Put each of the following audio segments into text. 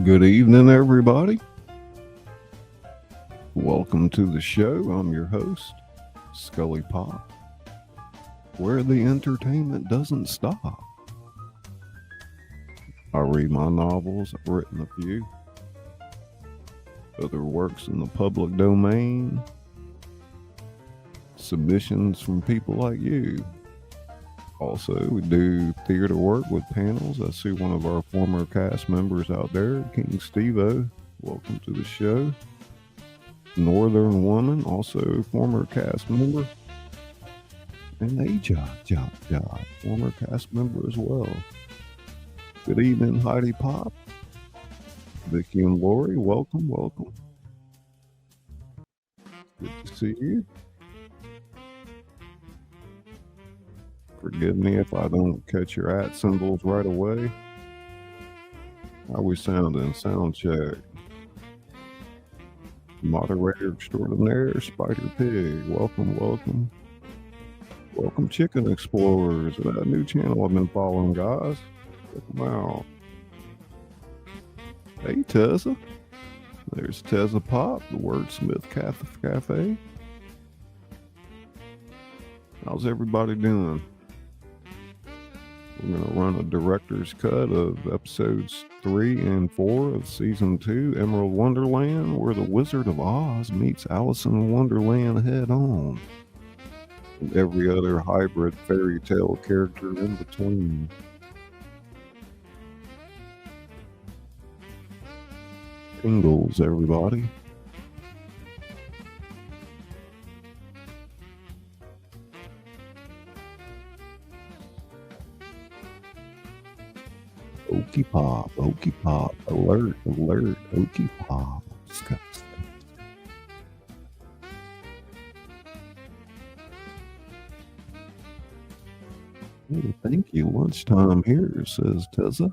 Good evening, everybody. Welcome to the show. I'm your host, ScullyPop, where the entertainment doesn't stop. I read my novels, I've written a few, other works in the public domain, submissions from people like you. Also, we do theater work with panels. I see one of our former cast members out there, King Steve-O. Welcome to the show. Northern Woman, also former cast member. And A-Job, former cast member as well. Good evening, Heidi Pop. Vicky and Lori, welcome. Good to see you. Forgive me if I don't catch your @ symbols right away. How we sounding? Sound check. Moderator extraordinaire, Spider Pig. Welcome. Welcome, Chicken Explorers. That new channel I've been following, guys. Check them out. Hey, Tessa. There's Tessa Pop, the Wordsmith Cafe. How's everybody doing? We're going to run a director's cut of episodes 3 and 4 of season 2, Emerald Wonderland, where the Wizard of Oz meets Alice in Wonderland head on, and every other hybrid fairy tale character in between. Tingles, everybody. Okie Pop, alert, Okie Pop. Oh, thank you. Lunchtime here, says Tessa.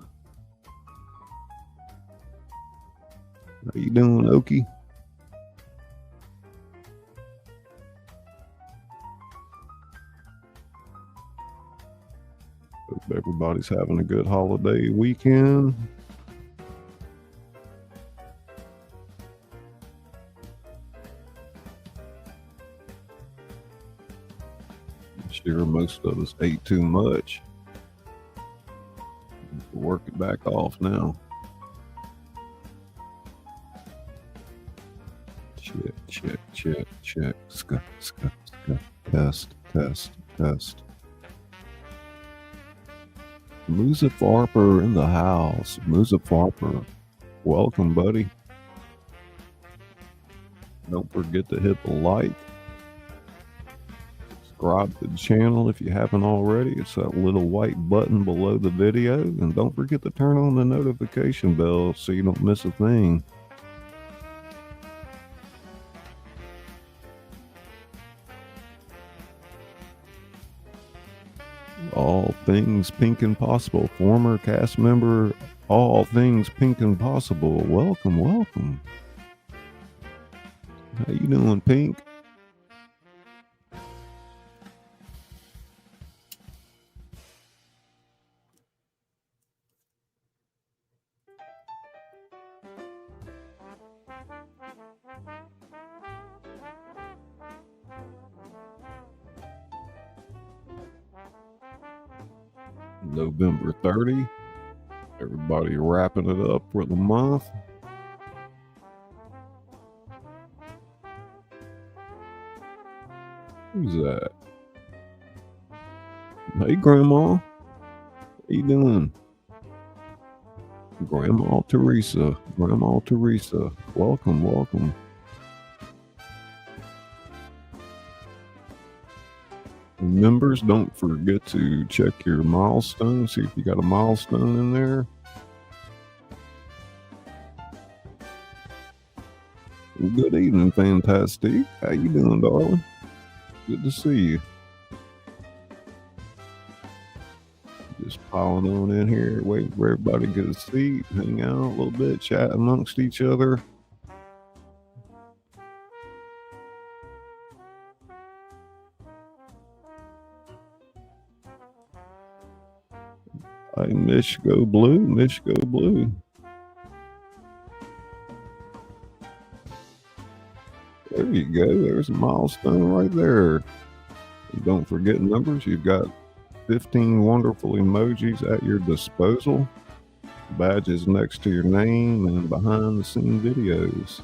How you doing, Okie? Hope everybody's having a good holiday weekend. I'm sure most of us ate too much. Work it back off now. Check. Test. Musa Farper in the house. Musa Farper, welcome, buddy. Don't forget to hit the like. Subscribe to the channel if you haven't already. It's that little white button below the video. And don't forget to turn on the notification bell so you don't miss a thing. All Things Pink and Possible, former cast member, All Things Pink and Possible. Welcome. How you doing, Pink? November 30. Everybody wrapping it up for the month. Who's that? Hey, Grandma. How you doing? Grandma Teresa. Welcome. Members, don't forget to check your milestone. See if you got a milestone in there. Good evening, Fantastic. How you doing, darling? Good to see you. Just piling on in here, waiting for everybody to get a seat, hang out a little bit, chat amongst each other. Hey, Mish go blue. There you go. There's a milestone right there. And don't forget numbers. You've got 15 wonderful emojis at your disposal, badges next to your name, and behind the scene videos.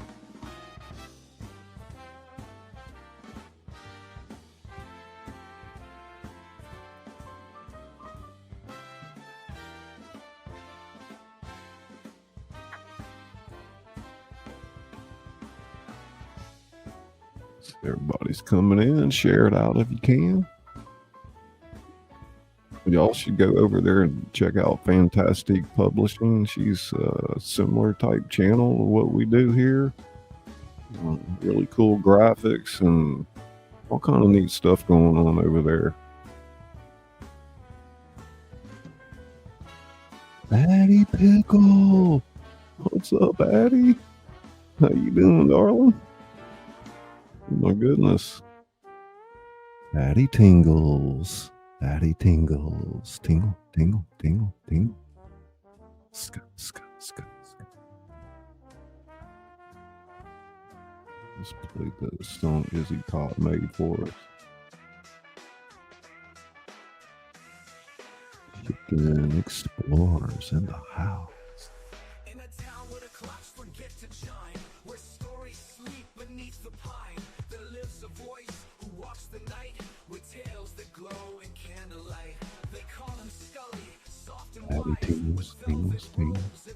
Everybody's coming in. Share it out if you can. Y'all should go over there and check out Fantastic Publishing. She's a similar type channel to what we do here. Really cool graphics and all kind of neat stuff going on over there. Addie Pickle, what's up, Addie? How you doing, darling? Oh my goodness. Addie tingles. Addie tingles. Tingle, tingle, tingle, tingle. Scut, scut, scut, scut. Let's play the song Izzy Pop made for us. Chicken explorers in the house. In a town where the clocks forget to chime, where stories sleep beneath the pine, there lives a voice who walks the night with tales that glow in candlelight. They call him Scully, soft and wise, tingles, tingles, tingles.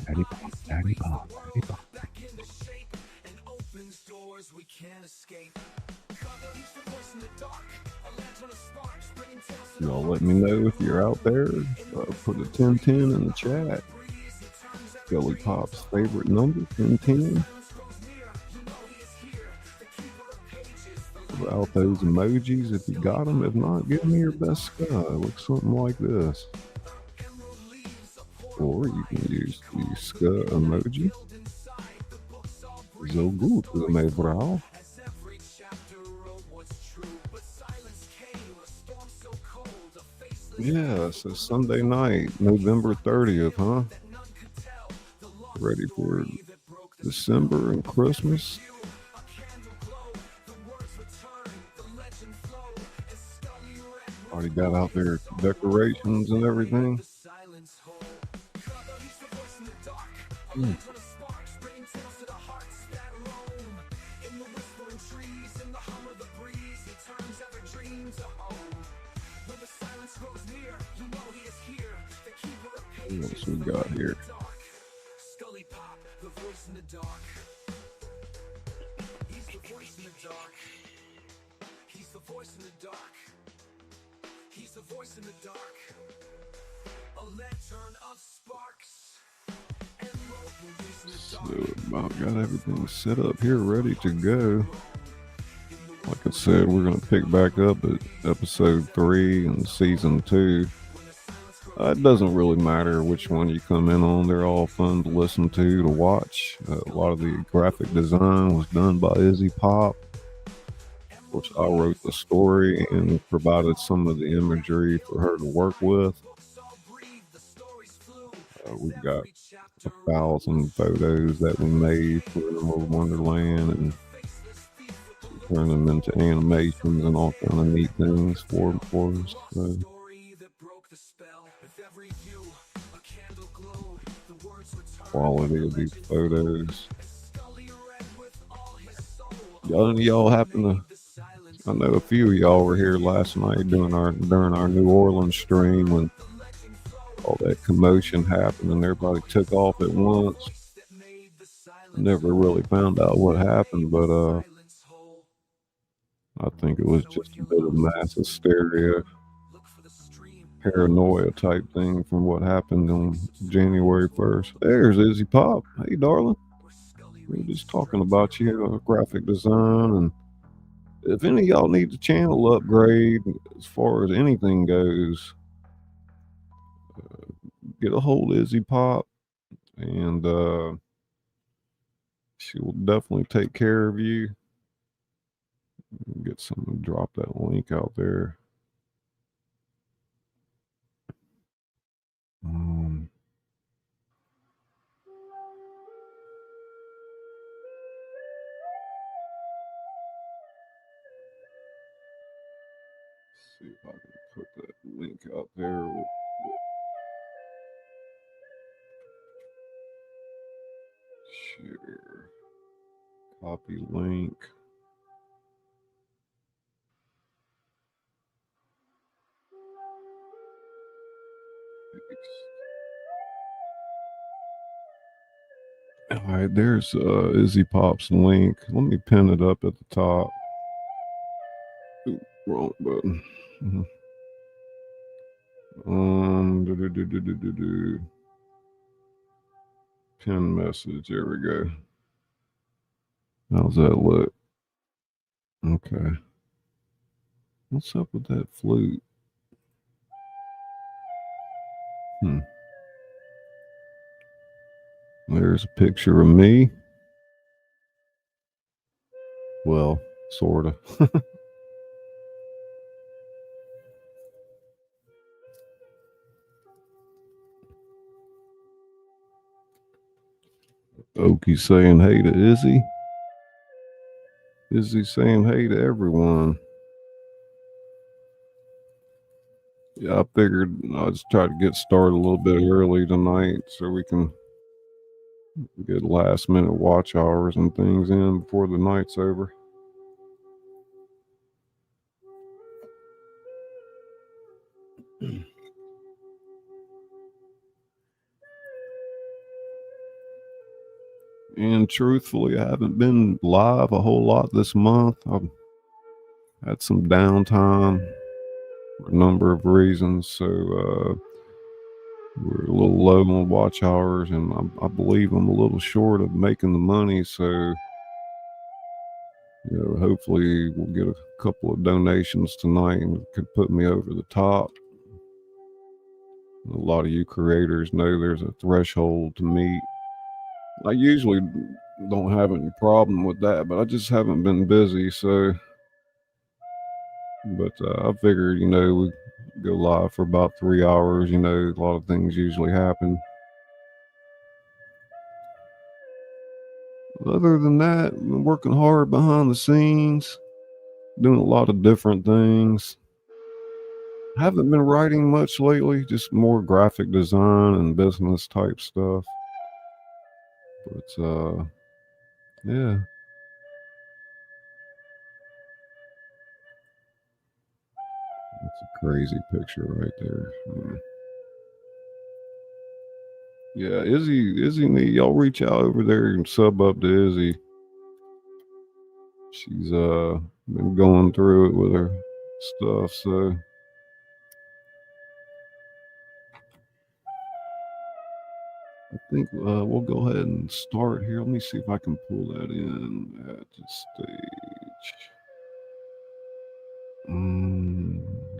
Addie Pop, Addie Pop, Addie Pop. Back into shape and opens doors we can't escape. Y'all let me know if you're out there. Put a 1010 in the chat. ScullyPop's favorite number, 1010. Put out those emojis if you got them. If not, give me your best sky. Looks something like this. Or you can use the ska emoji. So gut, my Frau. Yeah, so Sunday night, November 30th, huh? Ready for December and Christmas? Already got out there decorations and everything. What else we got here? ScullyPop, the voice in the dark. He's the voice in the dark. He's the voice in the dark. He's the voice in the dark. A lantern of sparks. So about got everything set up here, ready to go. Like I said, we're gonna pick back up at episode 3 in season 2. It doesn't really matter which one you come in on. They're all fun to listen to watch. A lot of the graphic design was done by Izzy Pop. Of course, I wrote the story and provided some of the imagery for her to work with. We've got 1,000 photos that we made for Wonderland and turn them into animations and all kind of neat things for us. So. Quality of these photos. Y'all happen to? I know a few of y'all were here last night during our New Orleans stream when all that commotion happened and everybody took off at once. Never really found out what happened, but I think it was just a bit of mass hysteria, paranoia type thing from what happened on January 1st. There's Izzy Pop. Hey, darling. We were just talking about you, graphic design, and if any of y'all need the channel upgrade as far as anything goes, get a hold of Izzy Pop, and she will definitely take care of you. Get some, drop that link out there. See if I can put that link out there. Share. Copy link. All right, there's Izzy Pop's link. Let me pin it up at the top. Ooh, wrong button. Pin message. There we go. How's that look? Okay. What's up with that flute? There's a picture of me. Well, sort of. Okie saying hey to Izzy. Izzy saying hey to everyone. Yeah, I figured I'll just try to get started a little bit early tonight so we can get last minute watch hours and things in before the night's over. And truthfully, I haven't been live a whole lot this month. I've had some downtime for a number of reasons. So we're a little low on watch hours, and I believe I'm a little short of making the money. So hopefully we'll get a couple of donations tonight and it could put me over the top. A lot of you creators know there's a threshold to meet. I usually don't have any problem with that, but I just haven't been busy. So, but I figured, we go live for about 3 hours. A lot of things usually happen. Other than that, I've been working hard behind the scenes, doing a lot of different things. Haven't been writing much lately, just more graphic design and business type stuff. But yeah. That's a crazy picture right there. Yeah, Izzy need y'all reach out over there and sub up to Izzy. She's been going through it with her stuff, so I think we'll go ahead and start here. Let me see if I can pull that in at the stage.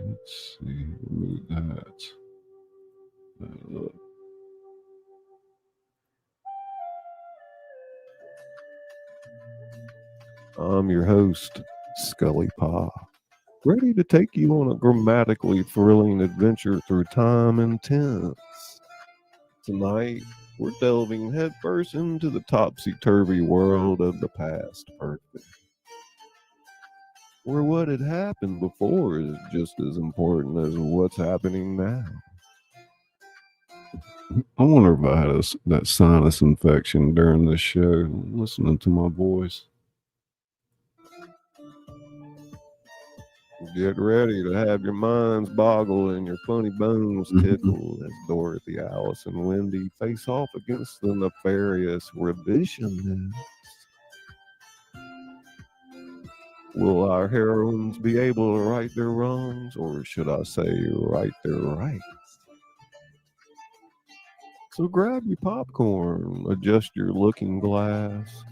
Let's see. Move that up. I'm your host, ScullyPop, ready to take you on a grammatically thrilling adventure through time and tense. Tonight, we're delving headfirst into the topsy-turvy world of the past perfect, where what had happened before is just as important as what's happening now. I wonder if I had that sinus infection during this show, listening to my voice. Get ready to have your minds boggle and your funny bones tickle as Dorothy, Alice, and Wendy face off against the nefarious revisionists. Will our heroines be able to right their wrongs, or should I say, right their rights? So grab your popcorn, adjust your looking glass,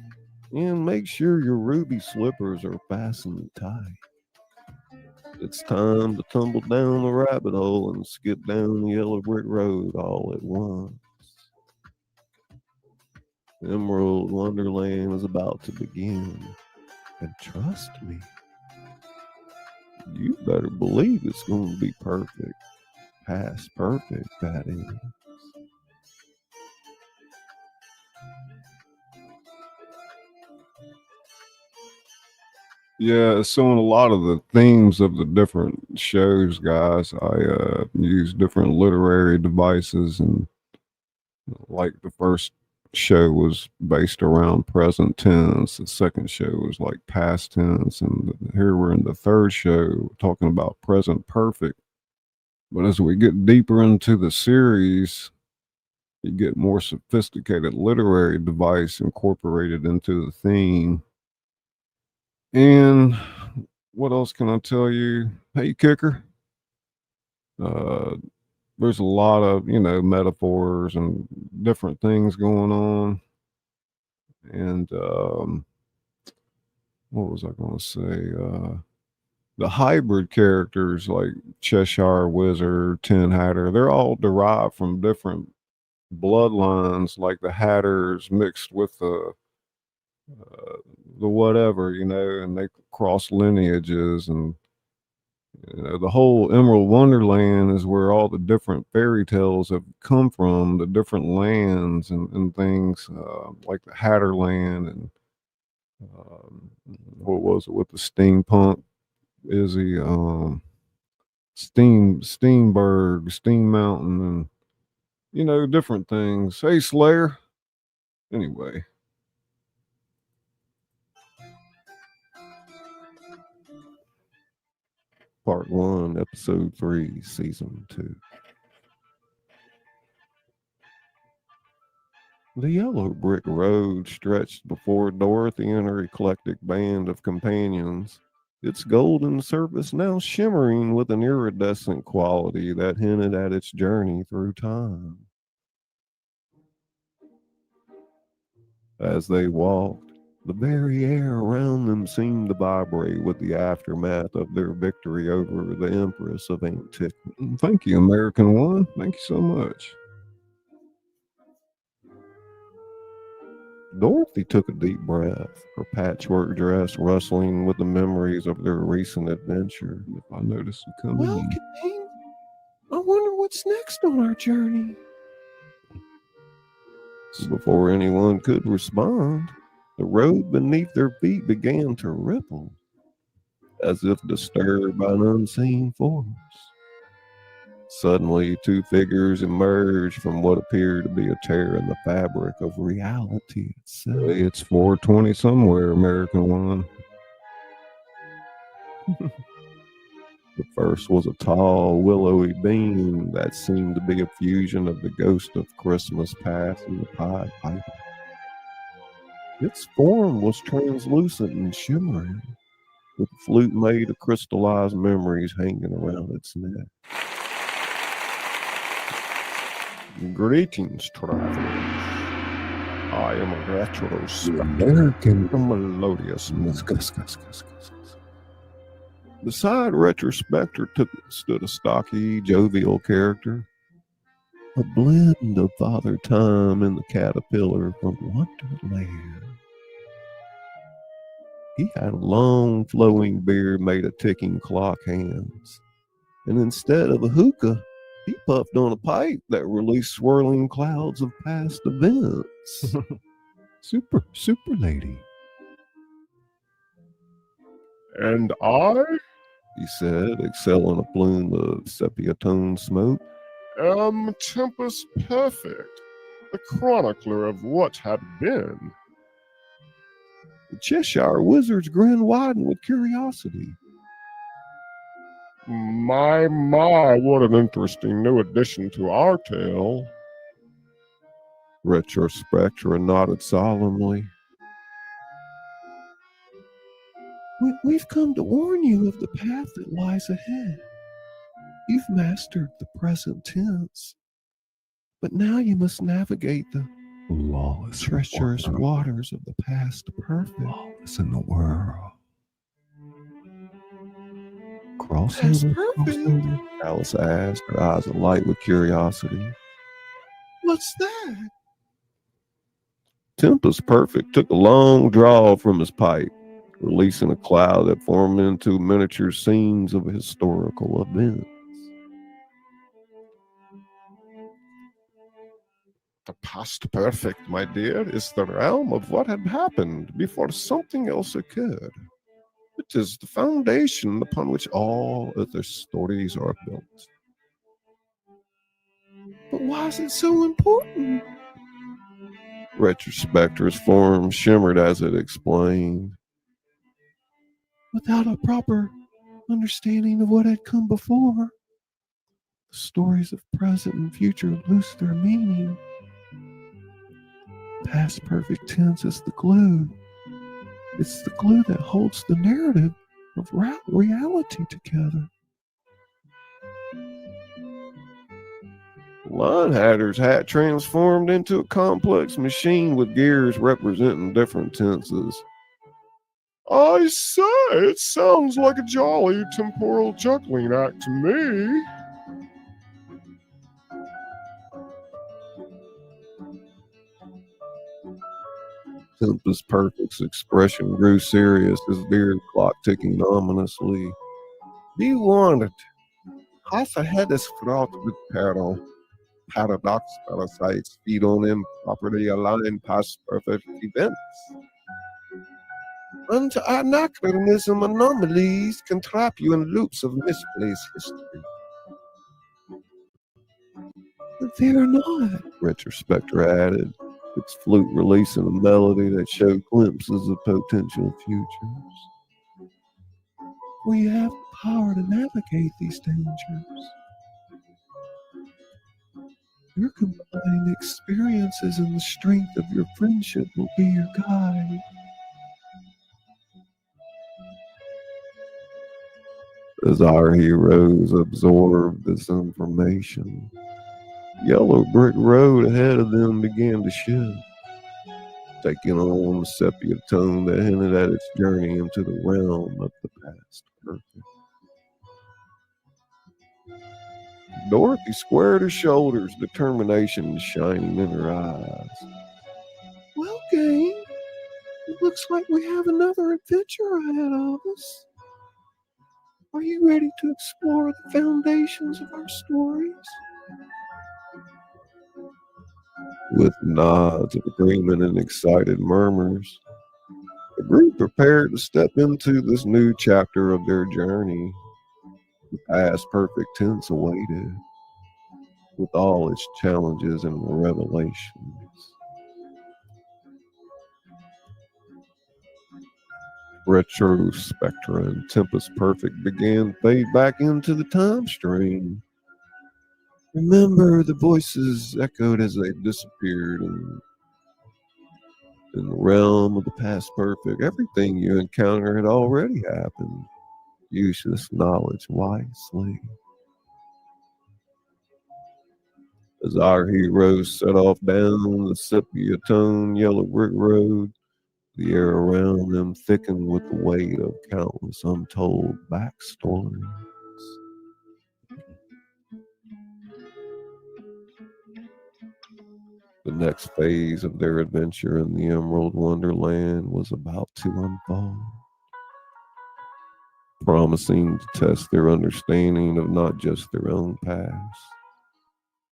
and make sure your ruby slippers are fastened tight. It's time to tumble down the rabbit hole and skip down the yellow brick road all at once. Emerald Wonderland is about to begin. And trust me, you better believe it's going to be perfect. Past perfect, that is. Yeah, so in a lot of the themes of the different shows, guys, I use different literary devices, and like the first show was based around present tense, the second show was like past tense, and here we're in the third show talking about present perfect. But as we get deeper into the series, you get more sophisticated literary device incorporated into the theme. And what else can I tell you? Hey, Kicker. Uh, there's a lot of, metaphors and different things going on. And what was I going to say? The hybrid characters like Cheshire Wizard, Tin Hatter, they're all derived from different bloodlines, like the Hatters mixed with uh, the whatever, and they cross lineages. And the whole Emerald Wonderland is where all the different fairy tales have come from, the different lands and things, like the Hatterland and um, what was it with the steampunk? Izzy, Steamberg, Steam Mountain, and different things. Hey, Slayer. Anyway, part one, episode 3, season 2. The yellow brick road stretched before Dorothy and her eclectic band of companions, its golden surface now shimmering with an iridescent quality that hinted at its journey through time. As they walked, the very air around them seemed to vibrate with the aftermath of their victory over the Empress of Antiquity. Thank you, American One. Thank you so much. Dorothy took a deep breath, her patchwork dress rustling with the memories of their recent adventure. If I notice you coming. Well, Kane, I wonder what's next on our journey. Before anyone could respond, the road beneath their feet began to ripple, as if disturbed by an unseen force. Suddenly, two figures emerged from what appeared to be a tear in the fabric of reality itself. It's 4:20 somewhere, American One. The first was a tall, willowy being that seemed to be a fusion of the ghost of Christmas past and the Pied Piper. Its form was translucent and shimmering, with a flute made of crystallized memories hanging around its neck. Greetings, travelers. I am a retro American melodious. Beside Retrospector stood a stocky, jovial character, a blend of Father Time and the caterpillar from Wonderland. He had a long, flowing beard made of ticking clock hands, and instead of a hookah, he puffed on a pipe that released swirling clouds of past events. Super lady. And I, he said, exhaling a plume of sepia-toned smoke, am Tempest Perfect, the chronicler of what had been. The Cheshire Wizard's grin widened with curiosity. My, what an interesting new addition to our tale. Retrospectra nodded solemnly. We've come to warn you of the path that lies ahead. You've mastered the present tense, but now you must navigate the lawless, treacherous waters of the past perfect. Lawless in the world. Crossover? Alice asked, her eyes alight with curiosity. What's that? Tempest Perfect took a long draw from his pipe, releasing a cloud that formed into miniature scenes of historical events. The past perfect, my dear, is the realm of what had happened before something else occurred. The It is the foundation upon which all other stories are built. But why is it so important? Retrospector's form shimmered as it explained. Without a proper understanding of what had come before, the stories of present and future lose their meaning. Past perfect tense is the glue. It's the glue that holds the narrative of reality together. Linehatter's hat transformed into a complex machine with gears representing different tenses. I say, it sounds like a jolly temporal juggling act to me. Tempest Perfect's expression grew serious, his beard clock ticking ominously. Be warned, half a head is fraught with peril. Paradox parasites feed on improperly aligned past perfect events. And anachronism anomalies can trap you in loops of misplaced history. But they're not. Retrospector added, its flute releasing a melody that showed glimpses of potential futures. We have the power to navigate these dangers. Your combined experiences and the strength of your friendship will be your guide. As our heroes absorbed this information, yellow brick road ahead of them began to shift, taking on a sepia tone that hinted at its journey into the realm of the past perfect. Dorothy squared her shoulders, determination shining in her eyes. Well, gang, it looks like we have another adventure ahead of us. Are you ready to explore the foundations of our stories? With nods of agreement and excited murmurs, the group prepared to step into this new chapter of their journey. The past perfect tense awaited, with all its challenges and revelations. Retrospectra and Tempest Perfect began to fade back into the time stream. Remember, the voices echoed as they disappeared in the realm of the past perfect. Everything you encounter had already happened. Use this knowledge wisely. As our heroes set off down the sepia tone yellow brick road, the air around them thickened with the weight of countless untold backstories. The next phase of their adventure in the Emerald Wonderland was about to unfold, promising to test their understanding of not just their own past,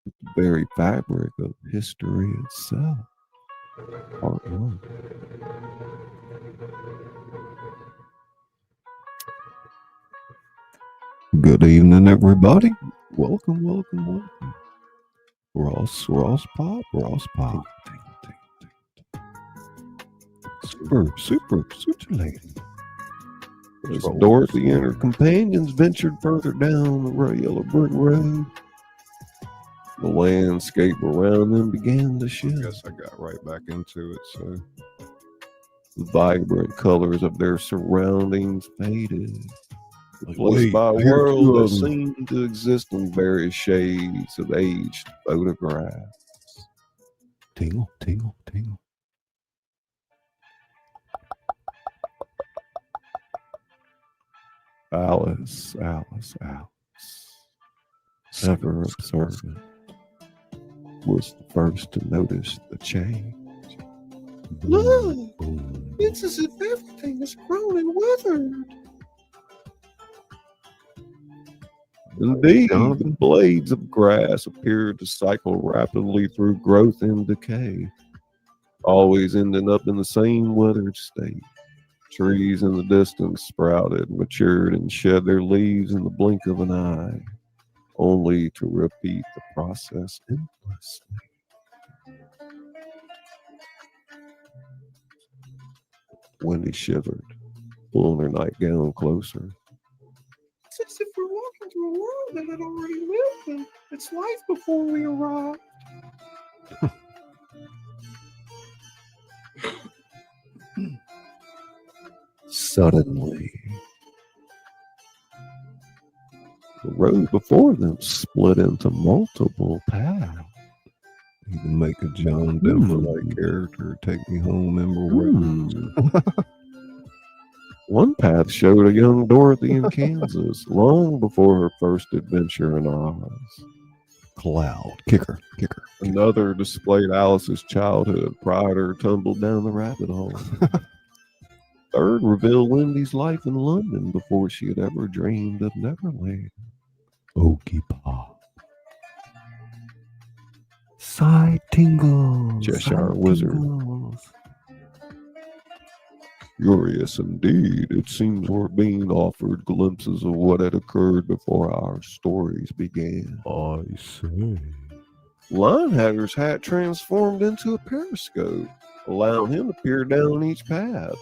but the very fabric of history itself. Part 1. Good evening, everybody. Welcome. Ross Pop. Super lady. As Dorothy and her companions ventured further down the yellow brick road, the landscape around them began to shift. I guess I got right back into it, so. The vibrant colors of their surroundings faded, replaced by a world that seemed to exist in various shades of aged photographs. Tingle. Alice, ever observant, was the first to notice the change. Look, it's as if everything has grown and weathered. Indeed, the blades of grass appeared to cycle rapidly through growth and decay, always ending up in the same weathered state. Trees in the distance sprouted, matured, and shed their leaves in the blink of an eye, only to repeat the process endlessly. Wendy shivered, pulling her nightgown closer. It's as if we're walking through a world that had already lived in its life before we arrived. Suddenly, the road before them split into multiple paths. You can make a John Denver-like character take me home, Ember. One path showed a young Dorothy in Kansas, long before her first adventure in Oz. Cloud. Kicker. Another displayed Alice's childhood prior to her tumble down the rabbit hole. Third revealed Wendy's life in London before she had ever dreamed of Neverland. Okey pop. Side tingles. Cheshire Wizard. Curious indeed, it seems we're being offered glimpses of what had occurred before our stories began. I see. Linehagger's hat transformed into a periscope, allowing him to peer down each path.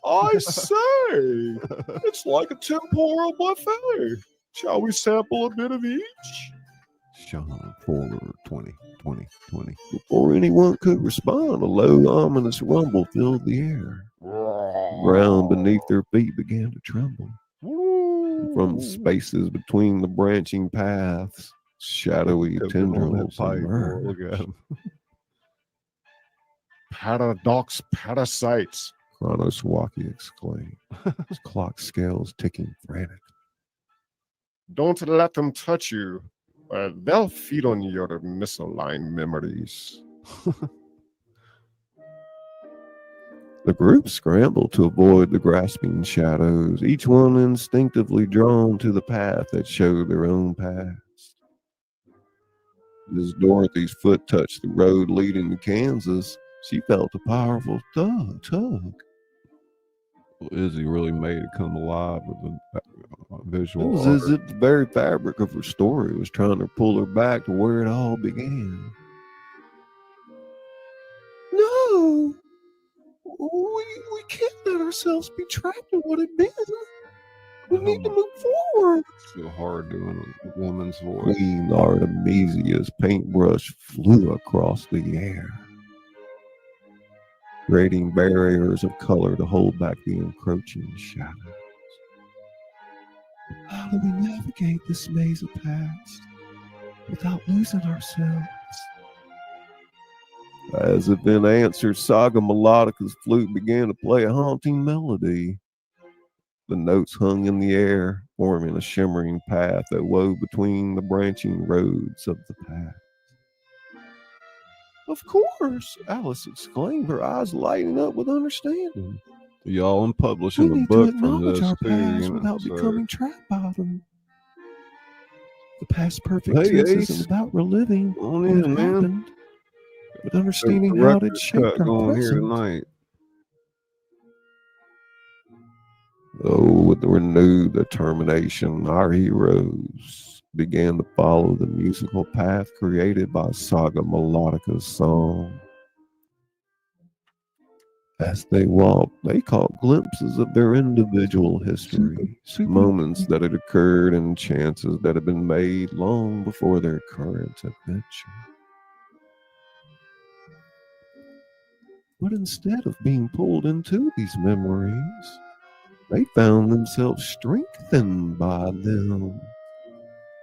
I say, it's like a temporal buffet. Shall we sample a bit of each? Sean Forward 20. Before anyone could respond, a low, ominous rumble filled the air. The ground beneath their feet began to tremble. From the spaces between the branching paths, shadowy tendrils emerged. Look at him. Paradox parasites. Kronoswaki exclaimed, his clock scales ticking frantic. Don't let them touch you. They'll feed on your misaligned memories. The group scrambled to avoid the grasping shadows, each one instinctively drawn to the path that showed their own past. As Dorothy's foot touched the road leading to Kansas, she felt a powerful tug. Izzy really made it come alive with a It visual was art. as if the very fabric of her story was trying to pull her back to where it all began. No! We can't let ourselves be trapped in what had been. We need to move forward. It's so hard doing a woman's voice. Queen Artemisia's paintbrush flew across the air, creating barriers of color to hold back the encroaching shadows. How do we navigate this maze of past without losing ourselves? As if in answer, Saga Melodica's flute began to play a haunting melody. The notes hung in the air, forming a shimmering path that wove between the branching roads of the past. Of course, Alice exclaimed, her eyes lighting up with understanding. Y'all, I'm We publishing a need to book from acknowledge this our too. past You know, without so becoming trapped by them. The past perfect Hey, tense Ace. isn't about reliving On what in, man. happened, but there's understanding a how record it shaped cut our going here present. tonight. Oh, with the renewed determination, our heroes began to follow the musical path created by Saga Melodica's song. As they walked, they caught glimpses of their individual history, moments that had occurred and chances that had been made long before their current adventure. But instead of being pulled into these memories, they found themselves strengthened by them.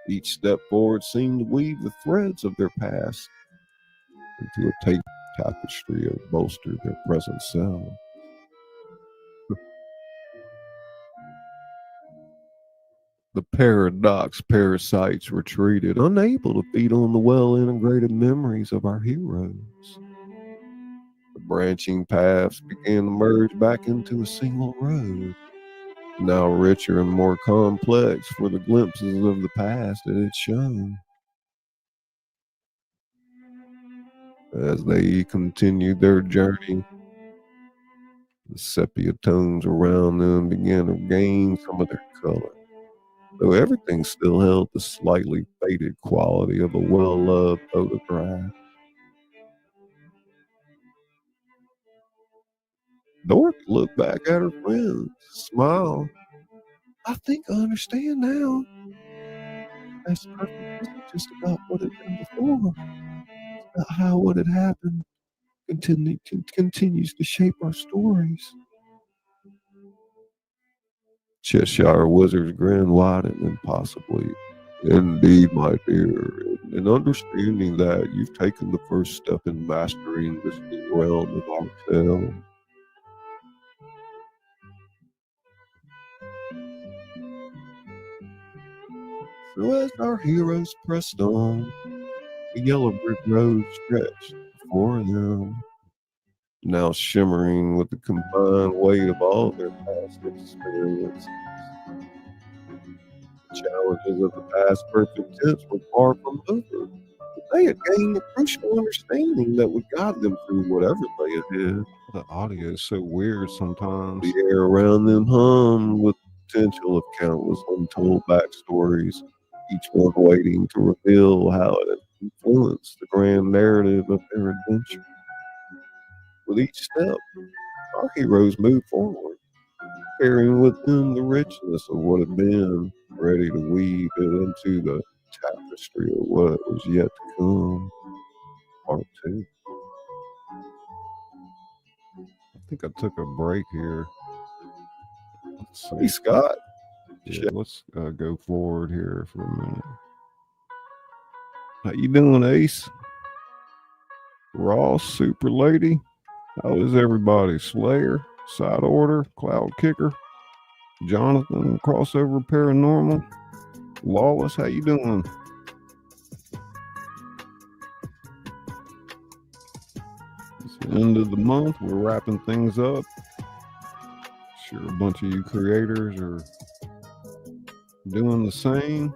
Each step forward seemed to weave the threads of their past into a tapestry that bolstered their present self. The paradox parasites retreated, unable to feed on the well-integrated memories of our heroes. The branching paths began to merge back into a single road, now richer and more complex for the glimpses of the past it had shown. As they continued their journey, The sepia tones around them began to gain some of their color, though everything still held the slightly faded quality of a well-loved photograph. Dorothy looked back at her friends, smiled. I think I understand now. That's perfect isn't just about what had been before. It's about how what had happened continues to shape our stories. Cheshire Wizard's grin widened impossibly. Indeed, my dear, in understanding that you've taken the first step in mastering this new realm of our tale. So as our heroes pressed on, the yellow brick road stretched before them, now shimmering with the combined weight of all their past experiences. The challenges of the past perfect tense were far from over. They had gained a crucial understanding that would guide them through whatever lay ahead. The audio is so weird sometimes. The air around them hummed with the potential of countless untold backstories, each one waiting to reveal how it had influenced the grand narrative of their adventure. With each step, our heroes moved forward, carrying with them the richness of what had been, ready to weave it into the tapestry of what was yet to come. Part 2. I think I took a break here. Let's Hey, see. Scott. Yeah, let's go forward here for a minute. How you doing, Ace? Ross, Super Lady. How is everybody? Slayer, Side Order, Cloud Kicker, Jonathan, Crossover Paranormal, Lawless. How you doing? It's the end of the month. We're wrapping things up. Sure, a bunch of you creators are doing the same.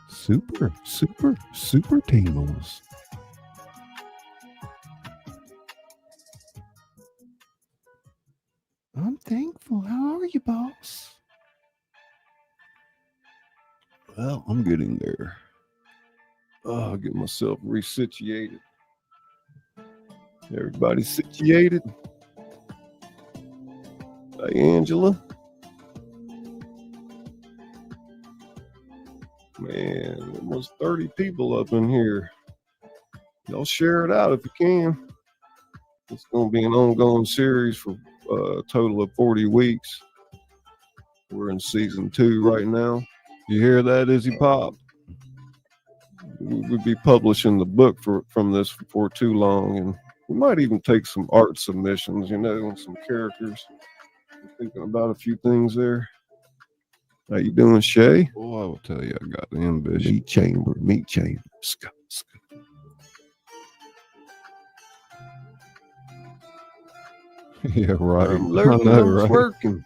Super tingles. I'm thankful. How are you, boss? Well, I'm getting there. Oh, I'll get myself resituated. Everybody situated. Hey, Angela. Man, almost 30 people up in here. Y'all share it out if you can. It's going to be an ongoing series for a total of 40 weeks. We're in season 2 right now. You hear that, Izzy Pop? We'll be publishing the book from this for too long, and we might even take some art submissions, and some characters. I'm thinking about a few things there. How you doing, Shay? Oh, I will tell you, I got the ambition. Meat chamber. Yeah, right. I'm lurking, I know, I'm right? working.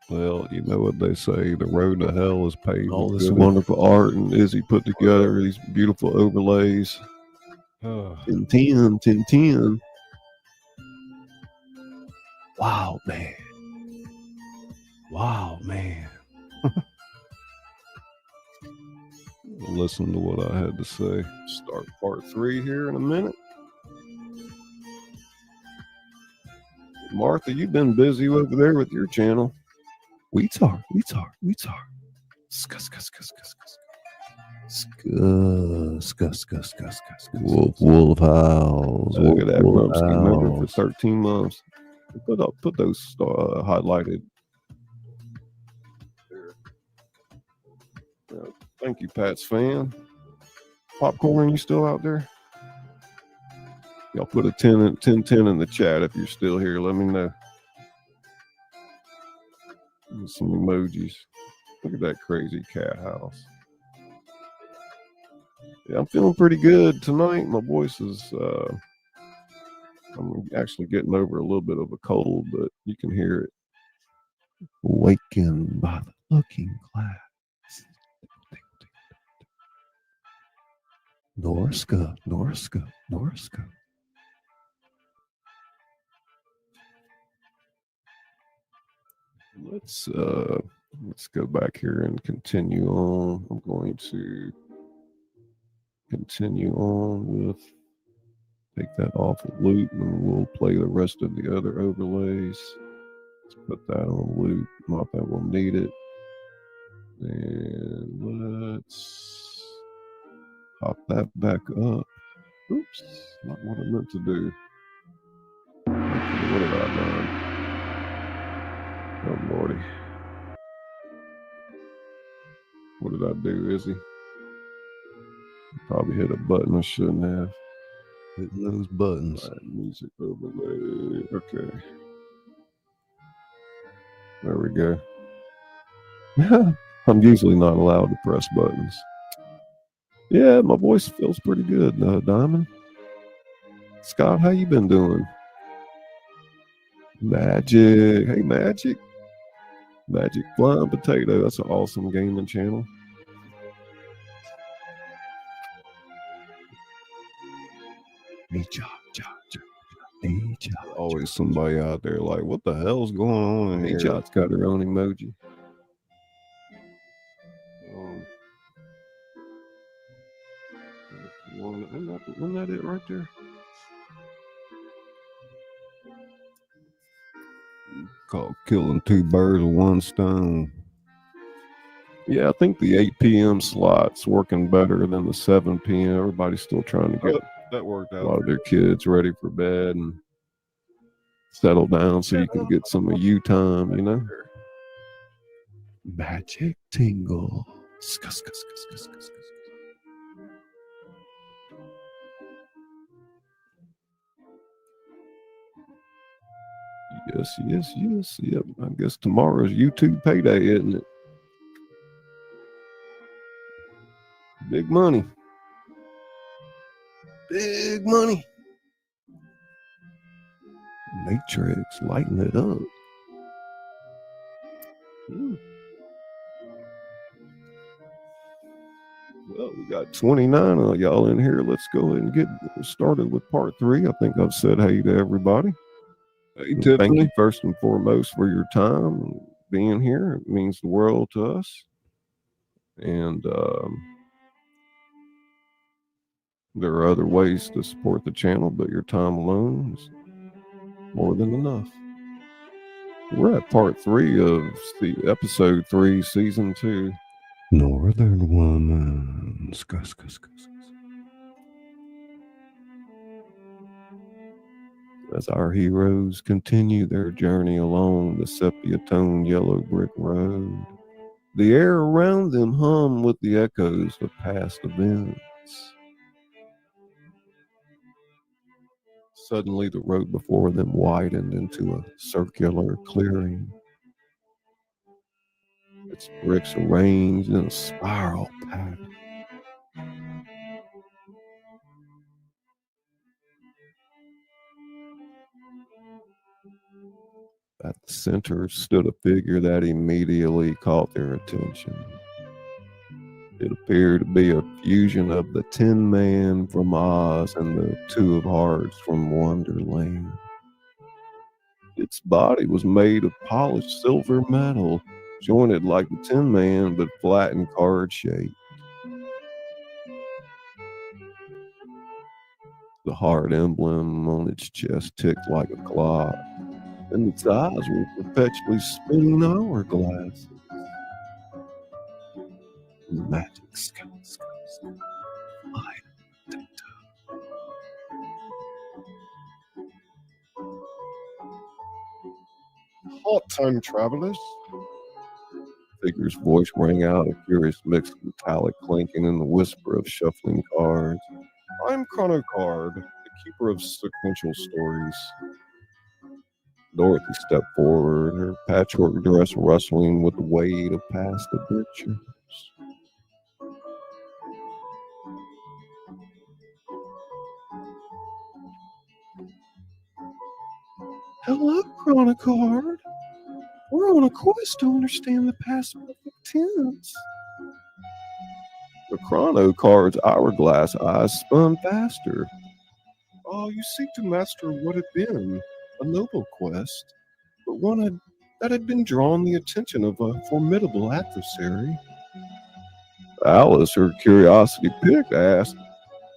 Well, you know what they say, the road to hell is paved. All with this good wonderful art, and Izzy put together these beautiful overlays. 10-10. Wow, man. Wow, man. Listen to what I had to say. Start part 3 here in a minute. Martha, you've been busy over there with your channel. We talk. Scuss. Wolf howls. Look at that, Wolf Rumsky member for howls. 13 months. Put those highlighted. There. Thank you, Pat's fan. Popcorn, you still out there? Y'all put a 10 in the chat if you're still here. Let me know. Some emojis. Look at that crazy cat house. Yeah, I'm feeling pretty good tonight. My voice is, I'm actually getting over a little bit of a cold, but you can hear it. Wakened by the looking glass. Norska. Let's go back here and continue on. I'm going to continue on with take that off of loop and we'll play the rest of the other overlays. Let's put that on loop. Not that we'll need it. And let's pop that back up. Oops, not what I meant to do. Okay, what have I done? Oh Lordy. What did I do, Izzy? Probably hit a button I shouldn't have. Hitting those buttons. All right, music overlay. Okay. There we go. I'm usually not allowed to press buttons. Yeah, my voice feels pretty good, Diamond. Scott, how you been doing? Magic. Hey, Magic. Magic Flying Potato. That's an awesome gaming channel. Hey, always somebody out there like, what the hell's going on in here? Shot's got her own emoji. Wasn't that it right there? Called killing two birds with one stone. Yeah, I think the 8 p.m. slot's working better than the 7 p.m. Everybody's still trying to get that worked out. A lot of their kids ready for bed and settle down so you can get some of you time, you know? Magic tingle. Yes. Yep. I guess tomorrow's YouTube payday, isn't it? Big money. Big money. Matrix, lighten it up. Well, we got 29 of y'all in here. Let's go ahead and get started with part 3. I think I've said hey to everybody. Hey, Thank you first and foremost for your time and being here. It means the world to us. And there are other ways to support the channel, but your time alone is more than enough. We're at part 3 of the episode 3, season 2. Northern Woman. As our heroes continue their journey along the sepia-toned yellow brick road, the air around them hum with the echoes of past events. Suddenly, the road before them widened into a circular clearing. Its bricks arranged in a spiral pattern. At the center stood a figure that immediately caught their attention. It appeared to be a fusion of the Tin Man from Oz and the Two of Hearts from Wonderland. Its body was made of polished silver metal, jointed like the Tin Man but flat and card-shaped. The heart emblem on its chest ticked like a clock, and its eyes were perpetually spinning hourglasses. Magic Halt time, travelers. Figure's voice rang out, a curious mix of metallic clinking and the whisper of shuffling cards. I'm Chrono Card, the keeper of sequential stories. Dorothy stepped forward, her patchwork dress rustling with the weight of past adventures. Hello, Chronicard. We're on a quest to understand the past perfect tense. The The chrono card's hourglass eyes spun faster. Oh, you seek to master what had been a noble quest, but one that had been drawn the attention of a formidable adversary. Alice, her curiosity piqued, asked,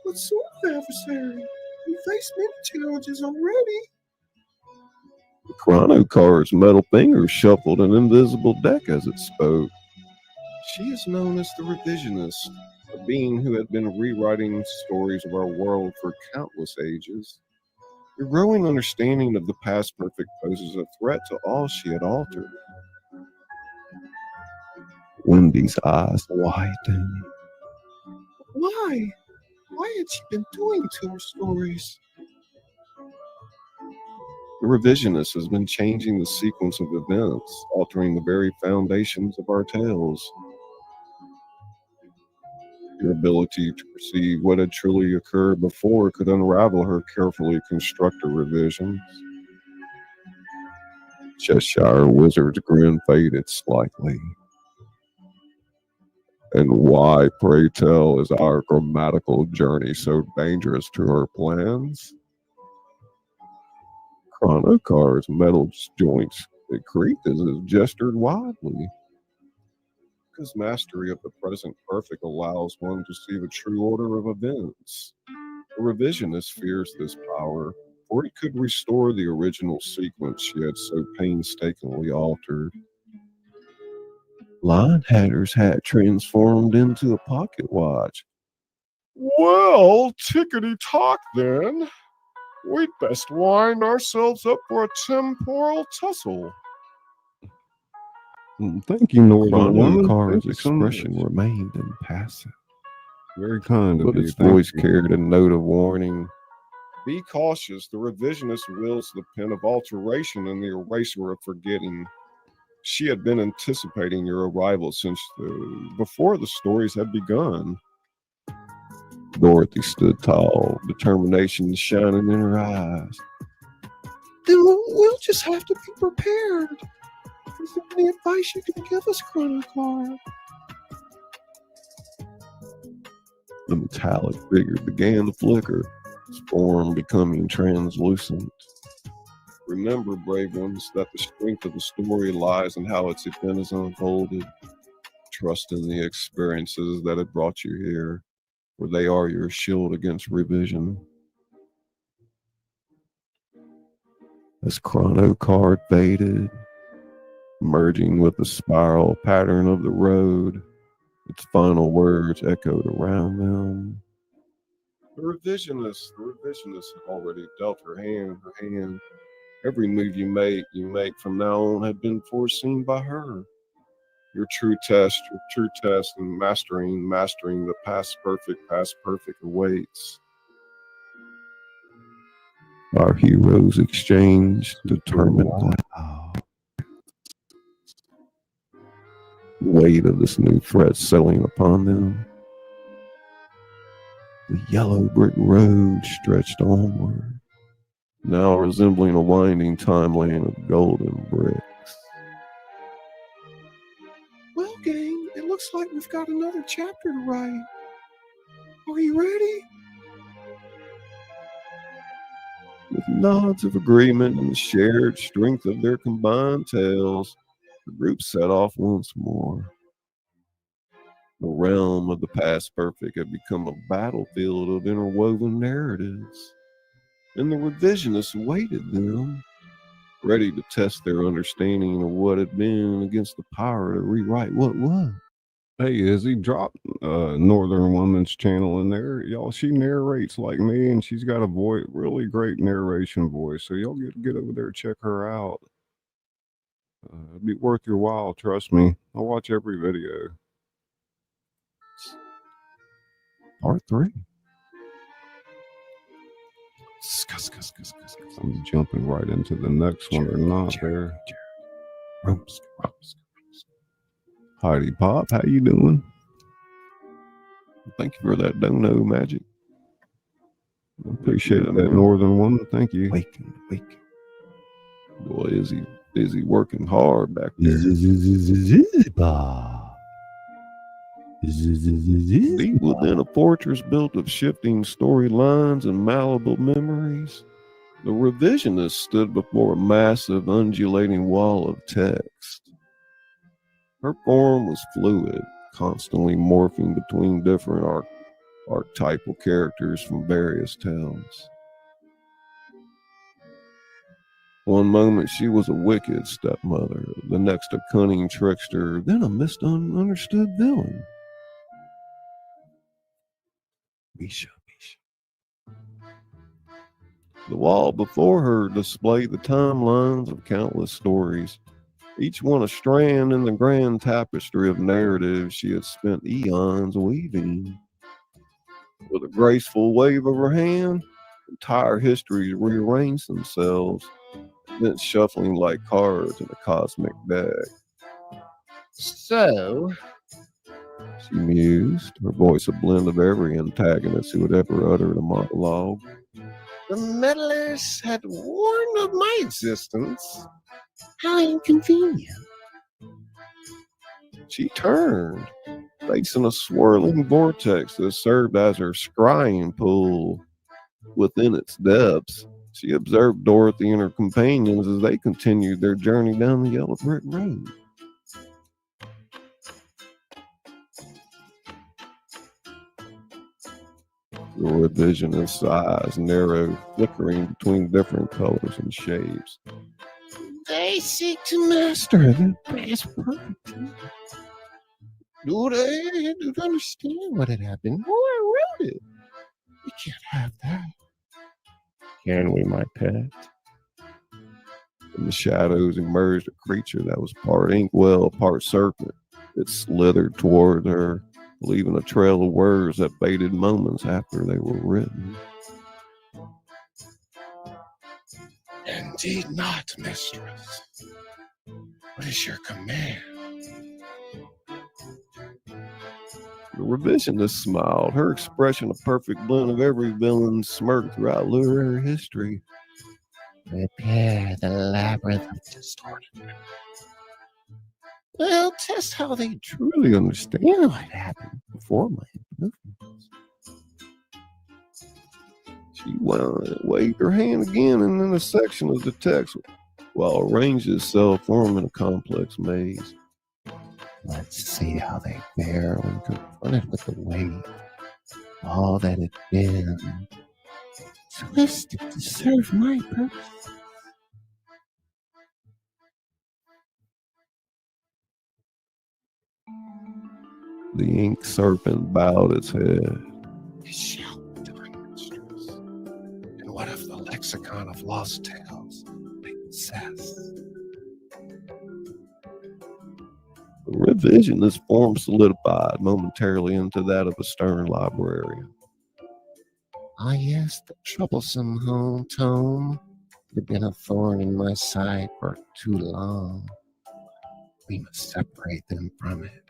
What sort of adversary? We faced many challenges already. The chrono card's metal fingers shuffled an invisible deck as it spoke. She is known as the Revisionist, a being who had been rewriting stories of our world for countless ages. Your growing understanding of the past perfect poses a threat to all she had altered. Wendy's eyes widened. Why? Why had she been doing to our stories? The Revisionist has been changing the sequence of events, altering the very foundations of our tales. Your ability to perceive what had truly occurred before could unravel her carefully constructed revisions. Cheshire Wizard's grin faded slightly. And why, pray tell, is our grammatical journey so dangerous to her plans? Chrono card's metal joints it creaked as it gestured wildly. Because mastery of the present perfect allows one to see the true order of events. The Revisionist fears this power, for it could restore the original sequence she had so painstakingly altered. Linehatter's hat transformed into a pocket watch. Well, tickety tock then. We'd best wind ourselves up for a temporal tussle. Thank you, Northern Chrono Woman. card's Thank you so expression much. remained impassive, Very kind of but you. its Thank voice you. carried a note of warning. Be cautious, the Revisionist wields the pen of alteration and the eraser of forgetting. She had been anticipating your arrival since before the stories had begun. Dorothy stood tall, determination shining in her eyes. Then we'll just have to be prepared. Is there any advice you can give us, Chrono Card? The metallic figure began to flicker, its form becoming translucent. Remember, brave ones, that the strength of the story lies in how its event is unfolded. Trust in the experiences that have brought you here, for they are your shield against revision. As Chrono card faded, merging with the spiral pattern of the road, its final words echoed around them. The revisionist had already dealt her hand. Every move you make from now on had been foreseen by her. Your true test in mastering the past perfect awaits. Our heroes exchanged determined wow. The weight of this new threat settling upon them. The yellow brick road stretched onward, now resembling a winding time lane of golden bricks. Well, gang, it looks like we've got another chapter to write. Are you ready? With nods of agreement and the shared strength of their combined tales, the group set off once more. The realm of the past perfect had become a battlefield of interwoven narratives, and the revisionists awaited them, ready to test their understanding of what had been against the power to rewrite what was. Hey, Izzy, drop Northern Woman's channel in there. Y'all, she narrates like me, and she's got a voice, really great narration voice. So y'all get over there, check her out. It'd be worth your while, trust me. I watch every video. Part 3. I'm jumping right into the next one or not there. Heidi Pop, how you doing? Thank you for that dono magic. I appreciate that, Northern Woman. Thank you. Waking. Boy, is he working hard back there. Deep within a fortress built of shifting storylines and malleable memories, the revisionist stood before a massive, undulating wall of text. Her form was fluid, constantly morphing between different archetypal characters from various tales. One moment she was a wicked stepmother, the next a cunning trickster, then a misunderstood villain. Misha. The wall before her displayed the timelines of countless stories, each one a strand in the grand tapestry of narratives she had spent eons weaving. With a graceful wave of her hand, entire histories rearranged themselves, then shuffling like cards in a cosmic deck. So, She mused, her voice a blend of every antagonist who had ever uttered a monologue. the meddlers had warned of my existence. How inconvenient. She turned, facing a swirling vortex that served as her scrying pool. Within its depths, she observed Dorothy and her companions as they continued their journey down the yellow brick road. The revisionist's eyes narrowed, flickering between different colors and shapes. They seek to master the past perfectly. Do they understand what had happened? Who wrote it? We can't have that. Can we, my pet? From the shadows emerged a creature that was part inkwell, part serpent. It slithered toward her, leaving a trail of words that faded moments after they were written. Indeed not, mistress. What is your command? The revisionist smiled, her expression a perfect blend of every villain's smirk throughout literary history. Repair the labyrinth of distorted memory. Well, test how they truly understand what happened before my influence. She waved her hand again, and then a section of the text, while arranged itself, forming a complex maze. Let's see how they fare when confronted with the weight of all that had been twisted to serve my purpose. The ink serpent bowed its head. It shall be done, mistress. And what of the lexicon of lost tales they possess? The revisionist form solidified momentarily into that of a stern librarian. Ah, yes, the troublesome home tome had been a thorn in my side for too long. We must separate them from it,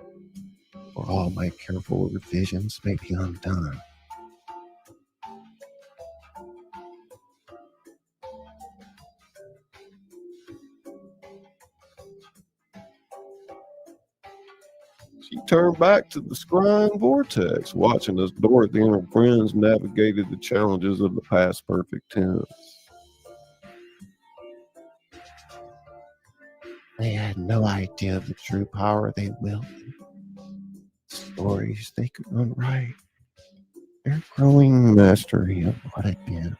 or all my careful revisions may be undone. She turned back to the scrying vortex, watching as Dorothy and her friends navigated the challenges of the past perfect tense. They had no idea of the true power they wielded. Stories they could unwrite. Their growing mastery of what had been.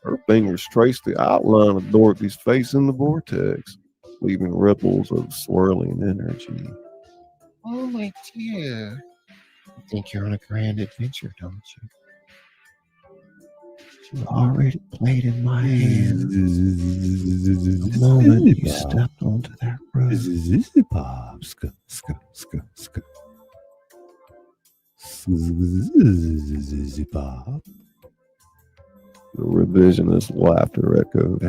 Her fingers traced the outline of Dorothy's face in the vortex, leaving ripples of swirling energy. Oh, my dear. You think you're on a grand adventure, don't you? You already played in my hand. The moment you stepped onto that road. The revisionist laughter echoed.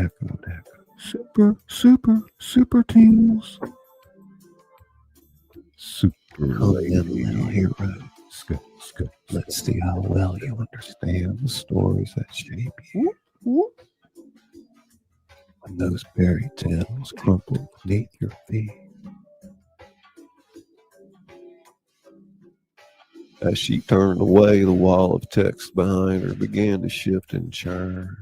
Super teams. Super little hero. Let's see how well you understand the stories that shape you. When those fairy tales crumple beneath your feet. As she turned away, the wall of text behind her began to shift and churn,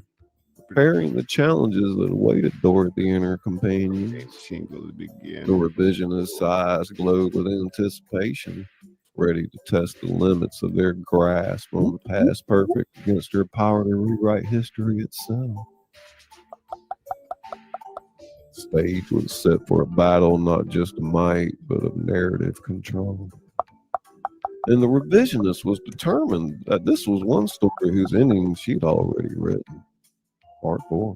preparing the challenges that awaited Dorothy and her companions. Tingle to begin. The revisionist's eyes glowed with anticipation, ready to test the limits of their grasp on the past perfect against her power to rewrite history itself. The stage was set for a battle not just of might, but of narrative control. And the revisionist was determined that this was one story whose ending she'd already written. Part 4.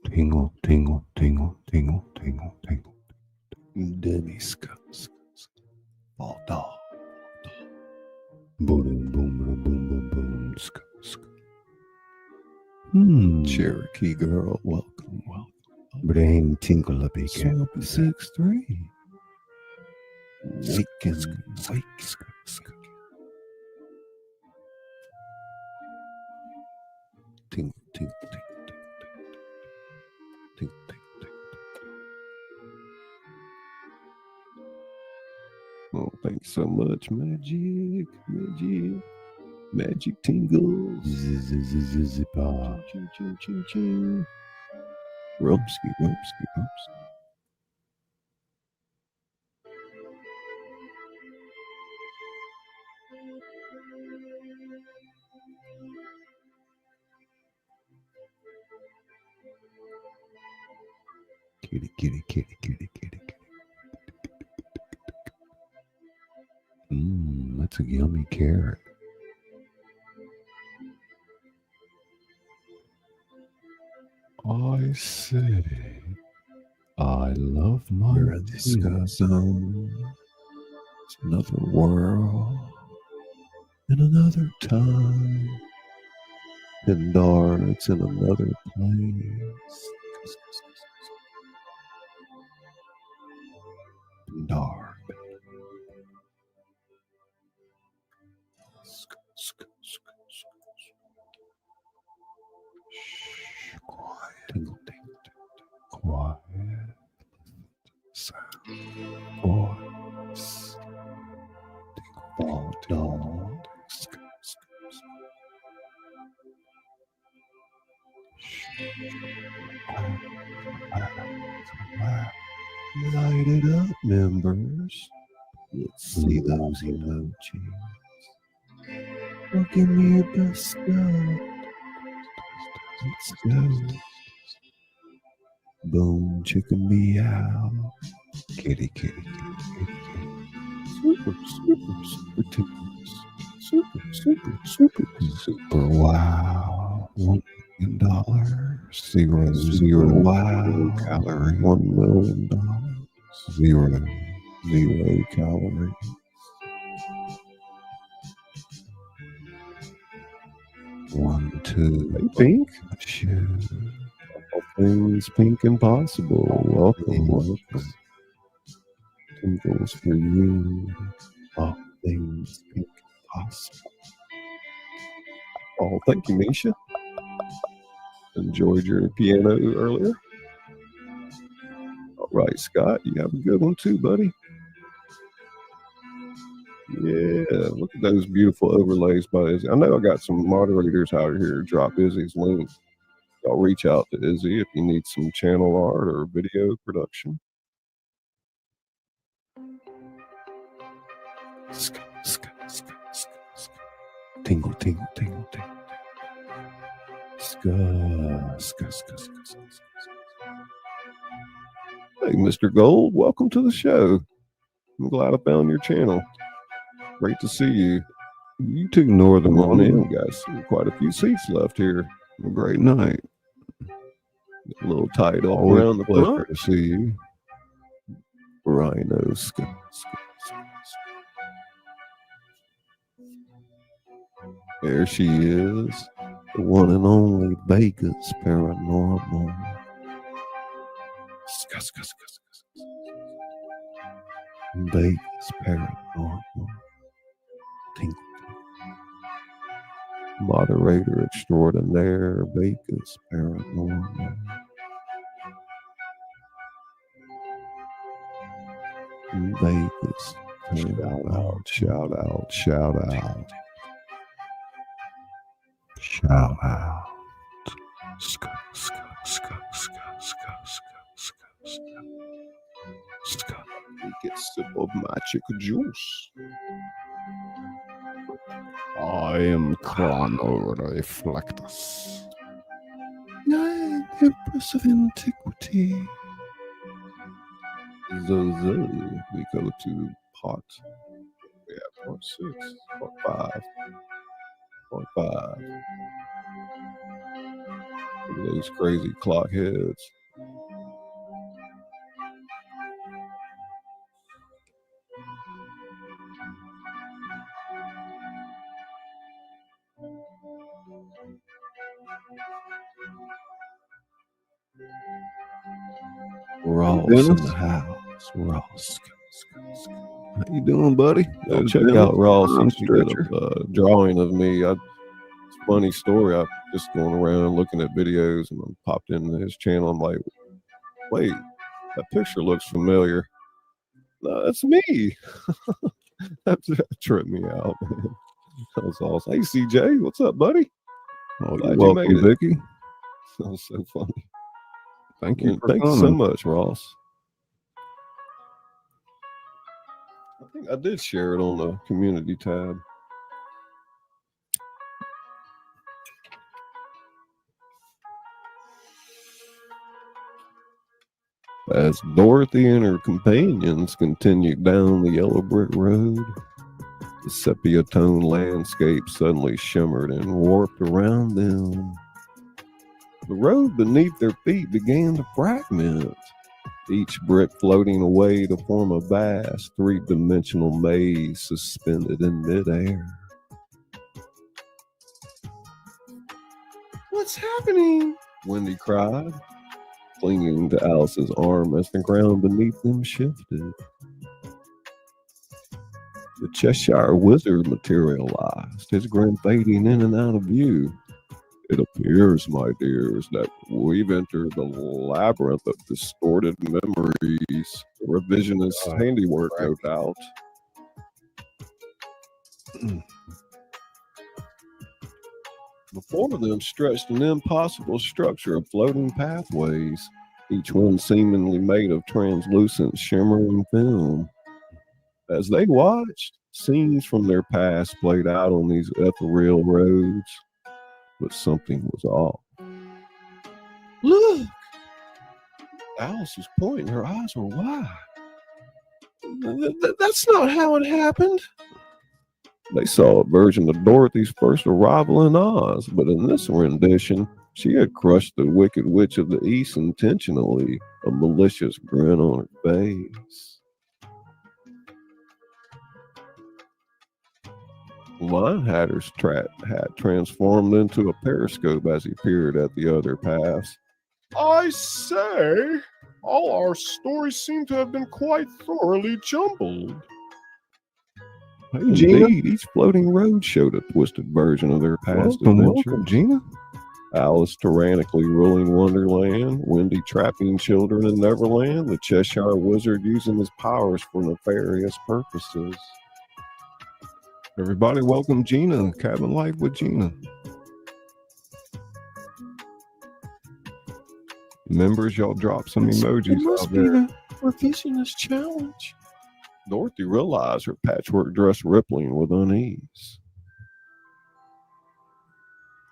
Tingle, tingle, tingle, tingle, tingle, tingle. Demi Scuts. Fall dog. Boom, boom, boom, boom, boom, boom. Sk, sk. Cherokee girl, welcome, welcome. Brain tingle a big. Swamp 6-3. Wake and wake. Tingle, tingle, tingle, tingle, tingle, tingle. Oh, thanks so much, Magic, Magic, Magic Tingles. Zippa. Choo, choo, choo, choo. Rumsky, rumsky, rumsky. Kitty, kitty, kitty, kitty, kitty, kitty. That's a yummy carrot. I say, I love my We're in the sky zone. It's another world. In another time. And darn, it's in another place. And darn. Quiet, Tingle, tingle, tingle. quiet. Sound. Voice. Tingle, tingle, Light it up, members. Let's see those emojis. Well, give me your best stuff. Let's go. Boom, chicken meow. Kitty, kitty, kitty, kitty, kitty. Super, super, super tickles. Super, super, super, super wow. $1 million. Zero, Super zero, wow. calorie. $1 million. Zero. 0 calories. One, two. Hey, Pink. Shoot. All things pink and possible. Welcome, welcome. Tingles for you. All things pink and possible. Oh, thank you, Misha. Enjoyed your piano earlier. All right, Scott, you have a good one too, buddy. Yeah, look at those beautiful overlays by Izzy. I know I got some moderators out here. Drop Izzy's link. I'll reach out to Izzy if you need some channel art or video production. Tingle, tingle, tingle, tingle. Hey, Mr. Gold, welcome to the show. I'm glad I found your channel. Great to see you. You took Northern Come on in, Moon. guys. Quite a few seats left here. A great night. A little tight up Always around a the pleasure front. to see you. Rhino. There she is. The one and only Vegas Paranormal. Vegas Paranormal. Tinkle. Moderator extraordinaire, Vegas Paranormal. in Vegas. Shout out, shout out, shout out. Shout out. Ska, ska, ska, ska, ska, ska, ska, ska, ska. Get a sip of magic juice. I am Chrono Reflectus. I am Empress of Antiquity. Zozo. We go to part. Part 6. Part 5. Part 5. Look at those crazy clock heads. Ross Dennis? in the house. Ross. How you doing, buddy? Yo, There's check Dennis, out Ross. arm He did stretcher. a drawing of me. It's a funny story. I just going around looking at videos and I popped into his channel. I'm like, wait, that picture looks familiar. No, that's me. that tripped me out, man. That was awesome. Hey, CJ, what's up, buddy? Oh, Glad you're you welcome, made it. Vicky. That was so funny. Thank you for Thank you coming. so much, Ross. I think I did share it on the community tab. As Dorothy and her companions continued down the yellow brick road, the sepia-toned landscape suddenly shimmered and warped around them. The road beneath their feet began to fragment, each brick floating away to form a vast three-dimensional maze suspended in midair. What's happening? Wendy cried, clinging to Alice's arm as the ground beneath them shifted. The Cheshire Wizard materialized, his grin fading in and out of view. It appears, my dears, that we've entered the labyrinth of distorted memories. Revisionist handiwork, no doubt. Before them stretched an impossible structure of floating pathways, each one seemingly made of translucent, shimmering film. As they watched, scenes from their past played out on these ethereal roads, but something was off. Look, Alice was pointing, her eyes were wide. that's not how it happened. They saw a version of Dorothy's first arrival in Oz, but in this rendition, she had crushed the Wicked Witch of the East intentionally, a malicious grin on her face. Line Hatter's hat transformed into a periscope as he peered at the other paths. I say, all our stories seem to have been quite thoroughly jumbled. Hey, Gina. Indeed, each floating road showed a twisted version of their past adventure. Welcome, Gina. Alice tyrannically ruling Wonderland, Wendy trapping children in Neverland, the Cheshire Wizard using his powers for nefarious purposes. Everybody, welcome Gina. Cabin Life with Gina. Members, y'all drop some It emojis must out be there. the Revisionist challenge. Dorothy realized her patchwork dress rippling with unease.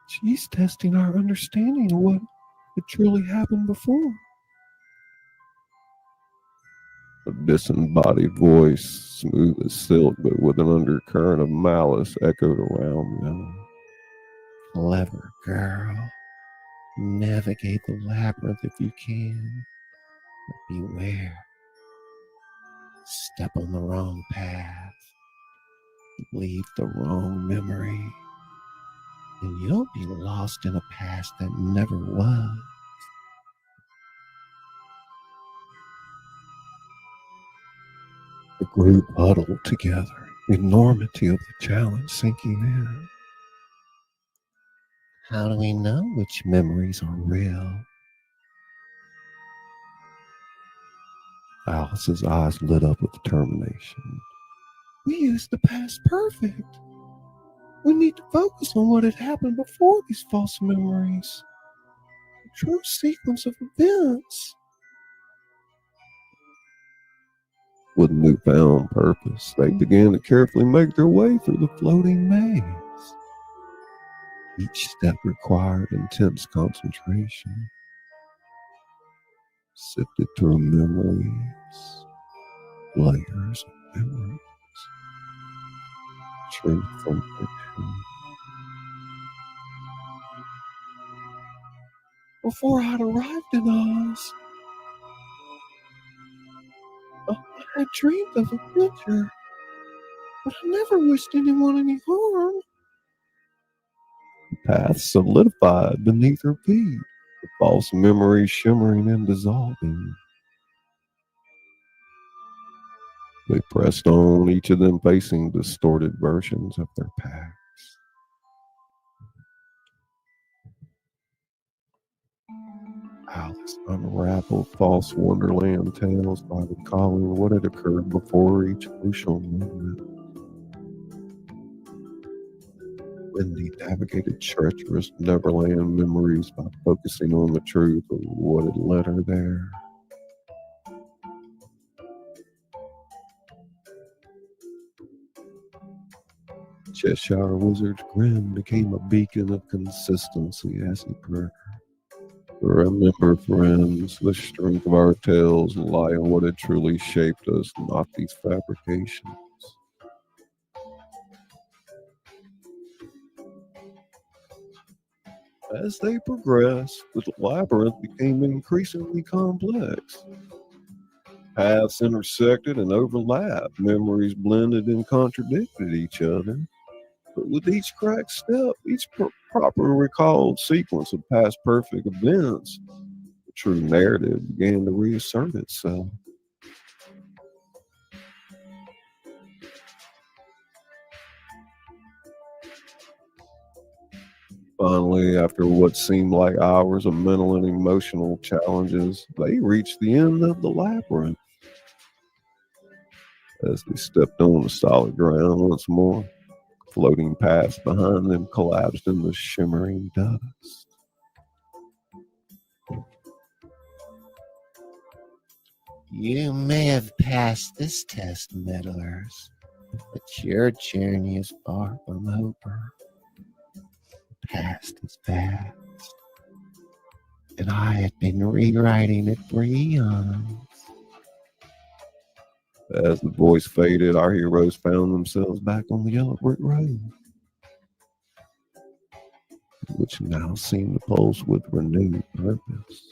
She's testing our understanding of what had truly happened before. A disembodied voice, smooth as silk but with an undercurrent of malice, echoed around them. Clever girl. Navigate the labyrinth if you can, but beware. Step on the wrong path, leave the wrong memory, and you'll be lost in a past that never was. The group huddled together, the enormity of the challenge sinking in. How do we know which memories are real? Alice's eyes lit up with determination. We used the past perfect. We need to focus on what had happened before these false memories. A true sequence of events. With newfound purpose, they began to carefully make their way through the floating maze. Each step required intense concentration. Sifted through memories, layers of memories, truth from fiction. Before I'd arrived in Oz, I had dreamed of adventure, but I never wished anyone any harm. The path solidified beneath her feet, the false memories shimmering and dissolving. They pressed on, each of them facing distorted versions of their past. Alice unraveled false Wonderland tales by recalling what had occurred before each crucial moment. Wendy navigated treacherous Neverland memories by focusing on the truth of what had led her there. Cheshire Wizard's grin became a beacon of consistency as he purred. Remember, friends, the strength of our tales lie in what had truly shaped us, not these fabrications. As they progressed, the labyrinth became increasingly complex. Paths intersected and overlapped, memories blended and contradicted each other. But with each cracked step, each proper recalled sequence of past perfect events, the true narrative began to reassert itself. Finally, after what seemed like hours of mental and emotional challenges, they reached the end of the labyrinth. As they stepped on the solid ground once more, floating paths behind them collapsed in the shimmering dust. You may have passed this test, meddlers, but your journey is far from over. The past is past, and I have been rewriting it for eons. As the voice faded, our heroes found themselves back on the yellow brick road, which now seemed to pulse with renewed purpose.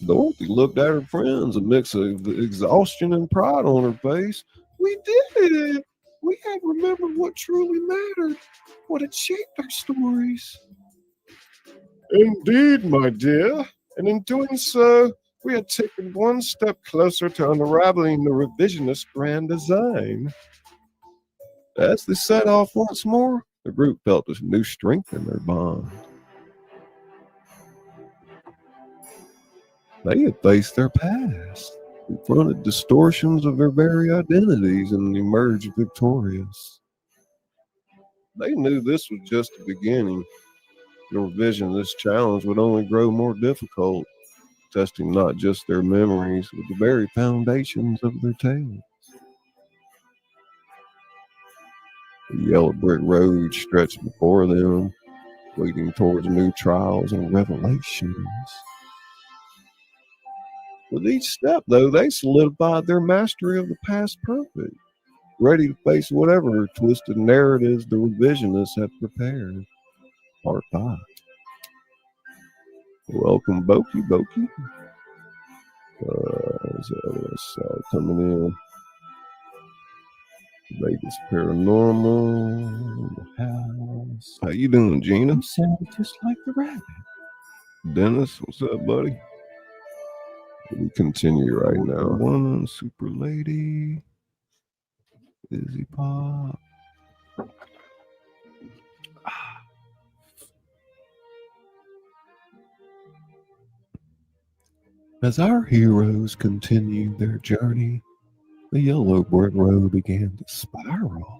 Dorothy looked at her friends, a mix of exhaustion and pride on her face. We did it! We had remembered what truly mattered, what had shaped our stories. Indeed, my dear. And in doing so, we had taken one step closer to unraveling the revisionist grand design. As they set off once more, the group felt a new strength in their bond. They had faced their past, confronted distortions of their very identities, and emerged victorious. They knew this was just the beginning. The revisionist challenge would only grow more difficult, testing not just their memories, but the very foundations of their tales. The yellow brick road stretched before them, leading towards new trials and revelations. With each step, though, they solidified their mastery of the past perfect, ready to face whatever twisted narratives the revisionists had prepared. Part 5. Welcome, Boki Boki. Coming in. Vegas Paranormal, the house. How you doing, Gina? You sounded just like the rabbit. Dennis, what's up, buddy? We continue right now. Woman, Super Lady, Izzy Pop. As our heroes continued their journey, the yellow brick road began to spiral,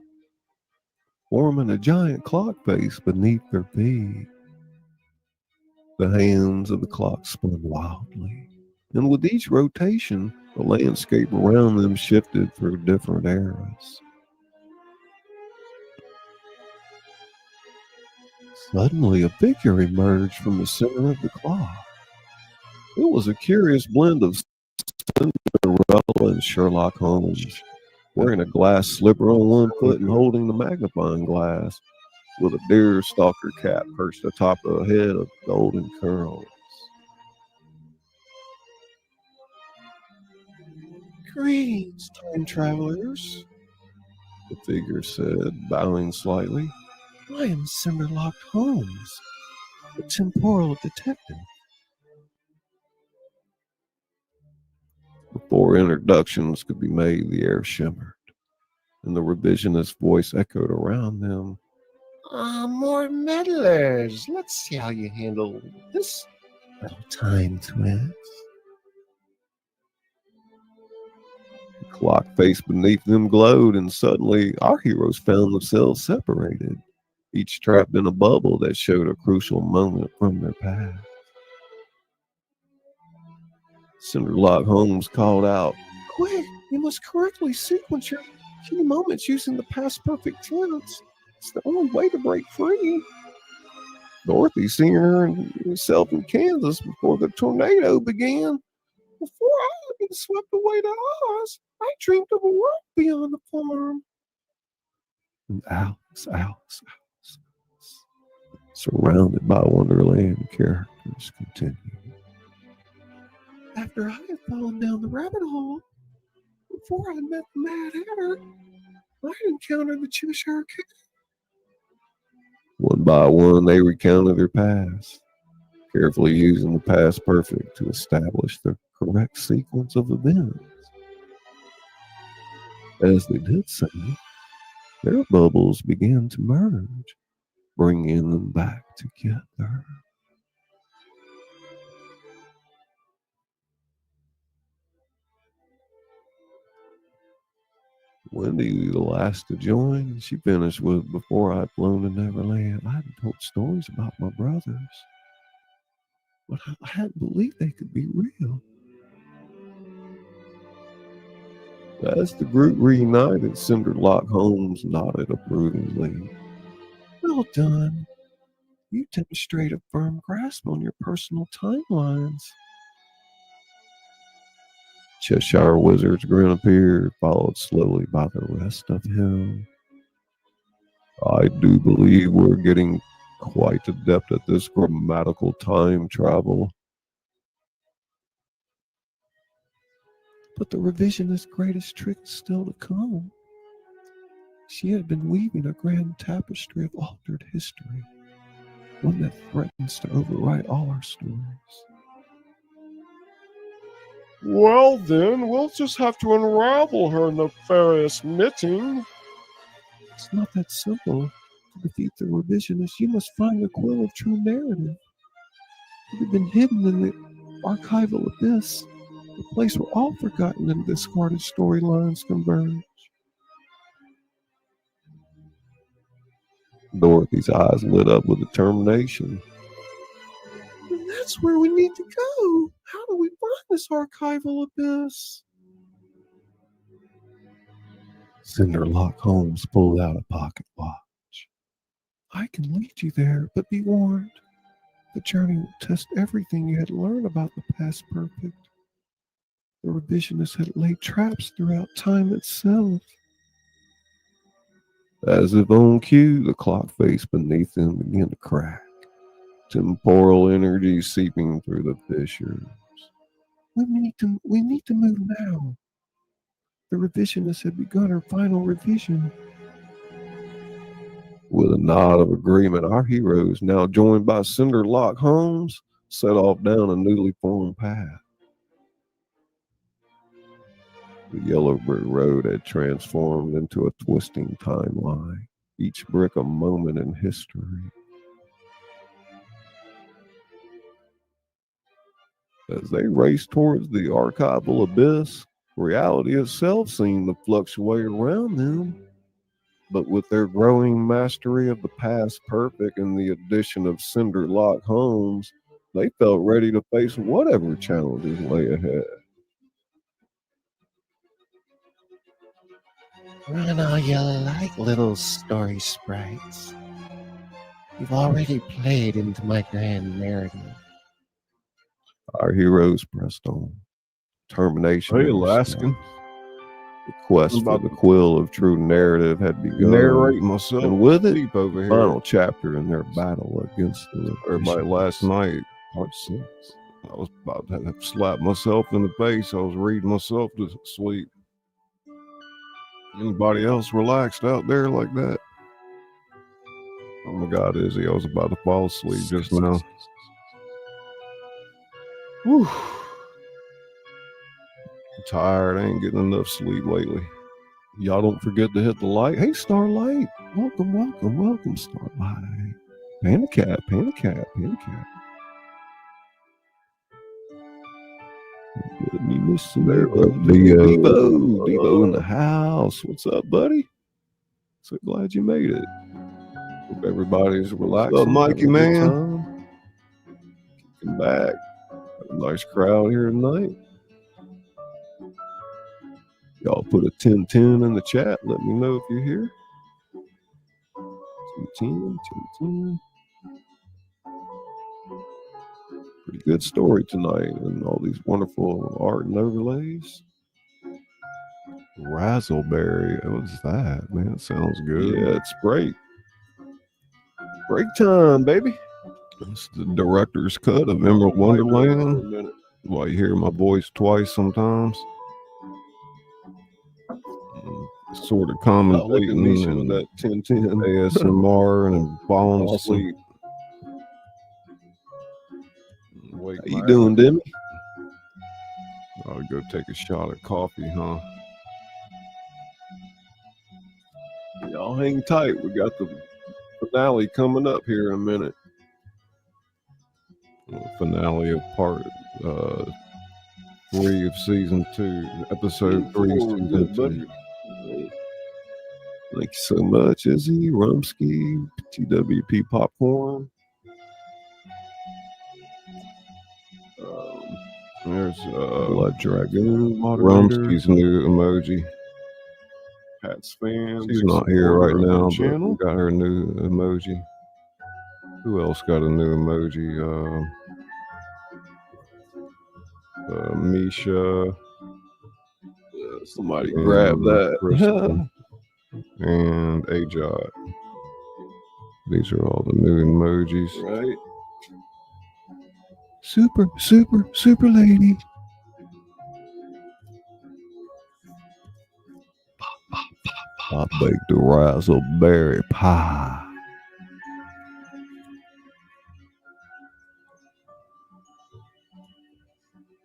forming a giant clock face beneath their feet. The hands of the clock spun wildly, and with each rotation, the landscape around them shifted through different eras. Suddenly, a figure emerged from the center of the clock. It was a curious blend of Cinderella and Sherlock Holmes, wearing a glass slipper on one foot and holding the magnifying glass, with a deerstalker cap perched atop a head of golden curls. Greetings, time travelers. The figure said, bowing slightly. I am Cinderlock Holmes, the temporal detective. Before introductions could be made, the air shimmered, and the revisionist voice echoed around them. More meddlers. Let's see how you handle this little time twist. The clock face beneath them glowed, and suddenly our heroes found themselves separated, each trapped in a bubble that showed a crucial moment from their past. Cinderlock Holmes called out, Quick, you must correctly sequence your key moments using the past perfect tense. It's the only way to break free. Dorothy, seeing herself in Kansas before the tornado began. Before I had been swept away to Oz, I dreamed of a world beyond the farm. And Alice, surrounded by Wonderland characters, continued. After I had fallen down the rabbit hole, before I met the Mad Hatter, I encountered the Cheshire Cat. One by one, they recounted their past, carefully using the past perfect to establish the correct sequence of events. As they did so, their bubbles began to merge, bringing them back together. Wendy, the last to join, she finished with, before I'd flown to Neverland, I had told stories about my brothers, but I hadn't believed they could be real. As the group reunited, Cinderlock Holmes nodded approvingly. Well done. You demonstrate a firm grasp on your personal timelines. Cheshire Wizard's grin appeared, followed slowly by the rest of him. I do believe we're getting quite adept at this grammatical time travel. But the revisionist's greatest trick is still to come. She had been weaving a grand tapestry of altered history, one that threatens to overwrite all our stories. Well, then, we'll just have to unravel her nefarious knitting. It's not that simple. To defeat the revisionist, you must find the quill of true narrative. It had been hidden in the archival abyss, the place where all forgotten and discarded storylines converge. Dorothy's eyes lit up with determination. And that's where we need to go. How do we find this archival abyss? Cinderlock Holmes pulled out a pocket watch. I can lead you there, but be warned. The journey will test everything you had learned about the past perfect. The revisionist had laid traps throughout time itself. As if on cue, the clock face beneath them began to crack, temporal energy seeping through the fissures. We need to move now. The revisionist had begun her final revision. With a nod of agreement, our heroes, now joined by Cinderlock Holmes, set off down a newly formed path. The yellow brick road had transformed into a twisting timeline, each brick a moment in history. As they raced towards the archival abyss, reality itself seemed to fluctuate around them. But with their growing mastery of the past perfect and the addition of cinder lock homes, they felt ready to face whatever challenges lay ahead. Run all you like, little story sprites. You've already played into my grand narrative. Our heroes pressed on. Determination. Hey, in their Alaskan. steps. The quest for the quill of true narrative had begun. Narrate myself. And with it, Sleep over the here. final chapter in their battle against the Everybody, last night, Part 6. I was about to have slapped myself in the face. I was reading myself to sleep. Anybody else relaxed out there like that? Oh my God, Izzy, I was about to fall asleep just now. Whew. I'm tired. I ain't getting enough sleep lately. Y'all don't forget to hit the like. Hey, Starlight. Welcome, Starlight. Panicat. Let me miss some there. Devo in the house. What's up, buddy? So glad you made it. Hope everybody's relaxing. What's up, Mikey, man? Kicking back. Got a nice crowd here tonight. Y'all put a 10-10 in the chat. Let me know if you're here. 10-10. Pretty good story tonight, and all these wonderful art and overlays. Razzleberry. What's that, man? It sounds good. Yeah, it's break. Break time, baby. It's the director's cut of Emerald Wonderland. Well, you hear my voice twice sometimes. Sort of commentating and that 10-10 ASMR and falling asleep. How you doing, Demi? I'll go take a shot of coffee, huh? Y'all hang tight. We got the finale coming up here in a minute. Finale of part 3 of season 2, episode 3, season 2. Thank you so much, Izzy, Rumsky, TWP Popcorn. There's Blood Dragoon, Rumsky's new emoji. Pat's fans. She's not here right now, but we got her new emoji. Who else got a new emoji? Misha. Somebody grab that. And Ajot. These are all the new emojis. Right. Super lady. I baked the razzleberry pie.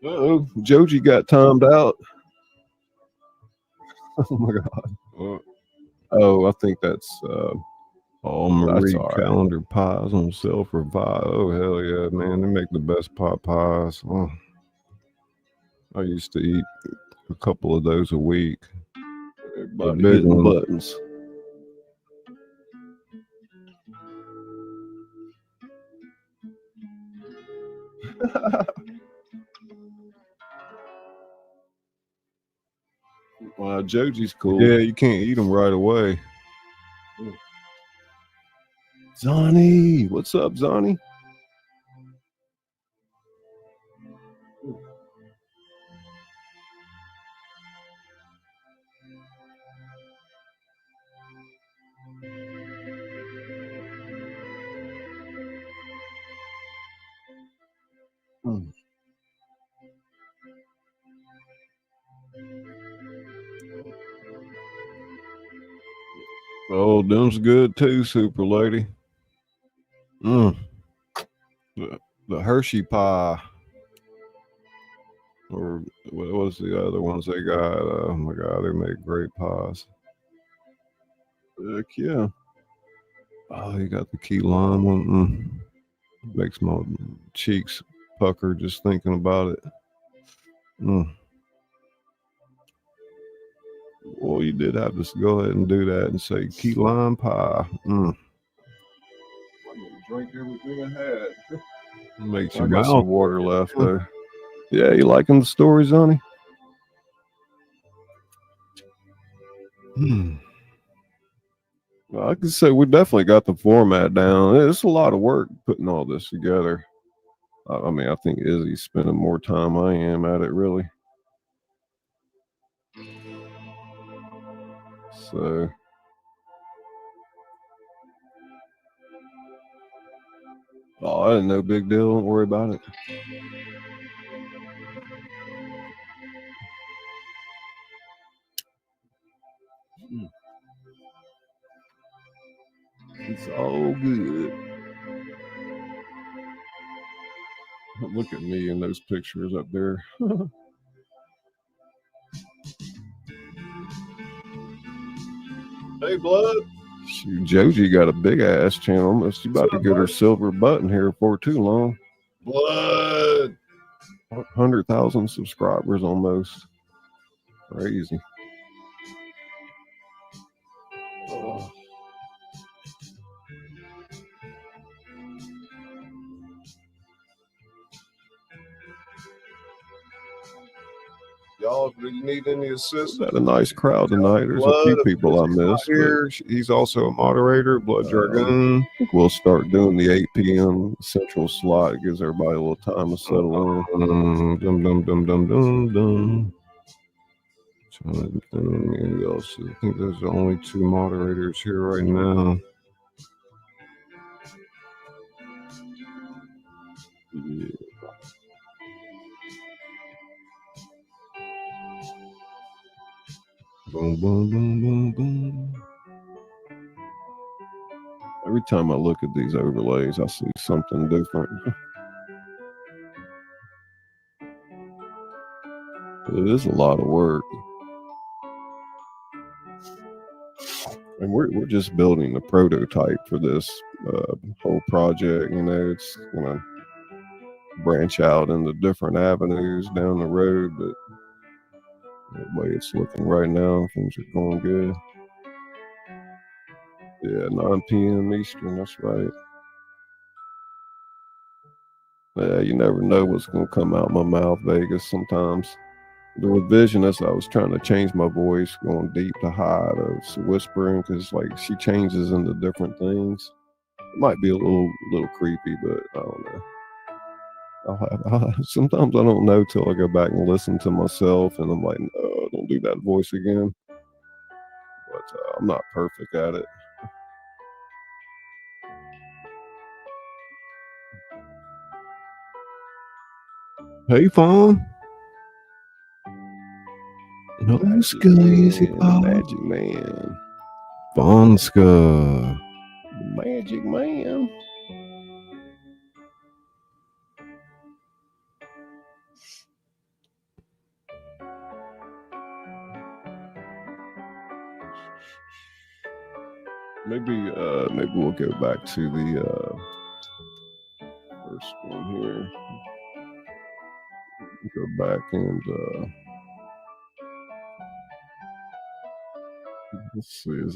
Uh-oh, Joji got timed out. Oh my God. Oh, I think that's Marie all right. Calendar pies on sale for $5. Oh hell yeah, man! They make the best pot pies. Oh. I used to eat a couple of those a week. Everybody hitting buttons. Wow, Joji's cool. Yeah, you can't eat them right away. Zonnie, what's up, Zonnie? Oh, them's good too, super lady. The Hershey pie. Or what was the other ones they got? Oh my God, they make great pies. Heck yeah. Oh, you got the key lime one. Makes my cheeks pucker just thinking about it. Well, you did have to go ahead and do that and say key lime pie. I'm gonna drink everything I had. Makes I your got mouth some water left though. Yeah, you liking the stories, honey? Well, I can say we definitely got the format down. It's a lot of work putting all this together. I mean, I think Izzy's spending more time than I am at it, really. So, oh, no big deal. Don't worry about it. It's all good. Look at me in those pictures up there. Hey, blood. Shoot, Joji got a big ass channel. She's about to get her silver button here for too long. Blood. 100,000 subscribers almost. Crazy. Oh. Y'all, if you need any assistance, Got a nice crowd tonight. There's a few people I missed. Here, he's also a moderator, Blood Dragoon. I think we'll start doing the 8 p.m. Central slot. It gives everybody a little time to settle in. Dum. Trying to think else. I think there's only 2 moderators here right now. Yeah. Boom. Every time I look at these overlays, I see something different. It is a lot of work. And we're just building the prototype for this whole project. You know, it's gonna branch out into different avenues down the road, but the way it's looking right now, things are going good. Yeah, 9 p.m. Eastern, that's right. Yeah, you never know what's gonna come out my mouth, Vegas. Sometimes the revisionist, I was trying to change my voice, going deep to high to whispering, because like she changes into different things. It might be a little creepy, but I don't know. Sometimes I don't know till I go back and listen to myself, and I'm like, no, don't do that voice again. But I'm not perfect at it. Hey, Fawn. No, SCULLY'S, Magic Man. Fawnska. Magic Man. Maybe we'll go back to the first one here. Go back and let's see, is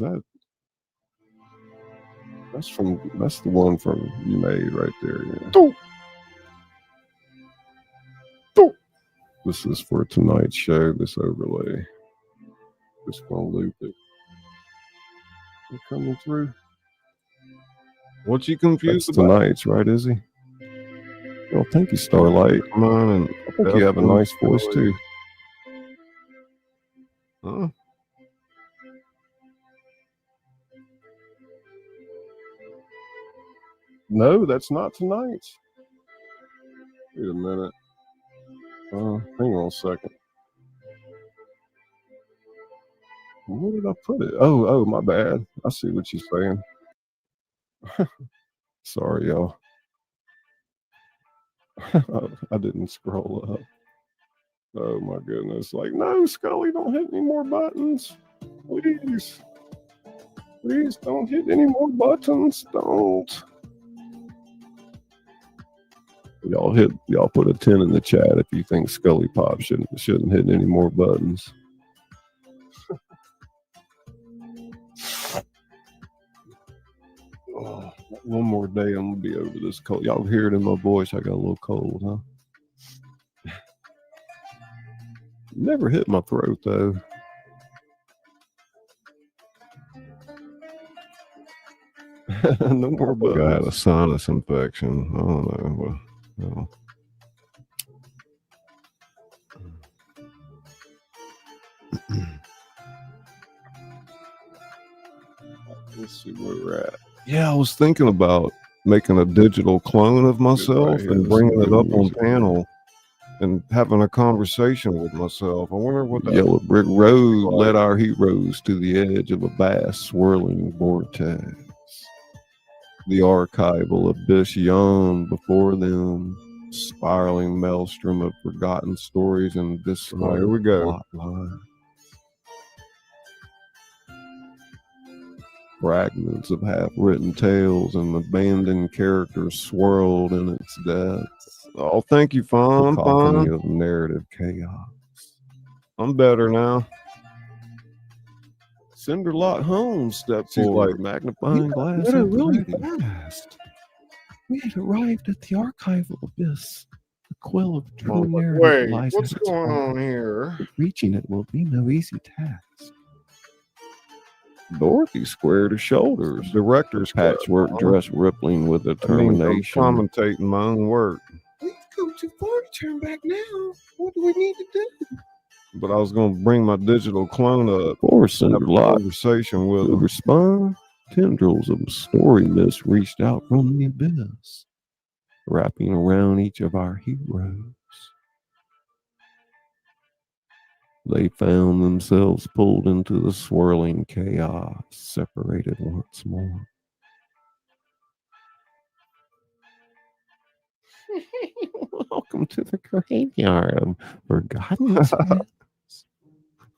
that's the one from you made right there, yeah. This is for tonight's show, this overlay. Just gonna loop it. Is it coming through? What you confused That's about? tonight's, right, Izzy? Well, thank you, Starlight. Come on, and I think you have a nice voice too. Huh? No, that's not tonight's. Wait a minute. Hang on a second. Where did I put it? Oh, my bad. I see what you're saying. Sorry, y'all. I didn't scroll up. Oh my goodness. Like, no, Scully, don't hit any more buttons. Please. Please don't hit any more buttons. Don't. Y'all put a 10 in the chat if you think ScullyPop shouldn't hit any more buttons. Oh, one more day, I'm gonna be over this cold. Y'all hear it in my voice. I got a little cold, huh? Never hit my throat though. No more buttons. I had a sinus infection. I don't know. Well, Let's see where we're at. yeah, I was thinking about making a digital clone of myself and bringing it up on panel and having a conversation with myself. I wonder what that Yellow brick road led our heroes to the edge of a vast swirling vortex. The archival abyss yawned before them, spiraling maelstrom of forgotten stories and this. Oh, here we go. Plotline. Fragments of half-written tales and abandoned characters swirled in its depths. Oh, thank you, Fawn. Cacophony of narrative chaos. I'm better now. Cinderlot Holmes stepped She's forward, like, magnifying glass Better at the really ready. fast. We had arrived at the archival abyss. The quill of true Oh, narrative wait, lies what's at its going heart. on here? Reaching it will be no easy task. Dorothy squared her shoulders, Director's cut. patchwork dress rippling with I mean, I'm determination. commentating my own work. We've come too far to turn back now. What do we need to do? But I was going to bring my digital clone up, Poor have a Cinderlot conversation with to him. respond. Tendrils of story mist reached out from the abyss, wrapping around each of our heroes. They found themselves pulled into the swirling chaos, separated once more. Welcome to the graveyard of forgotten sins.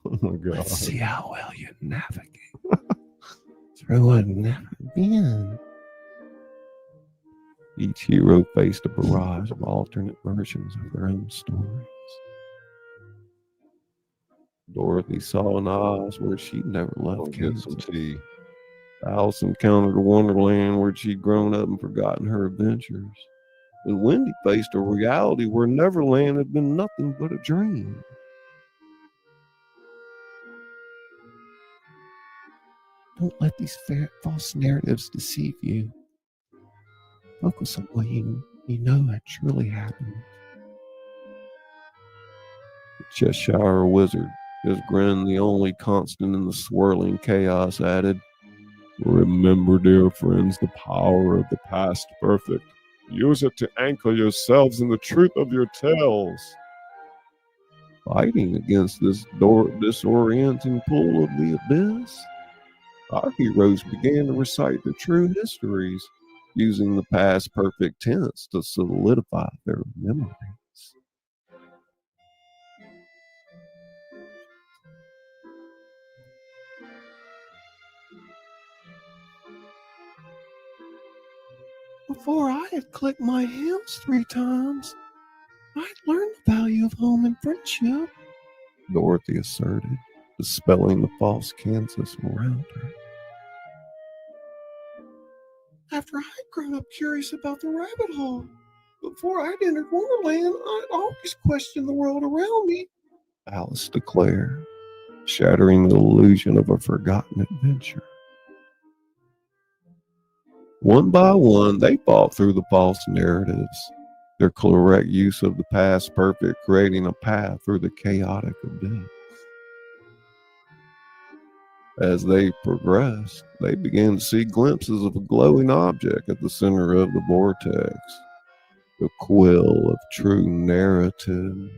Oh my God. Let's see how well you navigate. Through a never been. Each hero faced a barrage of alternate versions of their own stories. Dorothy saw an Oz where she'd never I'll left get some Kansas. tea. Alice encountered a Wonderland where she'd grown up and forgotten her adventures. And Wendy faced a reality where Neverland had been nothing but a dream. Don't let these false narratives deceive you. Focus on what you know had truly happened. The Cheshire Wizard, his grin the only constant in the swirling chaos, added, Remember, dear friends, the power of the past perfect. Use it to anchor yourselves in the truth of your tales. fighting against this disorienting pull of the abyss. Our heroes began to recite the true histories, using the past perfect tense to solidify their memories. Before I had clicked my heels 3 times, I'd learned the value of home and friendship. Dorothy asserted, dispelling the false canvas around her. After I'd grown up curious about the rabbit hole. Before I'd entered Wonderland, I'd always questioned the world around me. Alice declared, shattering the illusion of a forgotten adventure. One by one, they fought through the false narratives, their correct use of the past perfect creating a path through the chaotic abyss. As they progressed, they began to see glimpses of a glowing object at the center of the vortex, the quill of true narrative.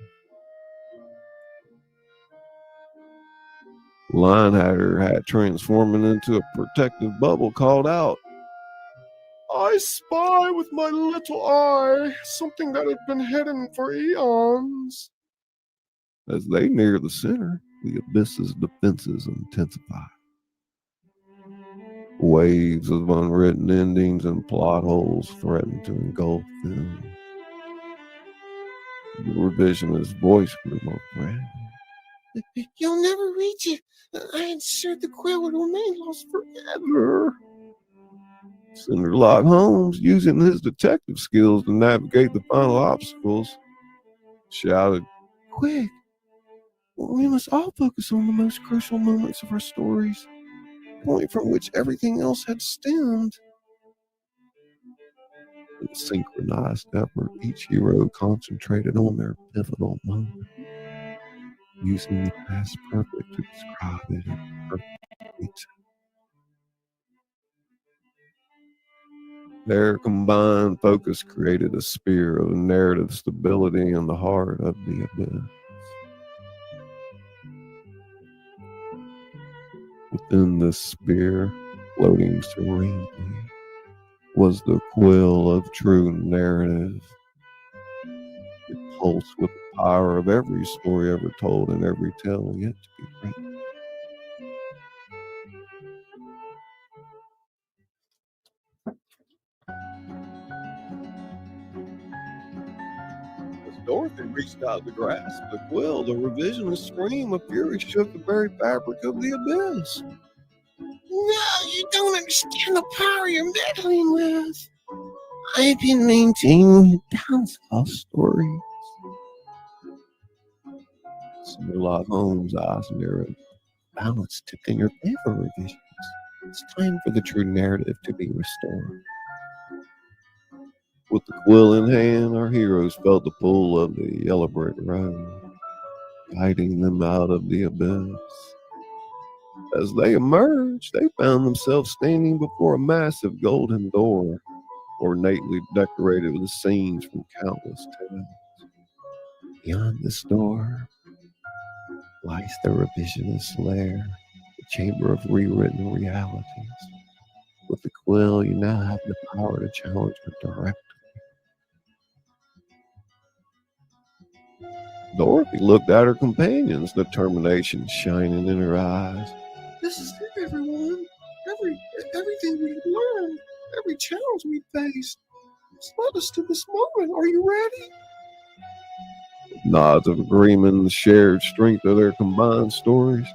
Linehatter had transforming into a protective bubble called out, I spy with my little eye something that had been hidden for eons. As they neared the center, the abyss's defenses intensified. Waves of unwritten endings and plot holes threatened to engulf them. The revisionist voice grew more frantic. You'll never reach it. I ensured the quill would remain lost forever. Cinderlock Holmes, using his detective skills to navigate the final obstacles, shouted, Quick! We must all focus on the most crucial moments of our stories, the point from which everything else had stemmed. in synchronized effort, each hero concentrated on their pivotal moment, using the past perfect to describe it in perfect detail. Their combined focus created a sphere of narrative stability in the heart of the abyss. Within this sphere, floating serenely, was the quill of true narrative. It pulsed with the power of every story ever told and every tale yet to be written. As Dorothy reached out to grasp the quill, the revisionist scream of fury shook the very fabric of the abyss. No, you don't understand the power you're meddling with. I've been maintaining a balance of all stories. Cinderlock Holmes' eyes narrowed. Balance tipped in your favor, revisions. It's time for the true narrative to be restored. With the quill in hand, our heroes felt the pull of the yellow brick road, guiding them out of the abyss. As they emerged, they found themselves standing before a massive golden door, ornately decorated with scenes from countless tales. Beyond this door lies the revisionist lair, the chamber of rewritten realities. With the quill, you now have the power to challenge her directly. Dorothy looked at her companions, determination shining in her eyes. This is it, everyone. Everything we've learned, every challenge we faced, it's led us to this moment. Are you ready? Nods of agreement and the shared strength of their combined stories,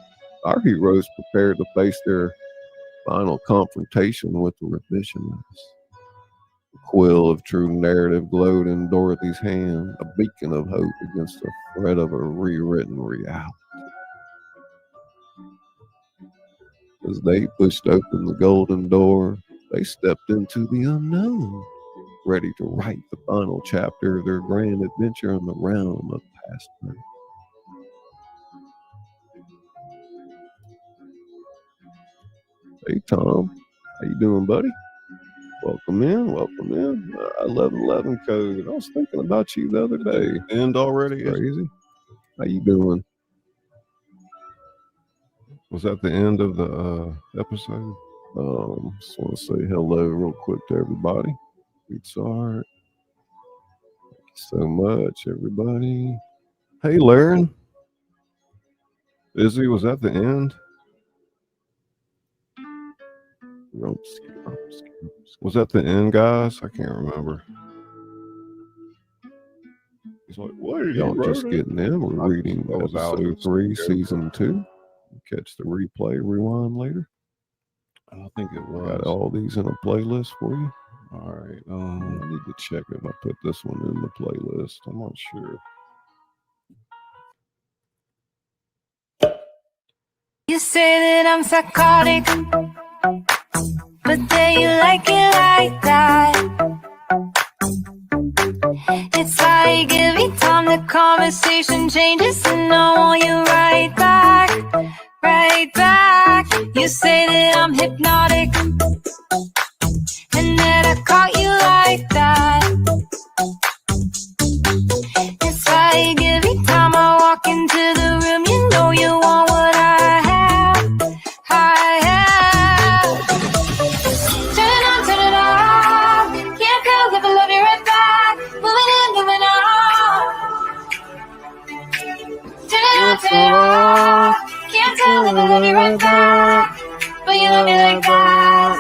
our heroes prepared to face their final confrontation with the revisionist. The quill of true narrative glowed in Dorothy's hand, a beacon of hope against the threat of a rewritten reality. As they pushed open the golden door, they stepped into the unknown, ready to write the final chapter of their grand adventure in the realm of past hurt. Hey Tom, how you doing, buddy? Welcome in, welcome in. 1111 code. I was thinking about you the other day. End already? Crazy. How you doing? Was that the end of the episode? Just want to say hello real quick to everybody. It's art. Thank you so much, everybody. Hey, Laren. Izzy, was that the end? Rumpsky, rumpsky, rumpsky. Was that the end, guys? I can't remember. He's like, what did Y'all just getting in? We're reading I was out. episode 3, season 2. Catch the replay, rewind later. I don't think it was. Got all these in a playlist for you. All right. I need to check if I put this one in the playlist. I'm not sure. You say that I'm psychotic, but then you like it like that. It's like every time the conversation changes, and I want you right back, right back. You say that I'm hypnotic, and that I caught you like that. It's like every time I walk into the room, you know you want what I have, I have. Turn it on, turn it off. Can't tell if I love you right back. Moving in, moving on. Turn it on, turn it off. Can't tell if I love you right back, but you love me like that.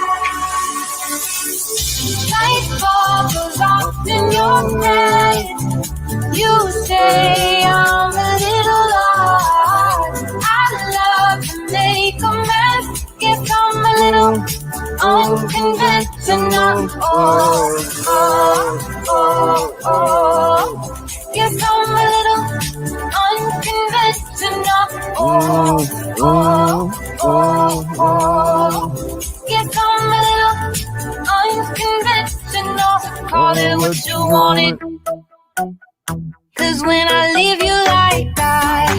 Light bulb goes off in your head. You say say I'm a little lost. I love to make a mess. Guess I'm a little unconventional. Guess I'm a little unconventional. Guess I'm a little unconventional. Call it what you want it. 'Cause when I leave you like that,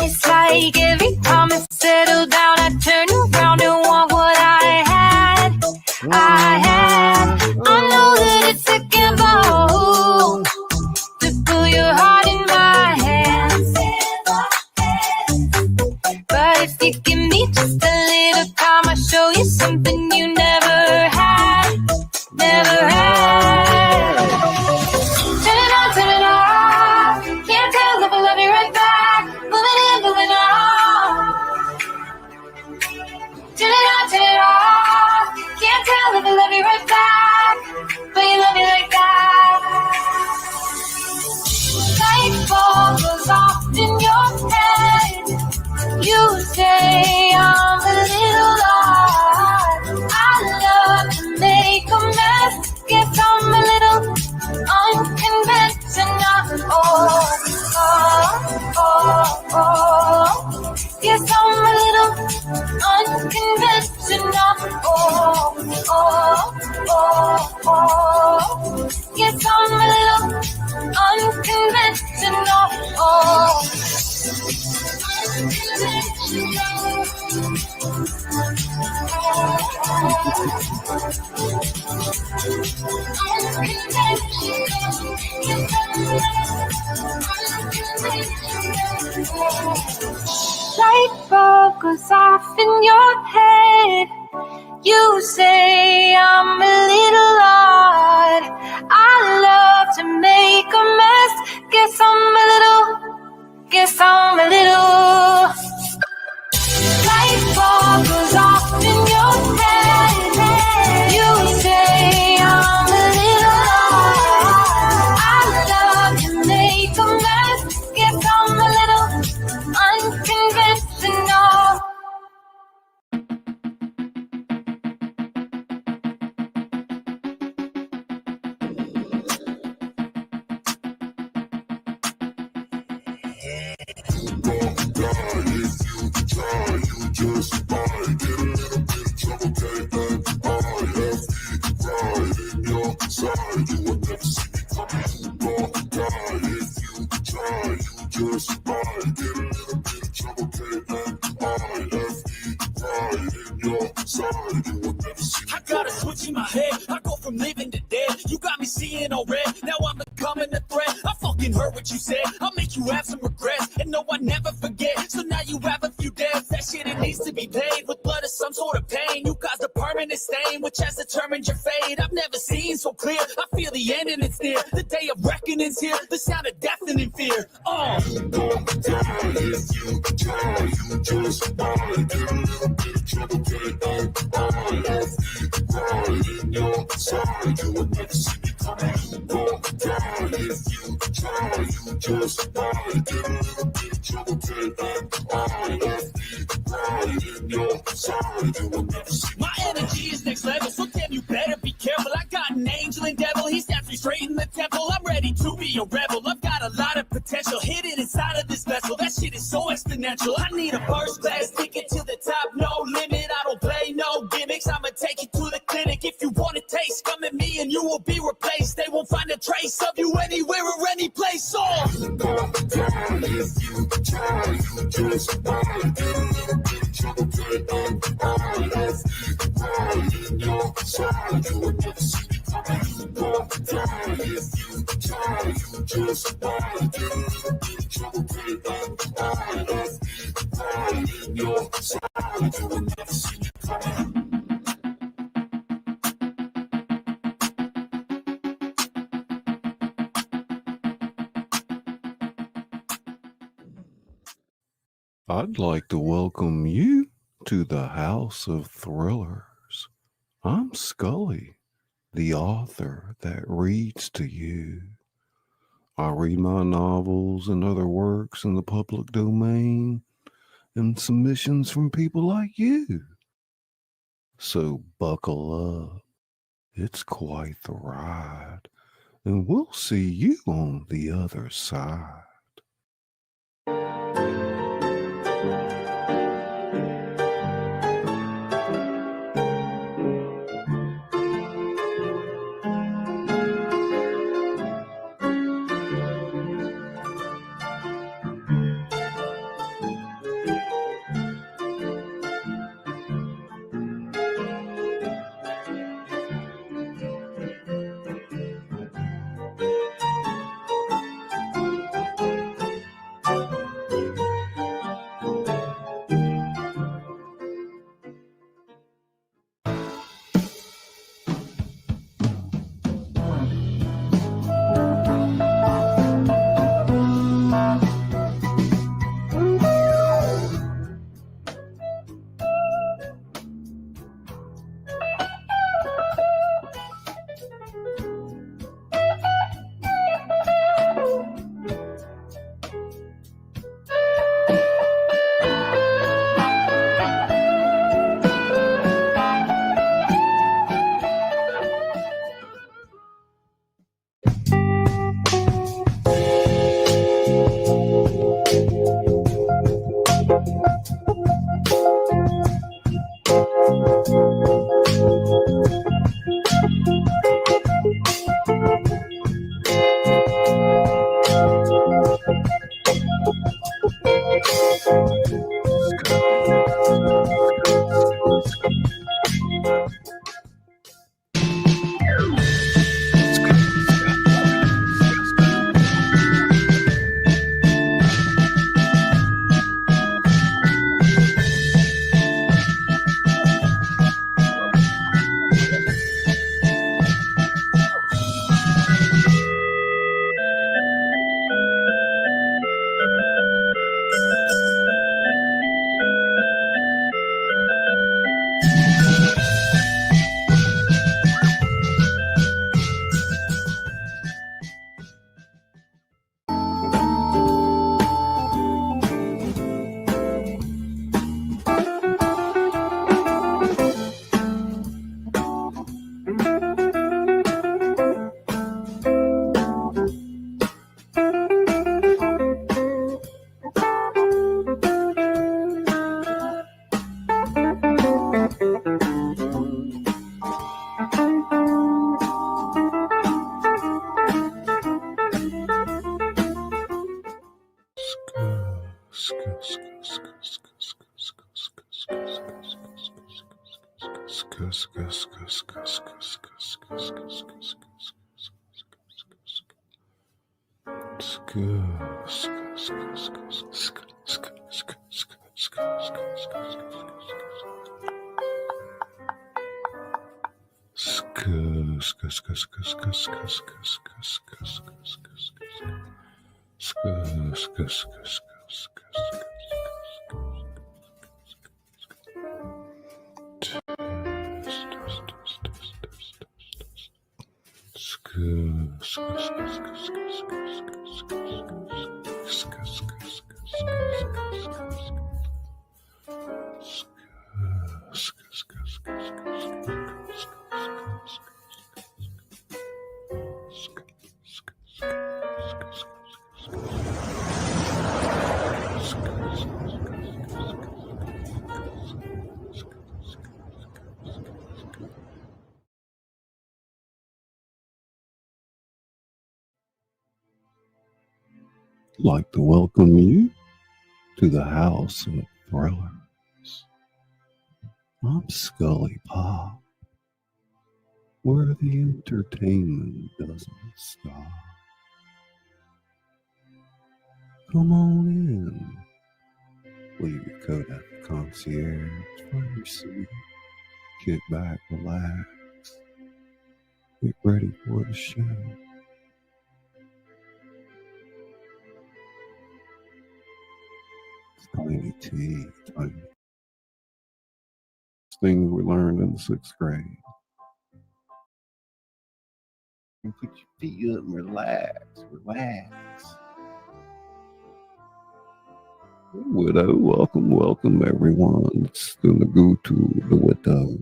it's like every time I settle down, I turn around and want what I had. I know that it's a gamble to put your heart in my hands, but if you give me just a little time, I'll show you something you never had, never had. Turn it on, turn it off. Can't tell if I love you right back. Moving in, moving on. Turn it on, turn it off. Can't tell if I love you right back, but you love me like that. Light bulb goes off in your head. You say I'm a little lost. I love to make a mess. Guess I'm a little unconventional. Guess I'm a little unconventional. Guess I'm a little unconventional. Light bulb goes off in your head. You say I'm a little odd. I love to make a mess. Guess I'm a little. Light bulb goes off in your head. You say I'm a little odd. I love to make a mess. Guess I'm a little unconventional. I got a switch in my head. I go from living to dead. You got me seeing all red. Now I'm becoming a threat. I fucking heard what you said. I'll make you have some regrets. And no, I never forget. So now you have a few deaths. That shit, it needs to be paid with blood or some sort of pain. You caused a permanent stain, which has determined your fate. I've never seen so clear. I feel the end and it's near. The day of reckoning's here. The sound of deafening fear. My energy is next level, so damn you better be careful. I got an angel and devil, he snaps me straight in the temple. I'm ready to be a rebel, I've got a lot of potential hidden inside of this vessel. That shit is so exponential. I need a first class ticket to the top, no limit. I don't play no gimmicks, I'ma take you to the clinic. If you want a taste, come at me and you will be replaced. They won't find a trace of you anywhere or any place. So I'd like to welcome you to the House of Thrillers. I'm Scully, the author that reads to you. I read my novels and other works in the public domain and submissions from people like you. So buckle up. It's quite the ride, and we'll see you on the other side. Like to welcome you to the House of Thrillers. I'm ScullyPop, where the entertainment doesn't stop. Come on in. Leave your coat at the concierge, find your seat, get back, relax, get ready for the show. Tiny tea, tiny things we learned in the 6th grade. And put your feet up and relax. Widow, welcome everyone. It's gonna go to the widow.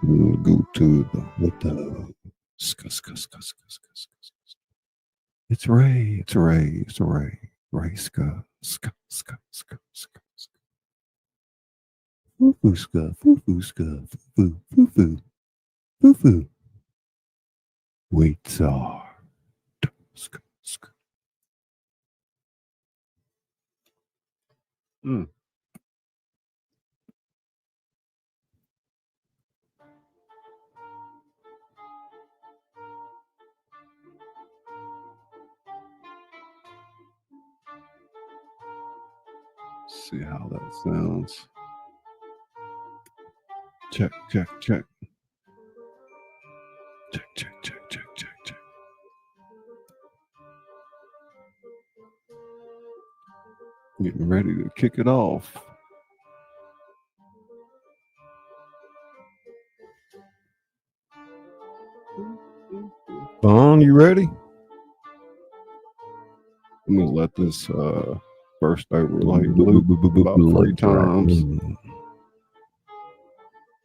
We'll go to the widow. It's Ray. Ray, foo. Weights are. See how that sounds. Check. Getting ready to kick it off. Vaughn, you ready? I'm gonna let this burst overlay loop about 3 times.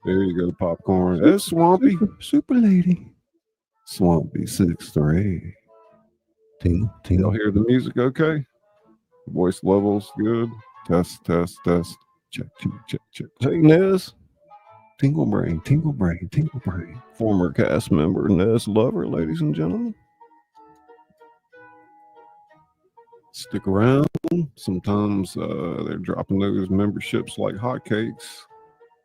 There you go, popcorn. That's Swampy. Super lady. Swampy 6'3". Y'all hear the music okay? Voice levels good. Test. Check. Hey, Nez. Tingle brain. Former cast member Nez Lover, ladies and gentlemen. Stick around. Sometimes they're dropping those memberships like hotcakes.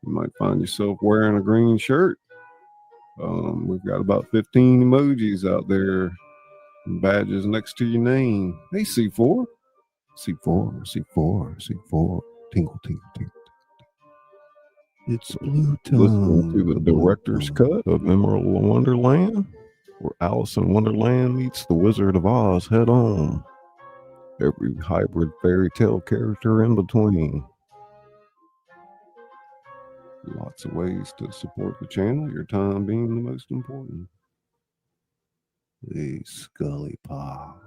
You might find yourself wearing a green shirt. We've got about 15 emojis out there and badges next to your name. Hey, C4. Tingle. It's blue time. Listening to the director's cut of Emerald Wonderland, where Alice in Wonderland meets the Wizard of Oz head on. Every hybrid fairy tale character in between. Lots of ways to support the channel, your time being the most important. Hey, ScullyPop.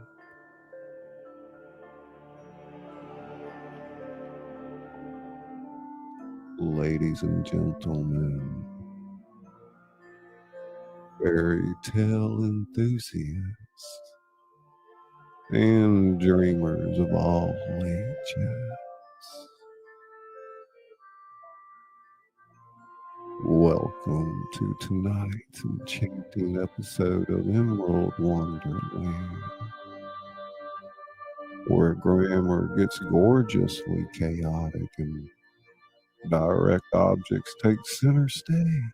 Ladies and gentlemen, fairy tale enthusiasts and dreamers of all ages, welcome to tonight's enchanting episode of Emerald Wonderland, where grammar gets gorgeously chaotic and direct objects take center stage.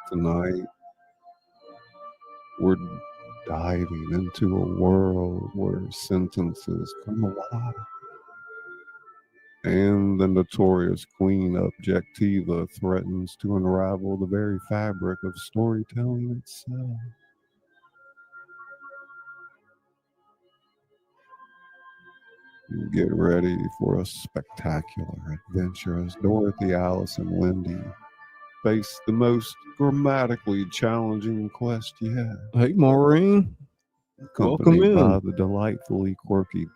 Tonight, we're diving into a world where sentences come alive, and the notorious Queen Objectiva threatens to unravel the very fabric of storytelling itself. Get ready for a spectacular adventure as Dorothy, Alice, and Wendy face the most grammatically challenging quest yet. Hey, Maureen. Accompanied by the delightfully quirky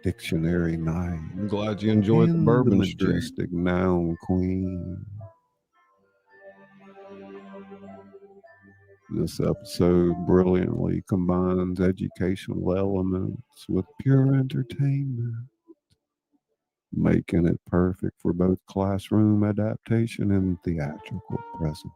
dictionary knight. I'm glad you enjoyed the bourbon majestic noun queen. This episode brilliantly combines educational elements with pure entertainment, making it perfect for both classroom adaptation and theatrical presentation.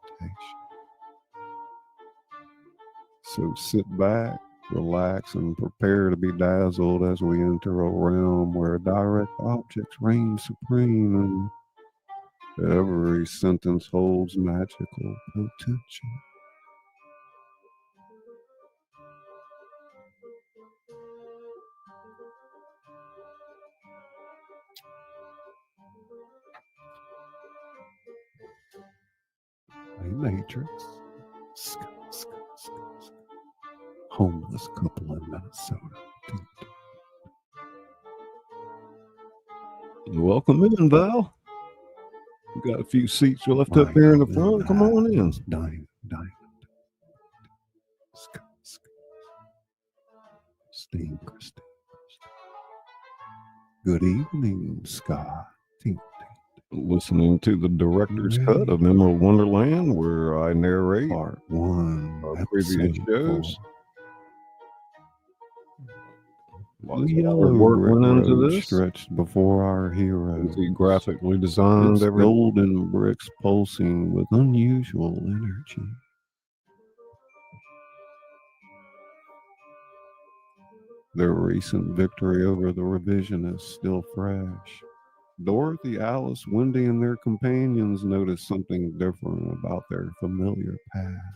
So sit back, relax, and prepare to be dazzled as we enter a realm where direct objects reign supreme and every sentence holds magical potential. Matrix. Homeless couple in Minnesota. Welcome in, Val. We got a few seats left up here in the front. Come on in. Diamond. Christine. Good evening, Scott. Listening to the director's cut of Emerald Wonderland, where I narrate Part 1, our previous shows. Lots The of hard yellow work brick went into road this. stretched before our heroes. He graphically designed Its everything. golden bricks pulsing with unusual energy. Their recent victory over the revisionists still fresh. Dorothy, Alice, Wendy, and their companions noticed something different about their familiar path.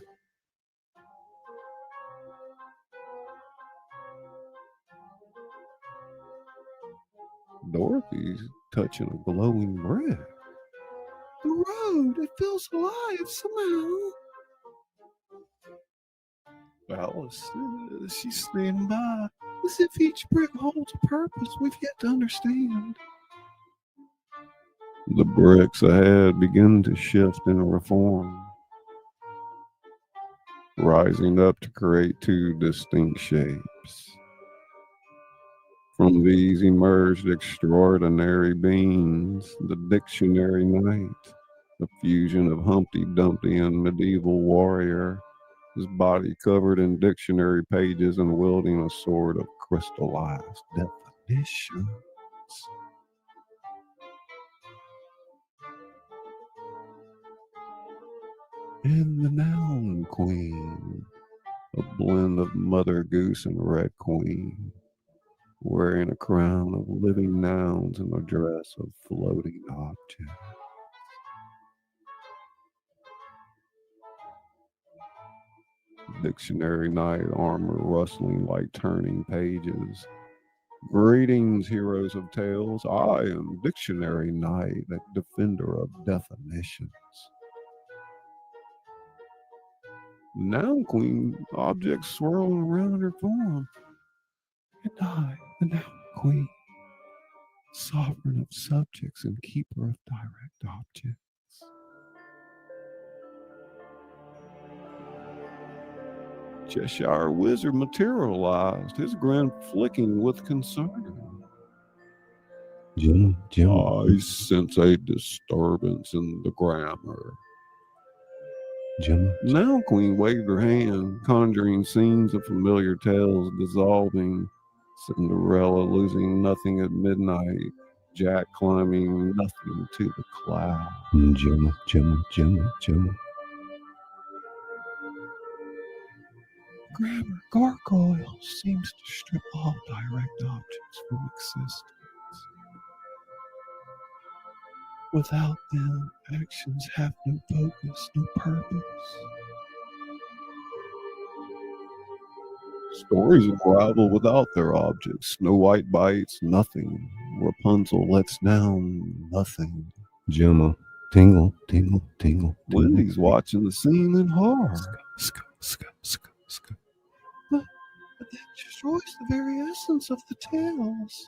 Dorothy's touching a glowing brick. The road, it feels alive somehow. Alice, She's standing by, as if each brick holds a purpose we've yet to understand. the bricks ahead begin to shift and reform, rising up to create two distinct shapes. From these emerged extraordinary beings, the Dictionary Knight, a fusion of Humpty Dumpty and medieval warrior, his body covered in dictionary pages and wielding a sword of crystallized definitions. And the Noun Queen, a blend of Mother Goose and Red Queen, wearing a crown of living nouns and a dress of floating objects. Dictionary Knight armor rustling like turning pages. Greetings, heroes of tales. I am Dictionary Knight, a defender of definitions. Noun Queen, objects swirling around her form. And I, the Noun Queen, sovereign of subjects and keeper of direct objects. Cheshire Wizard materialized, his grin flicking with concern. Jim. I sense a disturbance in the grammar. Jim. Now Queen waved her hand, conjuring scenes of familiar tales dissolving. Cinderella losing nothing at midnight, Jack climbing nothing to the cloud. Jim. Grammar gargoyle seems to strip all direct objects from existence. Without them, actions have no focus, no purpose. Stories unravel without their objects. Snow White bites nothing. Rapunzel lets down nothing. Gemma. Tingle. Wendy's watching the scene in horror. But that destroys the very essence of the tales.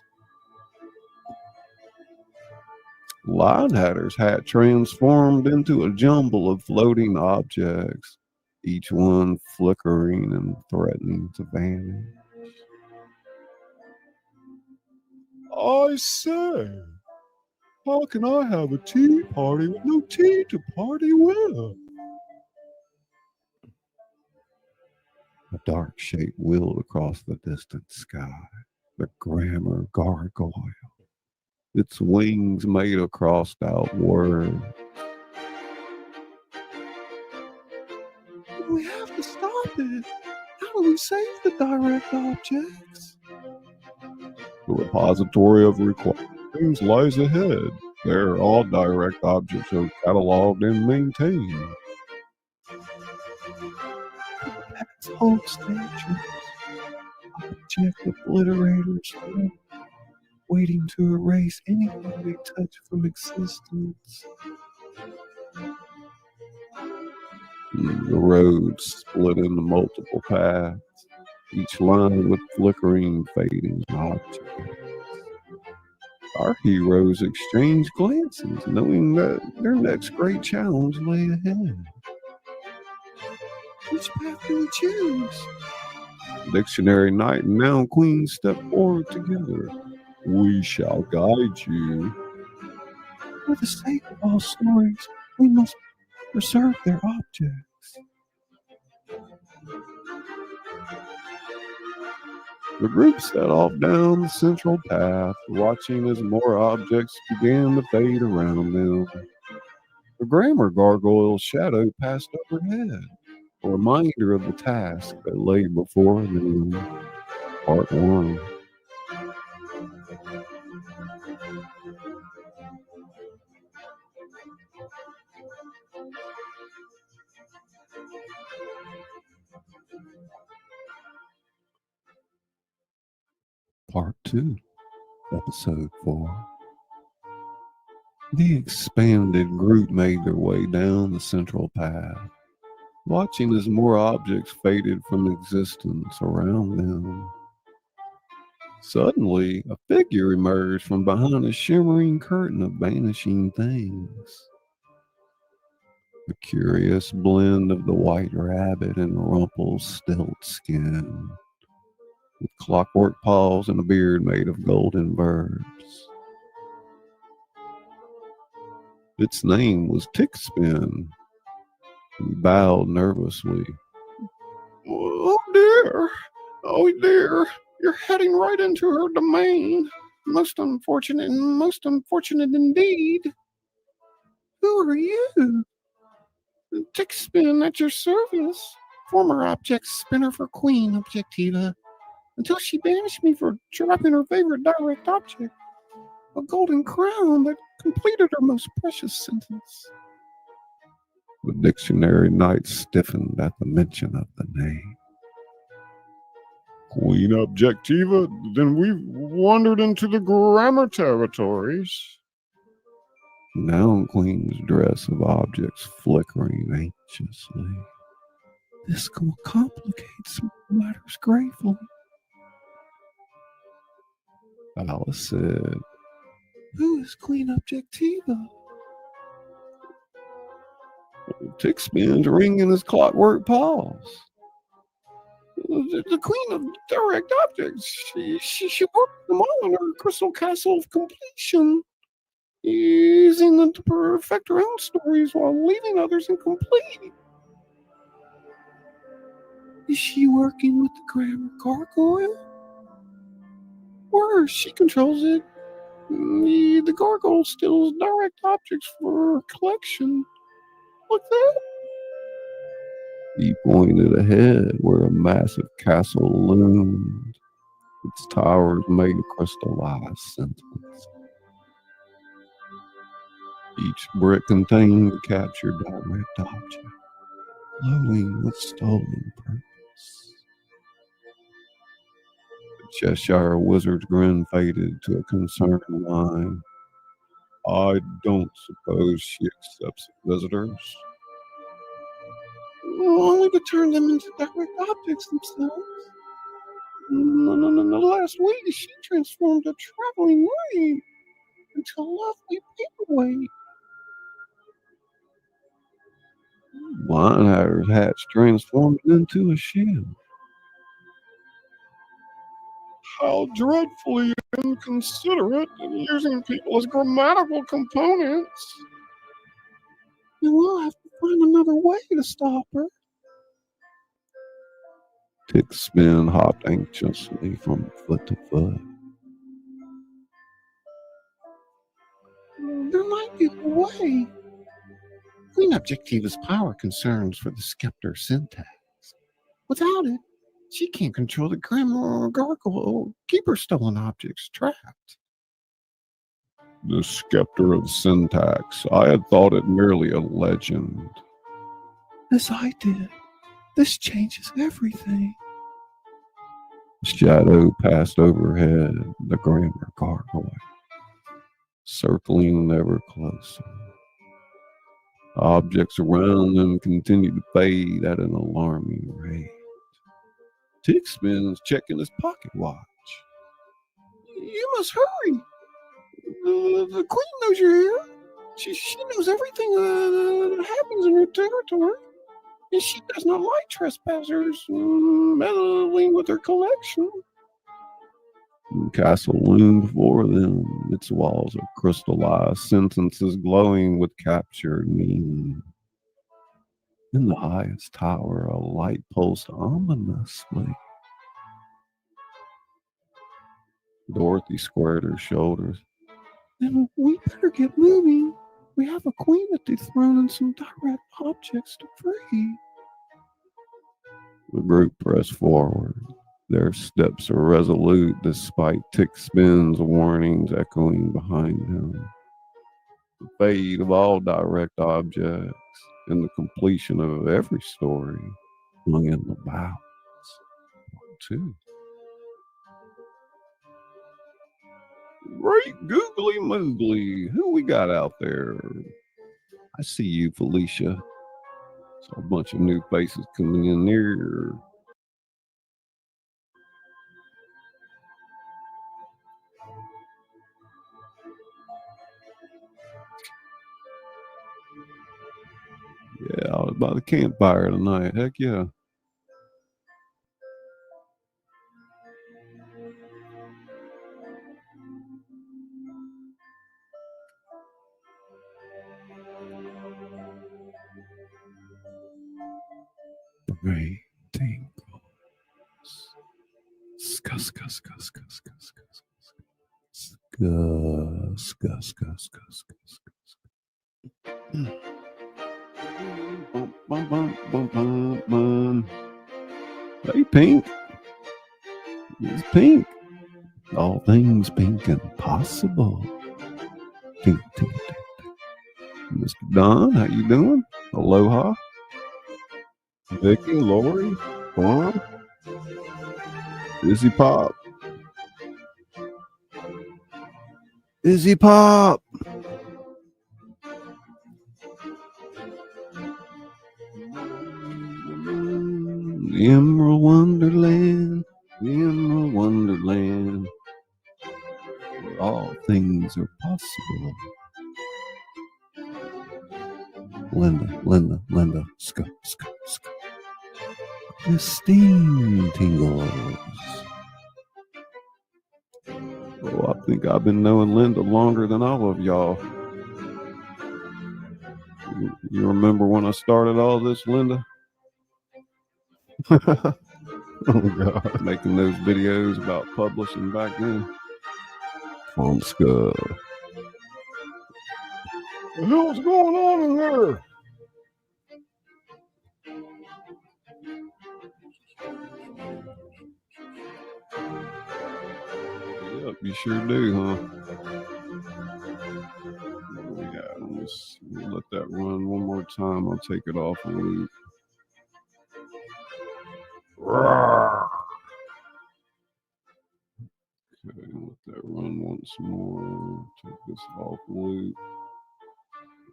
Linehatter's hat transformed into a jumble of floating objects, each one flickering and threatening to vanish. I say, how can I have a tea party with no tea to party with? A dark shape wheeled across the distant sky, the grammar gargoyle. Its wings made a crossed-out word. We have to stop it. How do we save the direct objects? The repository of required things lies ahead. There, all direct objects are cataloged and maintained. That's whole statues. Object obliterators, waiting to erase anything they touch from existence. The road split into multiple paths, each line with flickering, fading objects. Our heroes exchange glances, knowing that their next great challenge lay ahead. Which path do we choose? Dictionary Knight and Noun Queen step forward together. We shall guide you. For the sake of all stories, we must preserve their objects. The group set off down the central path, watching as more objects began to fade around them. The grammar gargoyle's shadow passed overhead, a reminder of the task that lay before them. Part 1. Part 2. Episode 4. The expanded group made their way down the central path, watching as more objects faded from existence around them. Suddenly, a figure emerged from behind a shimmering curtain of vanishing things. A curious blend of the white rabbit and Rumpelstiltskin, with clockwork paws and a beard made of golden verbs. Its name was Tickspin. He bowed nervously. Oh dear. Oh dear. You're heading right into her domain. Most unfortunate indeed. Who are you? Tickspin at your service. Former object spinner for Queen Objectiva, until she banished me for dropping her favorite direct object, a golden crown that completed her most precious sentence. The Dictionary Knight stiffened at the mention of the name. Queen Objectiva? Then we've wandered into the grammar territories. Noun Queen's dress of objects flickering anxiously. This will complicate some matters gravely. Alice said, Who is Queen Objectiva? Tickspin's ringing his clockwork paws. The Queen of Direct Objects. She worked them all in her crystal castle of completion, using them to perfect her own stories while leaving others incomplete. Is she working with the grammar gargoyle? Or she controls it. The gargoyle steals direct objects for her collection. Like that. He pointed ahead where a massive castle loomed, its towers made of crystallized sentence. Each brick contained a captured direct object, glowing with stolen purpose. The Cheshire Wizard's grin faded to a concerned line. I don't suppose she accepts visitors. Only to turn them into direct objects themselves. No, last week she transformed a traveling light into a lovely paperweight. Linehatter's hat's transformed into a ship. How dreadfully inconsiderate in using people as grammatical components. Then we'll have to find another way to stop her. Tickspin hopped anxiously from foot to foot. There might be a way. Queen Objectiva's power concerns for the scepter syntax. Without it, she can't control the grammar or gargoyle or keep her stolen objects trapped. The scepter of syntax. I had thought it merely a legend. As I did. This changes everything. Shadow passed overhead, the grammar gargoyle, circling ever closer. Objects around them continue to fade at an alarming rate. Tick spins, checking his pocket watch. You must hurry. The queen knows you're here. She knows everything that happens in her territory. And she does not like trespassers meddling with her collection. The castle loomed before them, its walls of crystallized sentences glowing with captured meaning. In the highest tower, a light pulsed ominously. Dorothy squared her shoulders. Then we better get moving. We have a queen to dethrone and some direct objects to free. The group pressed forward. Their steps are resolute despite Tick Spin's warnings echoing behind him. The fate of all direct objects and the completion of every story hung in the balance, too. Great googly moogly, who we got out there? I see you, Felicia. Saw a bunch of new faces coming in there. Yeah, I was by the campfire tonight. Heck yeah. Great tingles. Scuss, scuss, scuss, scuss, scuss, scuss. Scuss, scuss, scuss, scuss, scuss. Bum, bum, bum, bum, bum, bum. Hey, Pink. It's Pink. All things pink and possible. Tink, tink, tink. Mr. Don, how you doing? Aloha. Vicky, Lori, Juan, Izzy Pop. Izzy Pop. The Emerald Wonderland, the Emerald Wonderland, where all things are possible. Linda, scuff, scuff, scuff. Christine tingles. Oh, I think I've been knowing Linda longer than all of y'all. You remember when I started all this, Linda? Oh, God. Making those videos about publishing back then. Fonska. What the hell's going on in there? Yep, you sure do, huh? Yeah, let's let that run one more time. I'll take it off and loop. Okay, let that run once more. Take this off loop.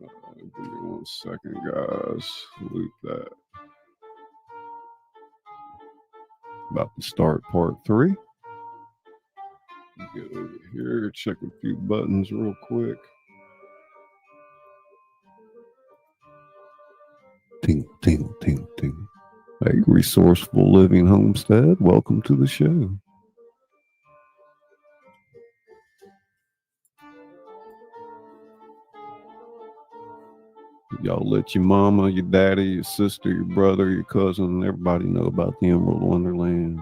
Give me 1 second, guys. Loop that. About to start part 3. Get over here, check a few buttons real quick. Ting, ting, ting, ting. Hey, Resourceful Living Homestead, welcome to the show. Y'all let your mama, your daddy, your sister, your brother, your cousin, everybody know about the Emerald Wonderland.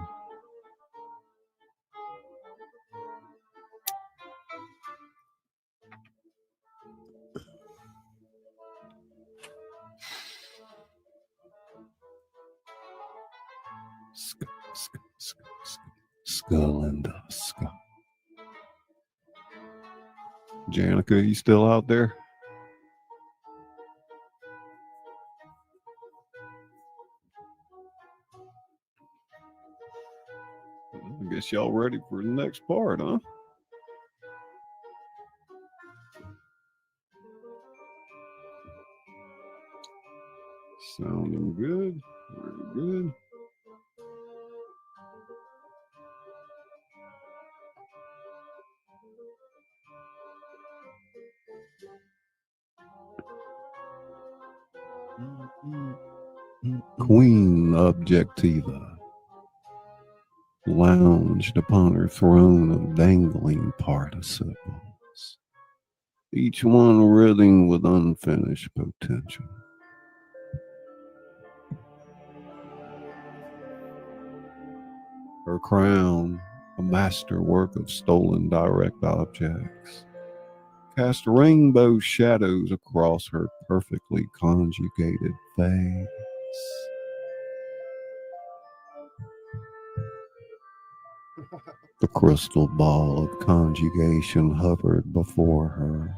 Skull and Skull. Janica, you still out there? I guess y'all ready for the next part, huh? Good. Queen Objectiva lounged upon her throne of dangling participles, each one writhing with unfinished potential. Her crown, a masterwork of stolen direct objects, cast rainbow shadows across her perfectly conjugated face. The crystal ball of conjugation hovered before her,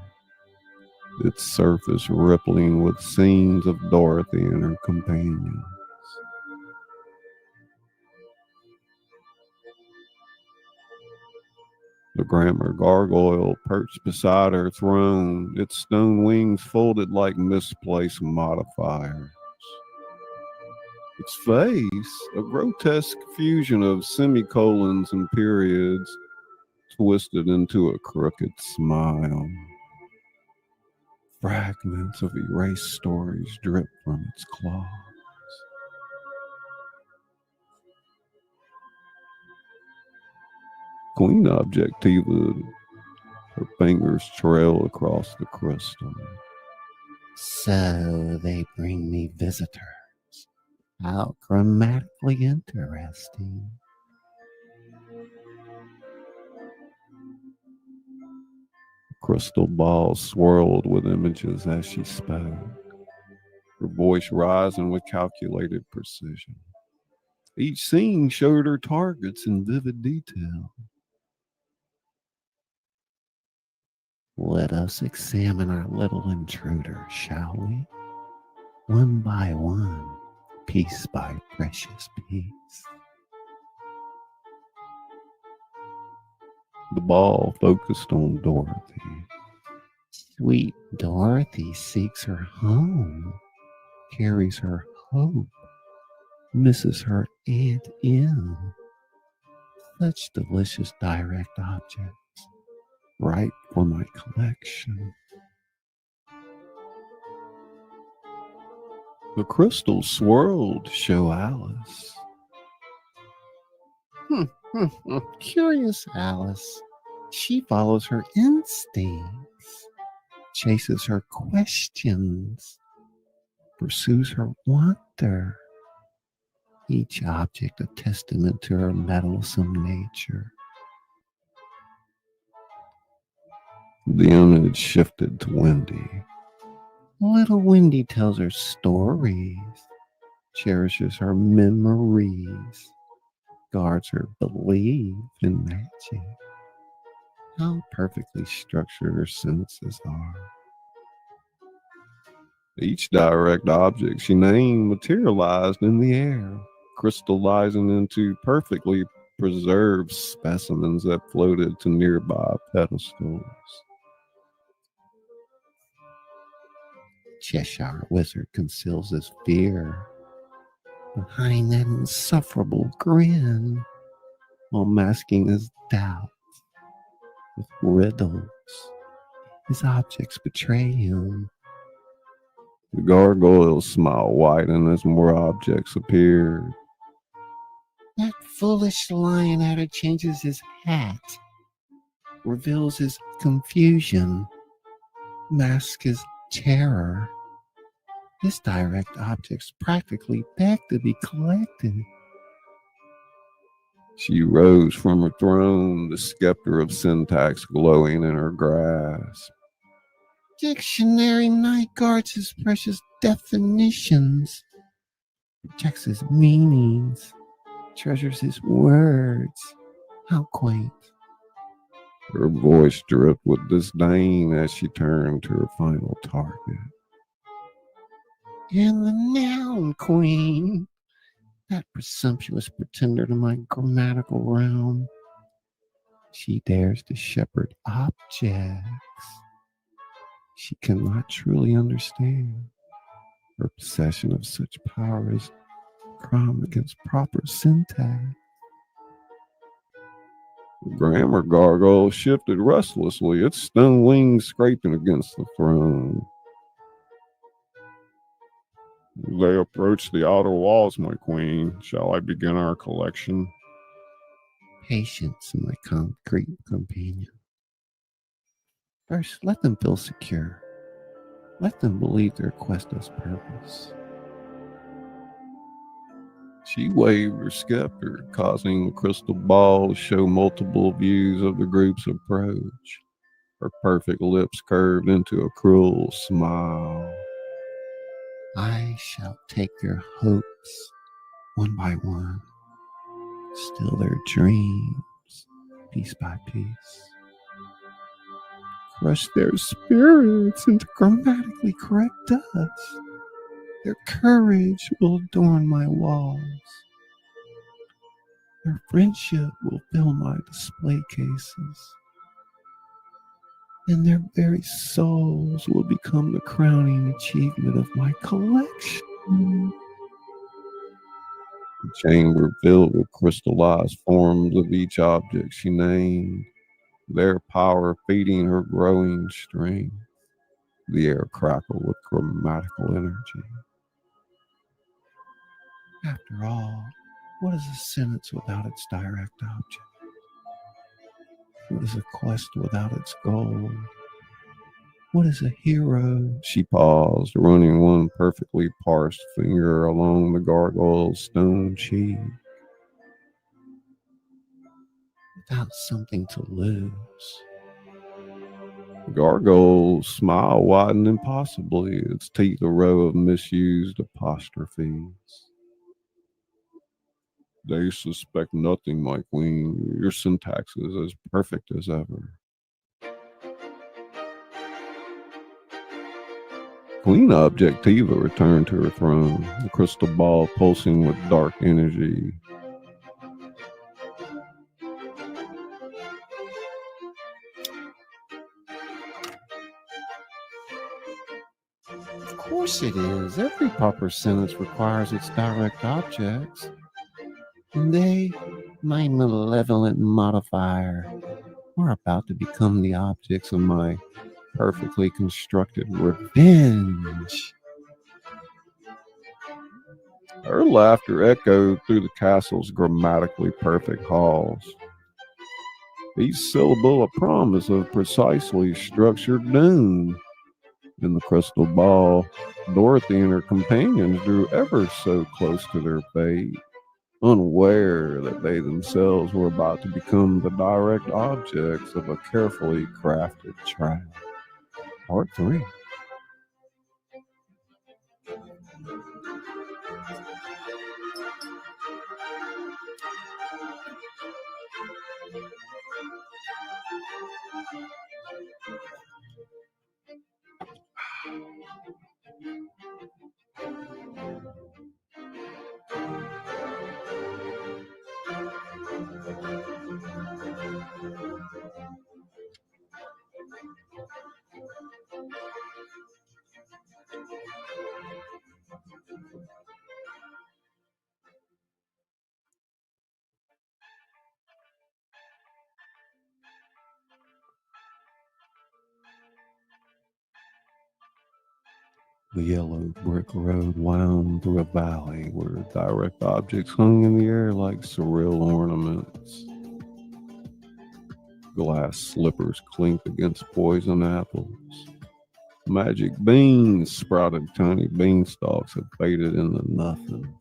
its surface rippling with scenes of Dorothy and her companions. The grammar gargoyle perched beside her throne, its stone wings folded like misplaced modifiers. Its face, a grotesque fusion of semicolons and periods, twisted into a crooked smile. Fragments of erased stories dripped from its claws. Queen Objectiva, her fingers trailed across the crystal. So they bring me visitors. How grammatically interesting. Crystal balls swirled with images as she spoke, her voice rising with calculated precision. Each scene showed her targets in vivid detail. Let us examine our little intruder, shall we? One by one, piece by precious piece. The ball focused on Dorothy. Sweet Dorothy seeks her home, carries her hope, misses her Aunt Em. Such delicious direct objects, Right for my collection. The crystal swirled to show Alice. Curious Alice. She follows her instincts, chases her questions, pursues her wonder. Each object a testament to her meddlesome nature. The image shifted to Wendy. Little Wendy tells her stories, cherishes her memories, guards her belief in magic. How perfectly structured her senses are. Each direct object she named materialized in the air, crystallizing into perfectly preserved specimens that floated to nearby pedestals. Cheshire Wizard conceals his fear behind that insufferable grin, while masking his doubts with riddles. His objects betray him. The gargoyle's smile widened as more objects appeared. That foolish lion adder changes his hat, reveals his confusion, masks his terror. His direct objects practically beg to be collected. She rose from her throne, the scepter of syntax glowing in her grasp. Dictionary Night guards his precious definitions, protects his meanings, treasures his words. How quaint. Her voice dripped with disdain as she turned to her final target. And the noun queen, that presumptuous pretender to my grammatical realm. She dares to shepherd objects she cannot truly understand. Her possession of such power is crime against proper syntax. The grammar gargoyle shifted restlessly, its stone wings scraping against the throne. They approach the outer walls, my queen. Shall I begin our collection? Patience, my concrete companion. First, let them feel secure. Let them believe their quest has purpose. She waved her scepter, causing the crystal ball to show multiple views of the group's approach. Her perfect lips curved into a cruel smile. I shall take their hopes one by one, still their dreams piece by piece. Crush their spirits into grammatically correct dust. Their courage will adorn my walls. Their friendship will fill my display cases. And their very souls will become the crowning achievement of my collection. The chamber filled with crystallized forms of each object she named, their power feeding her growing strength. The air crackled with grammatical energy. After all, what is a sentence without its direct object? What is a quest without its goal? What is a hero? She paused, running one perfectly parsed finger along the gargoyle's stone cheek. Without something to lose. Gargoyle's smile widened impossibly, its teeth a row of misused apostrophes. They suspect nothing, my queen. Your syntax is as perfect as ever. Queen Objectiva returned to her throne, the crystal ball pulsing with dark energy. Of course it is. Every proper sentence requires its direct objects. And they, my malevolent modifier, are about to become the objects of my perfectly constructed revenge. Her laughter echoed through the castle's grammatically perfect halls. Each syllable a promise of precisely structured doom. In the crystal ball, Dorothy and her companions drew ever so close to their fate, unaware that they themselves were about to become the direct objects of a carefully crafted trap. Part 3. The yellow brick road wound through a valley where direct objects hung in the air like surreal ornaments. Glass slippers clinked against poison apples. Magic beans sprouted tiny beanstalks that faded into nothing.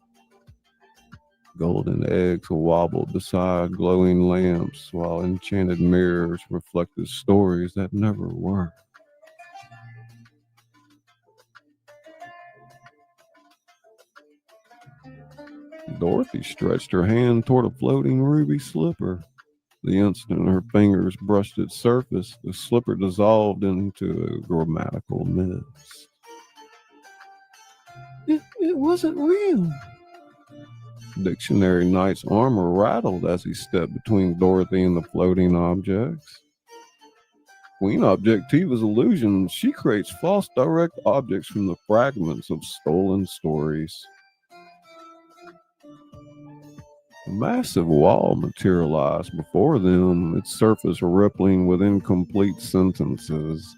Golden eggs wobbled beside glowing lamps while enchanted mirrors reflected stories that never were. Dorothy stretched her hand toward a floating ruby slipper. The instant her fingers brushed its surface, the slipper dissolved into a grammatical mist. It wasn't real. Dictionary Knight's armor rattled as he stepped between Dorothy and the floating objects. Queen Objectiva's illusion, she creates false direct objects from the fragments of stolen stories. A massive wall materialized before them, its surface rippling with incomplete sentences.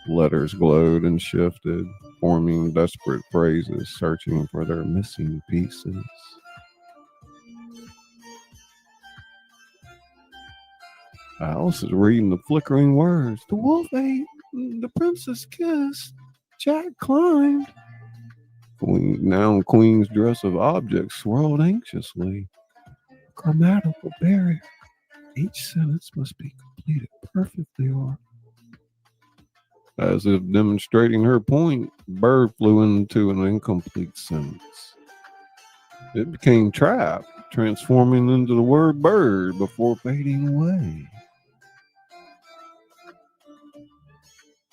Letters glowed and shifted, forming desperate phrases, searching for their missing pieces. Alice is reading the flickering words. The wolf ate, the princess kissed, Jack climbed. Queen's dress of objects swirled anxiously. Grammatical barrier. Each sentence must be completed perfectly or As if demonstrating her point, bird flew into an incomplete sentence. It became trapped, transforming into the word bird before fading away.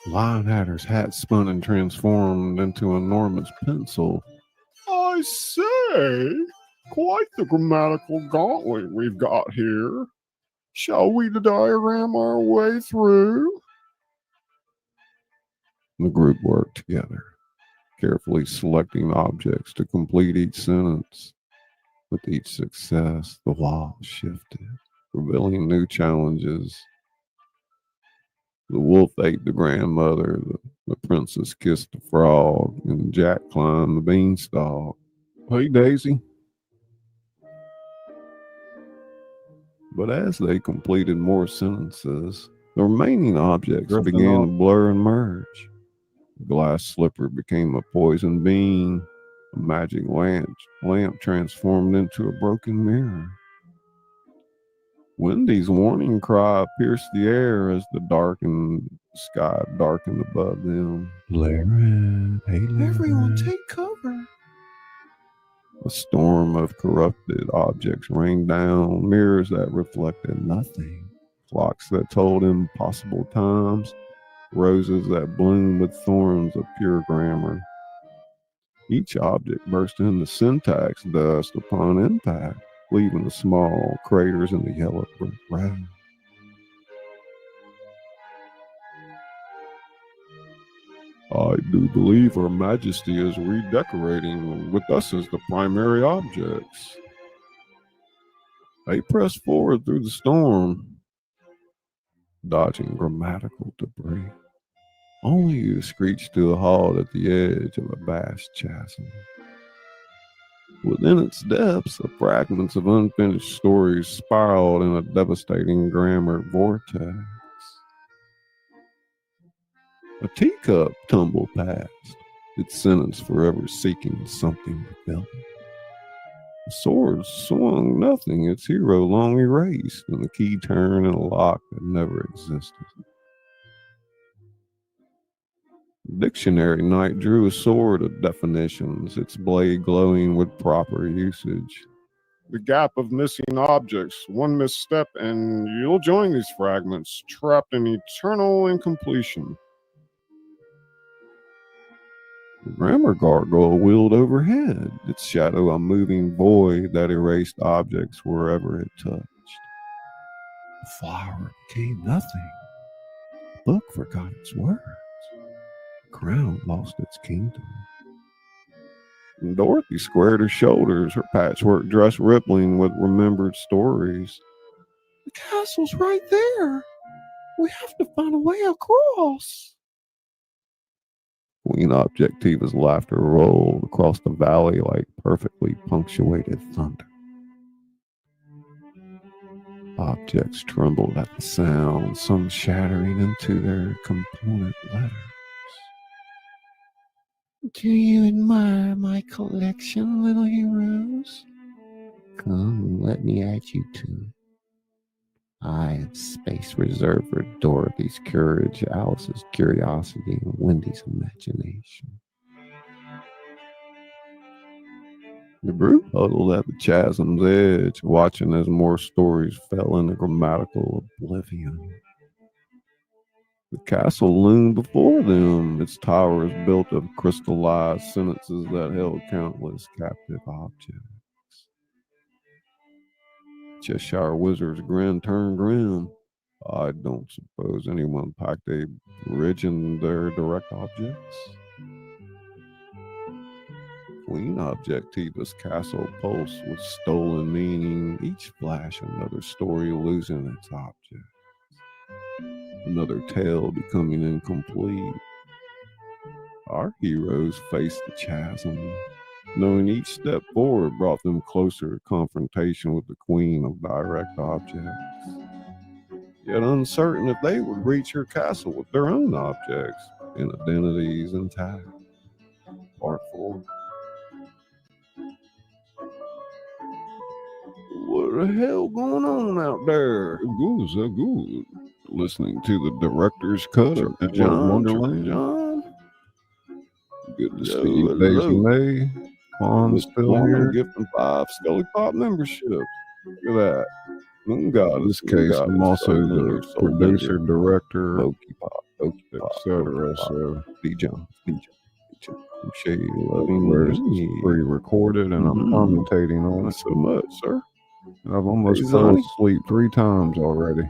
Lionhatter's hat spun and transformed into an enormous pencil. I say, quite the grammatical gauntlet we've got here. Shall we diagram our way through? The group worked together, carefully selecting objects to complete each sentence. With each success, the wall shifted, revealing new challenges. The wolf ate the grandmother, the princess kissed the frog, and Jack climbed the beanstalk. Hey, Daisy. But as they completed more sentences, the remaining objects began to blur and merge. The glass slipper became a poison bean. A magic lamp transformed into a broken mirror. Wendy's warning cry pierced the air as the darkened sky darkened above them. Larry, hey, Larry. everyone take cover. A storm of corrupted objects rained down, mirrors that reflected nothing, clocks that told impossible times, roses that bloomed with thorns of pure grammar. Each object burst into syntax dust upon impact, leaving the small craters in the yellow brick road. I do believe Her Majesty is redecorating with us as the primary objects. They pressed forward through the storm, dodging grammatical debris, only to screech to a halt at the edge of a vast chasm. Within its depths, the fragments of unfinished stories spiraled in a devastating grammar vortex. A teacup tumbled past, its sentence forever seeking something to fill it. The sword swung nothing, its hero long erased, and the key turned in a lock that never existed. The dictionary knight drew a sword of definitions, its blade glowing with proper usage. The gap of missing objects, one misstep, and you'll join these fragments, trapped in eternal incompletion. The grammar gargoyle wheeled overhead, its shadow a moving void that erased objects wherever it touched. The flower became nothing. The book forgot its words. The crown lost its kingdom. And Dorothy squared her shoulders, her patchwork dress rippling with remembered stories. The castle's right there. We have to find a way across. Queen Objectiva's laughter rolled across the valley like perfectly punctuated thunder. Objects trembled at the sound, some shattering into their component letters. Do you admire my collection, little heroes? Come and let me add you to it. I have space reserved for Dorothy's courage, Alice's curiosity, and Wendy's imagination. The group huddled at the chasm's edge, watching as more stories fell into grammatical oblivion. The castle loomed before them, its towers built of crystallized sentences that held countless captive objects. Cheshire Wizard's grin turned grim. I don't suppose anyone packed a bridge in their direct objects. Queen Objectiva's castle pulsed with stolen meaning, each flash another story losing its object, another tale becoming incomplete. Our heroes faced the chasm, knowing each step forward brought them closer to confrontation with the Queen of Direct Objects, yet uncertain if they would reach her castle with their own objects and identities intact. Part 4. What the hell going on out there? Good. Listening to the director's cut of John, Wonderland. John. Good to see Yo, you, Daisy hello. May. Juan's still here. Gifting 5 ScullyPop memberships. Look at that. In this case, I'm also the producer, director, etc. So, D-John. I'm sure you love me. It's pre-recorded, and I'm commentating on it. So much, sir. I've almost Hey, fell Sonny. asleep 3 times already.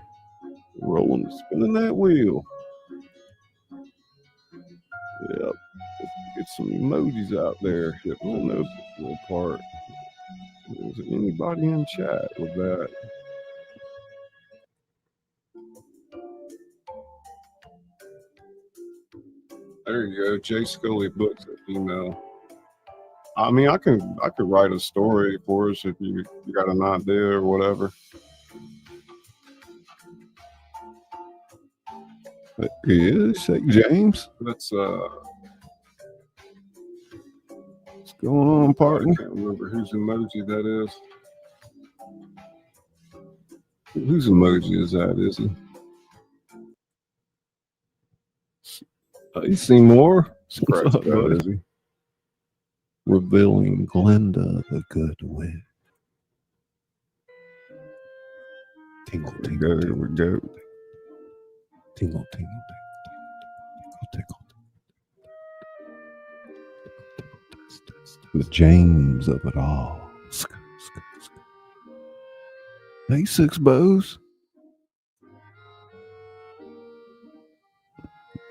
Rolling, spinning that wheel. Yep. Let's get some emojis out there. Hit the noticeable part. Is there anybody in chat with that? There you go. J Scully Books at email. I mean, I could write a story for us if you got an idea or whatever. Is that James? That's What's going on, I partner? can't remember whose emoji that is. Whose emoji is that, is he? You see more? Scratch What's up, that, buddy? is he? Revealing Glenda the Good Witch. Tingle, Here tingle, we tingle, go. tingle, tingle, tingle. The James of it all. Hey, Six Bows.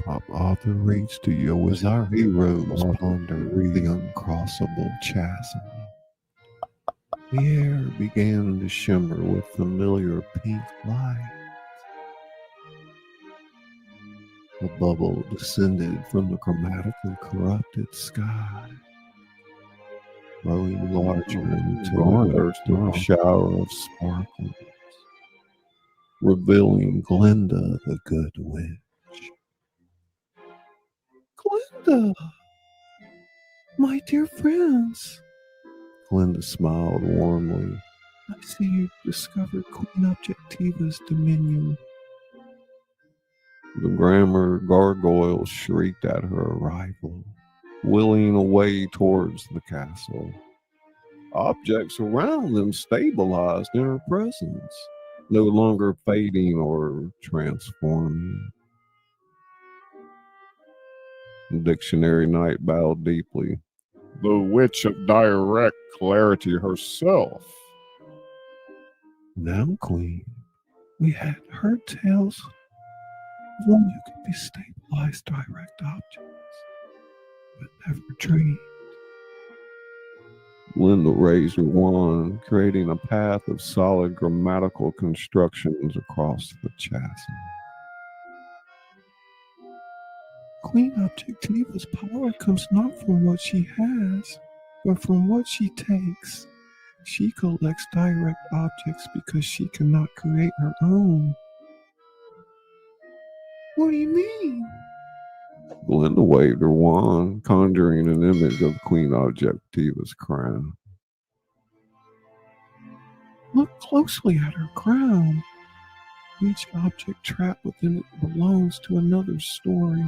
Pop author reads to you As our heroes Author ponder the uncrossable chasm, the air began to shimmer with familiar pink light. A bubble descended from the chromatically corrupted sky, growing larger until it burst in a shower of sparkles, revealing Glenda the Good Witch. Glenda, my dear friends. Glenda smiled warmly. I see you've discovered Queen Objectiva's dominion. The grammar gargoyle shrieked at her arrival, wheeling away towards the castle. Objects around them stabilized in her presence, no longer fading or transforming. Dictionary Knight bowed deeply. The Witch of Direct Clarity herself. Now, Queen, we had heard tales of one who could be stabilized direct objects, but never dreamed. Linda raised her wand, creating a path of solid grammatical constructions across the chasm. Queen Objectiva's power comes not from what she has, but from what she takes. She collects direct objects because she cannot create her own. What do you mean? Glinda waved her wand, conjuring an image of Queen Objectiva's crown. Look closely at her crown. Each object trapped within it belongs to another story.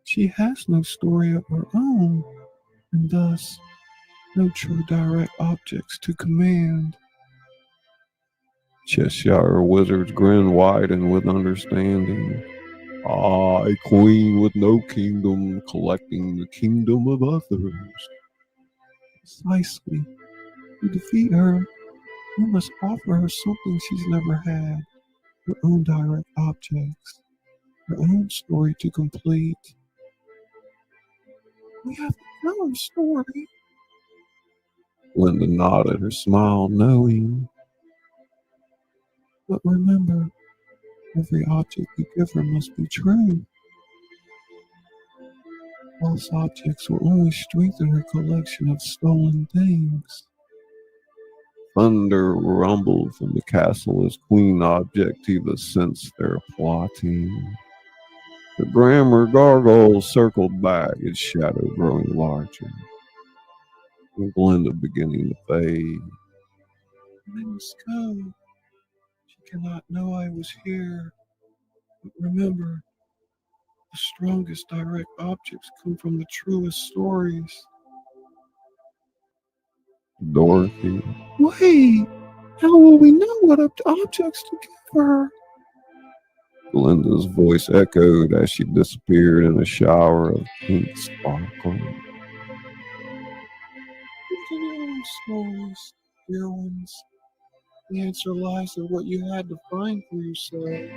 She has no story of her own, and thus no true direct objects to command. Cheshire Wizard's grin widened with understanding. Ah, a queen with no kingdom, collecting the kingdom of others. Precisely. To defeat her, you must offer her something she's never had. Her own direct objects. Her own story to complete. We have our story. Linda nodded, her smile knowing. But remember, every object you give her must be true. False objects will only strengthen her collection of stolen things. Thunder rumbled from the castle as Queen Objectiva sensed their plotting. The grammar gargoyle circled back, its shadow growing larger, and Glinda beginning to fade. I must go. She cannot know I was here. But remember, the strongest direct objects come from the truest stories. Dorothy, Wait! How will we know what objects to give her? Glinda's voice echoed as she disappeared in a shower of pink sparkle. Within your own stories, dear ones. The answer lies in what you had to find for yourself.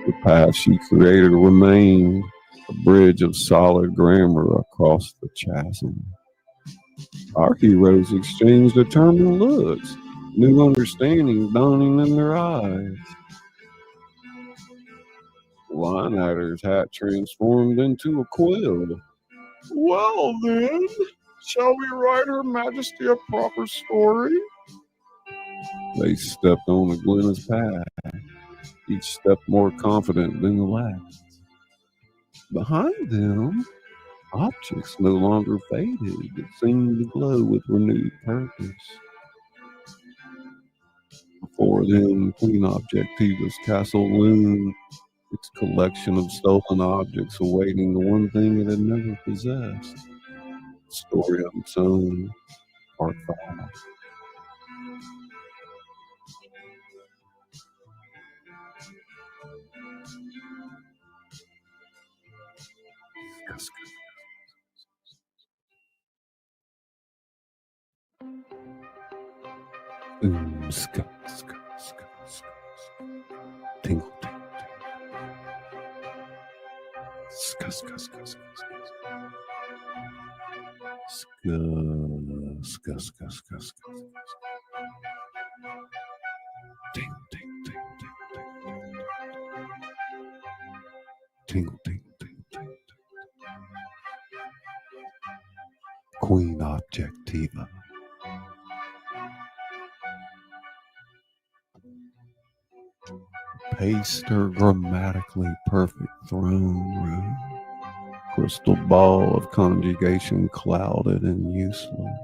The path she created remained a bridge of solid grammar across the chasm. Our heroes exchanged determined looks, new understanding dawning in their eyes. The Lion-Hatter's hat transformed into a quill. Well then, shall we write Her Majesty a proper story? They stepped on Glenna's path, each step more confident than the last. Behind them, objects no longer faded, but seemed to glow with renewed purpose. Before them, Queen Objectiva's castle loomed, its collection of stolen objects awaiting the one thing it had never possessed. Story of its own, Part 5. Ska, ska, ska, ska, ska. Tingle, tingle, tingle. Ska, ska, ska, ska, ska. Ska, ska, ska, ska, ska. Ting, ting, ting, ting, ting, ting. Tingle, tingle, tingle, tingle. Queen Objectiva. Paced her grammatically perfect throne room. Crystal ball of conjugation clouded and useless.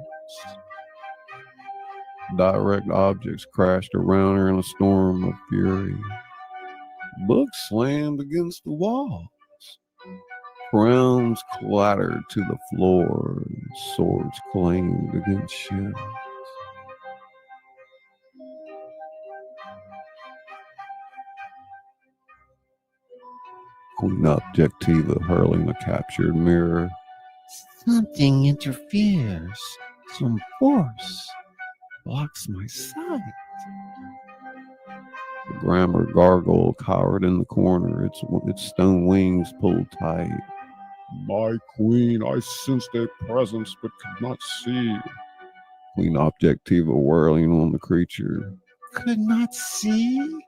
Direct objects crashed around her in a storm of fury. Books slammed against the walls. Crowns clattered to the floor, and swords clanged against shields. Queen Objectiva hurling a captured mirror. Something interferes. Some force blocks my sight. The grammar gargoyle cowered in the corner, its stone wings pulled tight. My queen, I sensed a presence but could not see. Queen Objectiva whirling on the creature. Could not see?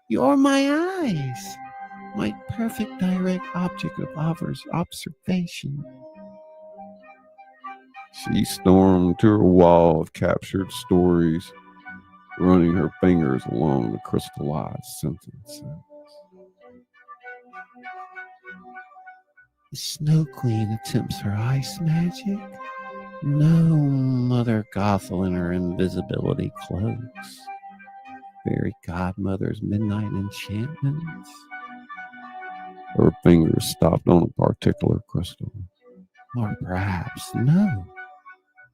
You're my eyes. My perfect direct object of observation. She stormed to her wall of captured stories, running her fingers along the crystallized sentences. The Snow Queen attempts her ice magic. No Mother Gothel in her invisibility cloaks. Fairy Godmother's midnight enchantments. Her fingers stopped on a particular crystal. Or perhaps, no,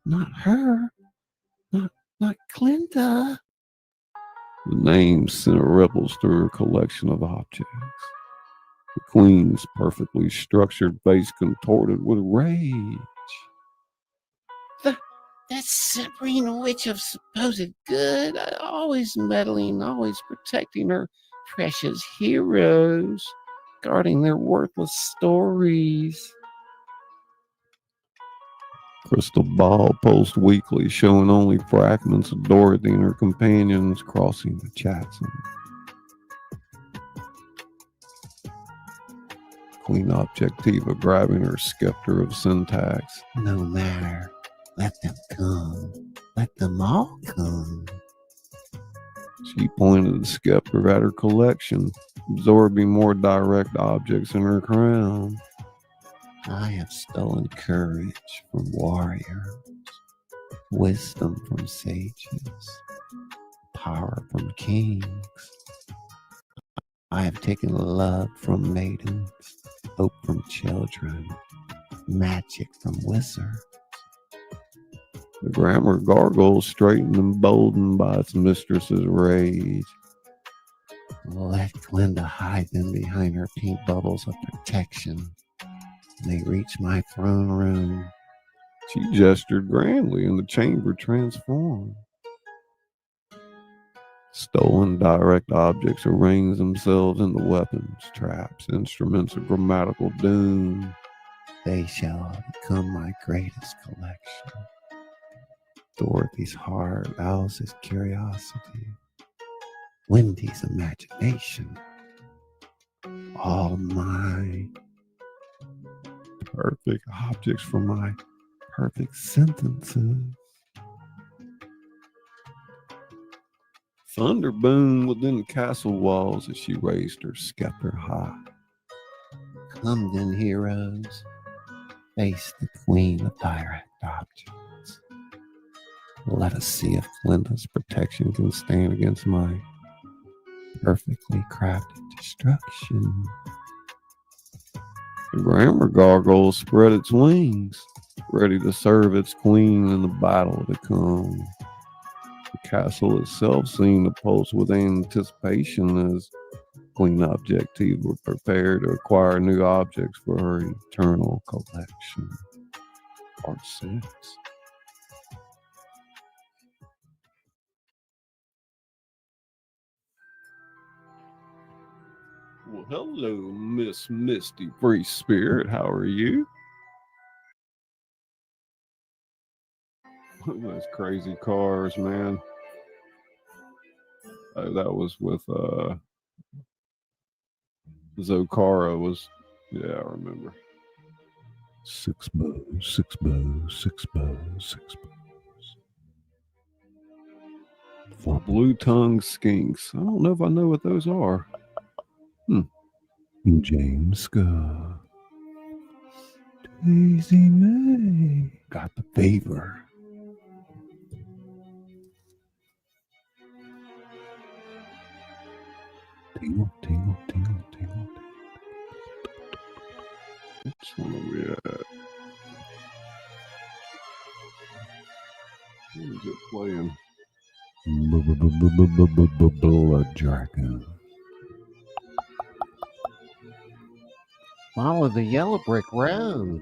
not her. Not Glinda. The name sent ripples through her collection of objects. The queen's perfectly structured face contorted with rage. That Sabrina witch of supposed good, always meddling, always protecting her precious heroes, guarding their worthless stories. Crystal ball posts weekly showing only fragments of Dorothy and her companions crossing the chasm. Queen Objectiva grabbing her scepter of syntax. No matter. Let them come. Let them all come. She pointed the scepter at her collection, absorbing more direct objects in her crown. I have stolen courage from warriors, wisdom from sages, power from kings. I have taken love from maidens, hope from children, magic from wizards. The grammar gargoyle straightened, emboldened by its mistress's rage. Let Glinda hide them behind her pink bubbles of protection. When they reach my throne room, She gestured grandly, and the chamber transformed. Stolen direct objects arranged themselves into weapons, traps, instruments of grammatical doom. they shall become my greatest collection. Dorothy's heart, Alice's curiosity, Wendy's imagination. All my Perfect objects for my perfect sentences. Thunder boomed within the castle walls as she raised her scepter high. come then, heroes, face the queen of direct objects. Let us see if Glinda's protection can stand against my perfectly crafted destruction. The grammar gargoyle spread its wings, ready to serve its queen in the battle to come. The castle itself seemed to pulse with anticipation as Queen Objectiva prepared to acquire new objects for her eternal collection. Part 6. Well, hello, Miss Misty Free Spirit. How are you? Look at those crazy cars, man. That was with Zokara was, yeah, I remember. 6 bows, 6 bows, 6 bows, 6 bows. Blue tongue skinks. I don't know if I know what those are. James Scott. Daisy May. Got the favor. Tingle, tingle, tingle, tingle. Which one are we at? What is it playing? Blood Dragon. Follow the yellow brick road.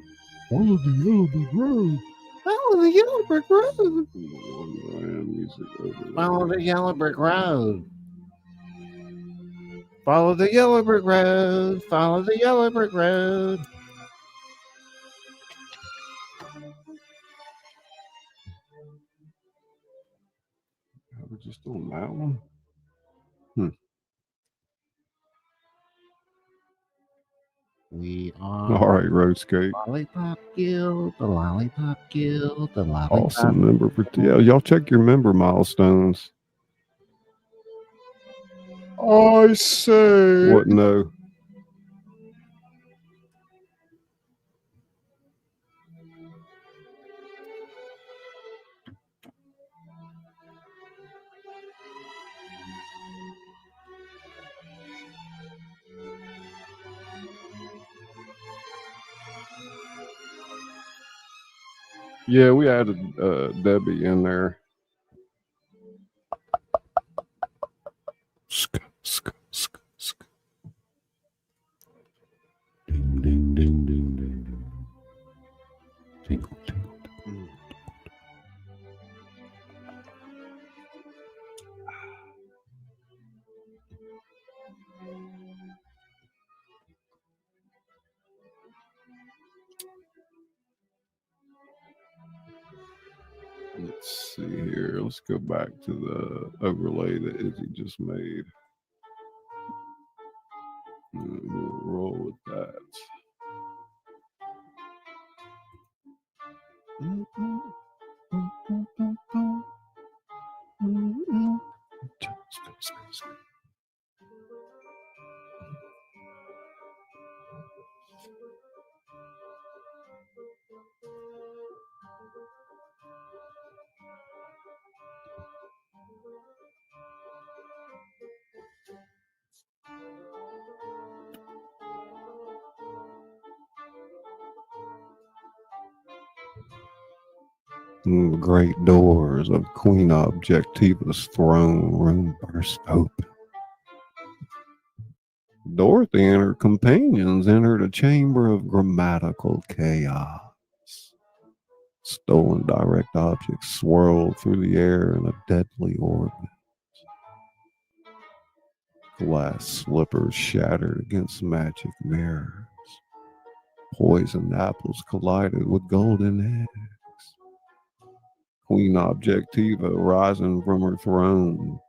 Follow the yellow brick road. Follow the yellow brick road. Wonderland music overlay. Follow the yellow brick road. Follow the yellow brick road. Follow the yellow brick road. We're just on that one. We are All right, Roadscape. Lollipop Guild, the Lollipop Guild, the Lollipop. Awesome member for y'all check your member milestones. I say. What? No. Yeah, we added Debbie in there. Sk, sk, sk, sk. Ding, ding, ding, ding, ding, ding. Tingle, tingle, tingle. Let's see here. Let's go back to the overlay that Izzy just made. And we'll roll with that. The great doors of Queen Objectiva's throne room burst open. Dorothy and her companions entered a chamber of grammatical chaos. Stolen direct objects swirled through the air in a deadly orbit. Glass slippers shattered against magic mirrors. Poisoned apples collided with golden eggs. Queen Objectiva, rising from her throne,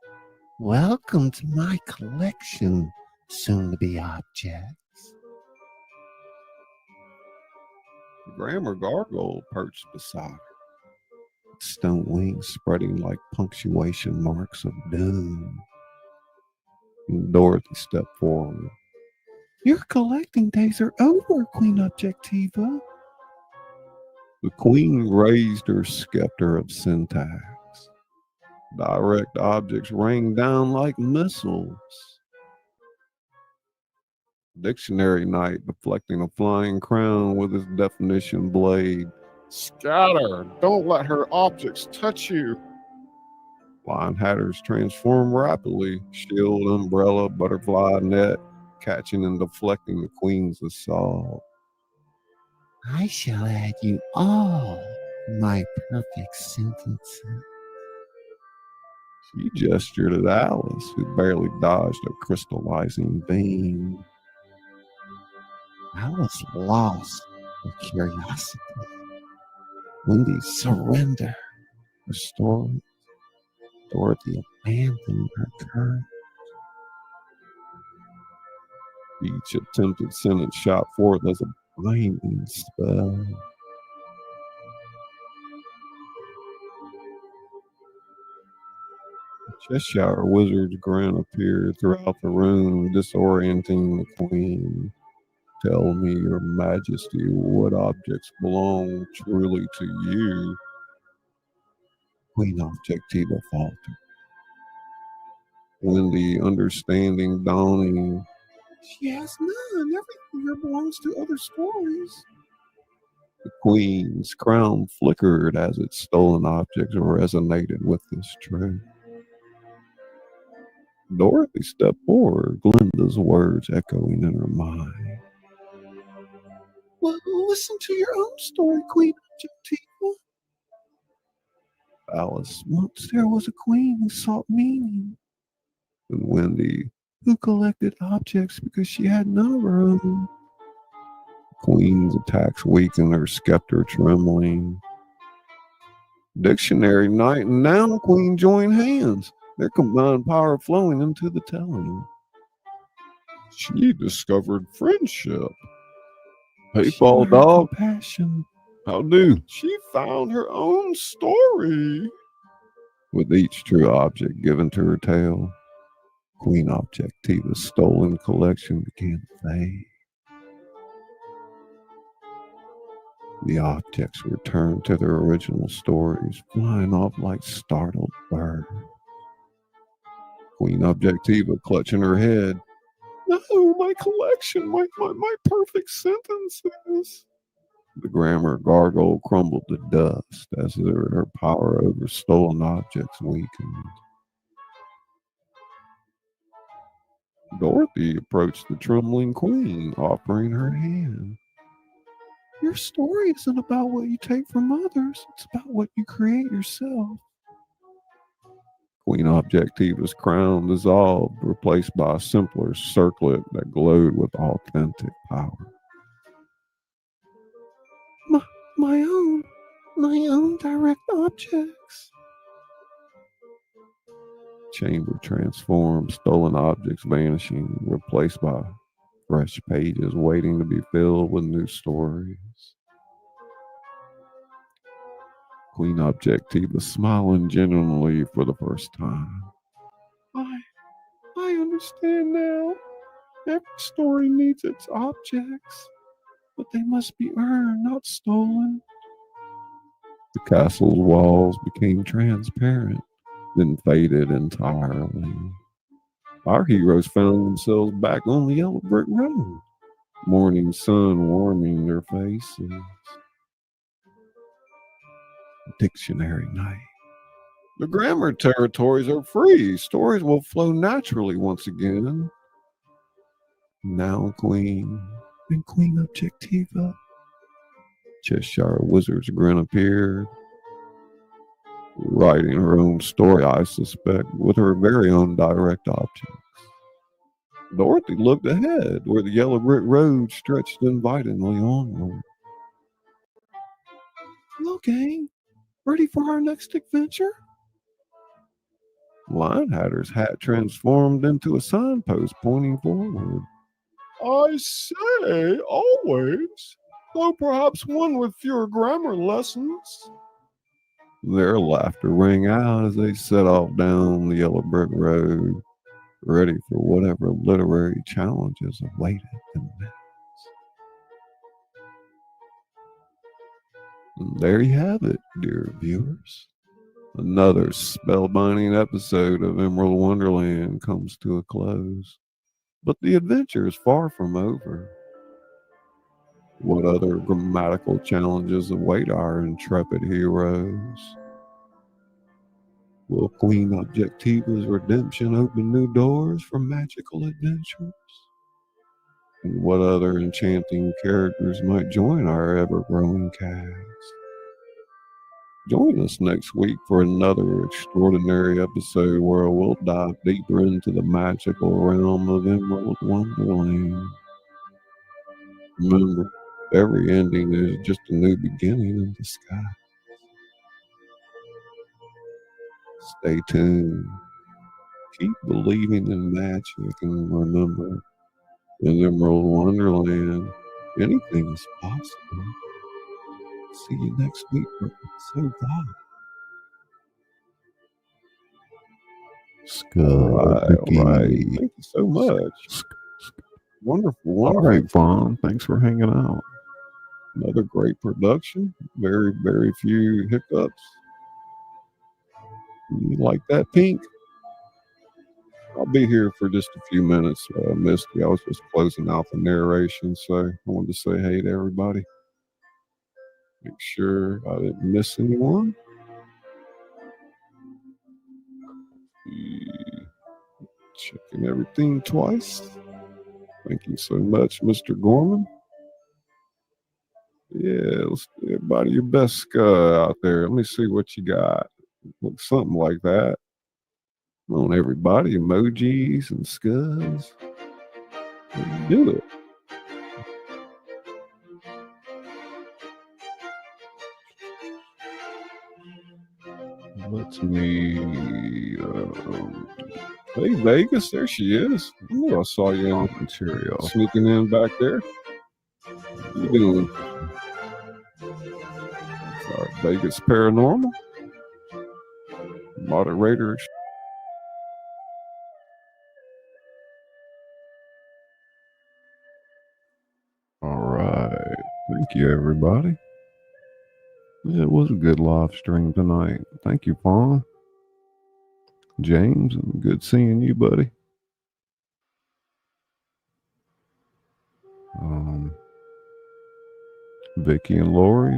Welcome to my collection, soon-to-be objects. the grammar gargoyle perched beside her, stone wings spreading like punctuation marks of doom. And Dorothy stepped forward. Your collecting days are over, Queen Objectiva. The queen raised her scepter of syntax. Direct objects rained down like missiles. Dictionary Knight deflecting a flying crown with his definition blade. Scatter! Don't let her objects touch you. Flying hatters transform rapidly. Shield, umbrella, butterfly net, catching and deflecting the queen's assault. I shall add you all my perfect sentences. She gestured at Alice, who barely dodged a crystallizing beam. I was lost with curiosity. Wendy surrendered her story. Dorothy abandoned her courage. Each attempted sentence shot forth as a blinding spell. The Cheshire Wizard's grin appeared throughout the room, disorienting the queen. Tell me, your majesty, what objects belong truly to you? Queen Objectiva faltered. Wendy, understanding dawning. She has none. Everything here belongs to other stories. The queen's crown flickered as its stolen objects resonated with this truth. Dorothy stepped forward, Glinda's words echoing in her mind. Well, listen to your own story, Queen Objectiva. Alice Once there was a queen who sought meaning, and Wendy, who collected objects because she had none of her own. Queen's attacks weakened, her scepter trembling. Dictionary Knight and Noun Queen join hands, their combined power flowing into the telling. She discovered friendship. Hey, She Paul learned Dog. compassion. How do? She found her own story. With each true object given to her tale, Queen Objectiva's stolen collection began to fade. The objects returned to their original stories, flying off like startled birds. Queen Objectiva clutching her head. No, my collection, my perfect sentences. The grammar gargoyle crumbled to dust as her power over stolen objects weakened. Dorothy approached the trembling queen, offering her hand. Your story isn't about what you take from others. It's about what you create yourself. Queen Objectiva's crown dissolved, replaced by a simpler circlet that glowed with authentic power. My own. my own direct objects. Chamber transformed, stolen objects vanishing, replaced by fresh pages waiting to be filled with new stories. Queen Objectiva smiling genuinely for the first time. I understand now. Every story needs its objects, but they must be earned, not stolen. The castle's walls became transparent, then faded entirely. Our heroes found themselves back on the yellow brick road, morning sun warming their faces. Dictionary night. The grammar territories are free. Stories will flow naturally once again. Now, Queen and Queen Objectiva. Cheshire Wizard's grin appeared, writing her own story, I suspect, with her very own direct objects. Dorothy looked ahead, where the yellow brick road stretched invitingly onward. Hello, gang. Ready for our next adventure? Linehatter's hat transformed into a signpost pointing forward. I say, always. Though perhaps one with fewer grammar lessons. Their laughter rang out as they set off down the yellow brick road, ready for whatever literary challenges awaited them next. And there you have it, dear viewers. Another spellbinding episode of Emerald Wonderland comes to a close. But the adventure is far from over. What other grammatical challenges await our intrepid heroes? Will Queen Objectiva's redemption open new doors for magical adventures? And what other enchanting characters might join our ever-growing cast? Join us next week for another extraordinary episode where we'll dive deeper into the magical realm of Emerald Wonderland. Remember, every ending is just a new beginning in disguise. Stay tuned. Keep believing in magic, and remember, in Emerald Wonderland, anything is possible. See you next week for episode 5. All right. Thank you so much. Wonderful. All right, Fawn. Thanks for hanging out. Another great production. Very, very few hiccups. You like that, Pink? I'll be here for just a few minutes, Misty. I was just closing out the narration, so I wanted to say hey to everybody. Make sure I didn't miss anyone. Checking everything twice. Thank you so much, Mr. Gorman. Yeah, let's do everybody your best out there. Let me see what you got. Looks something like that. Come on, everybody. Emojis and scuds. Let's do it. Let's me. Hey, Vegas. There she is. Oh, I saw you in material. Sneaking in back there. What you doing? Sorry, Vegas Paranormal. Moderator. All right. Thank you, everybody. Yeah, it was a good live stream tonight. Thank you, Fawn. James, good seeing you, buddy. Vicky and Lori,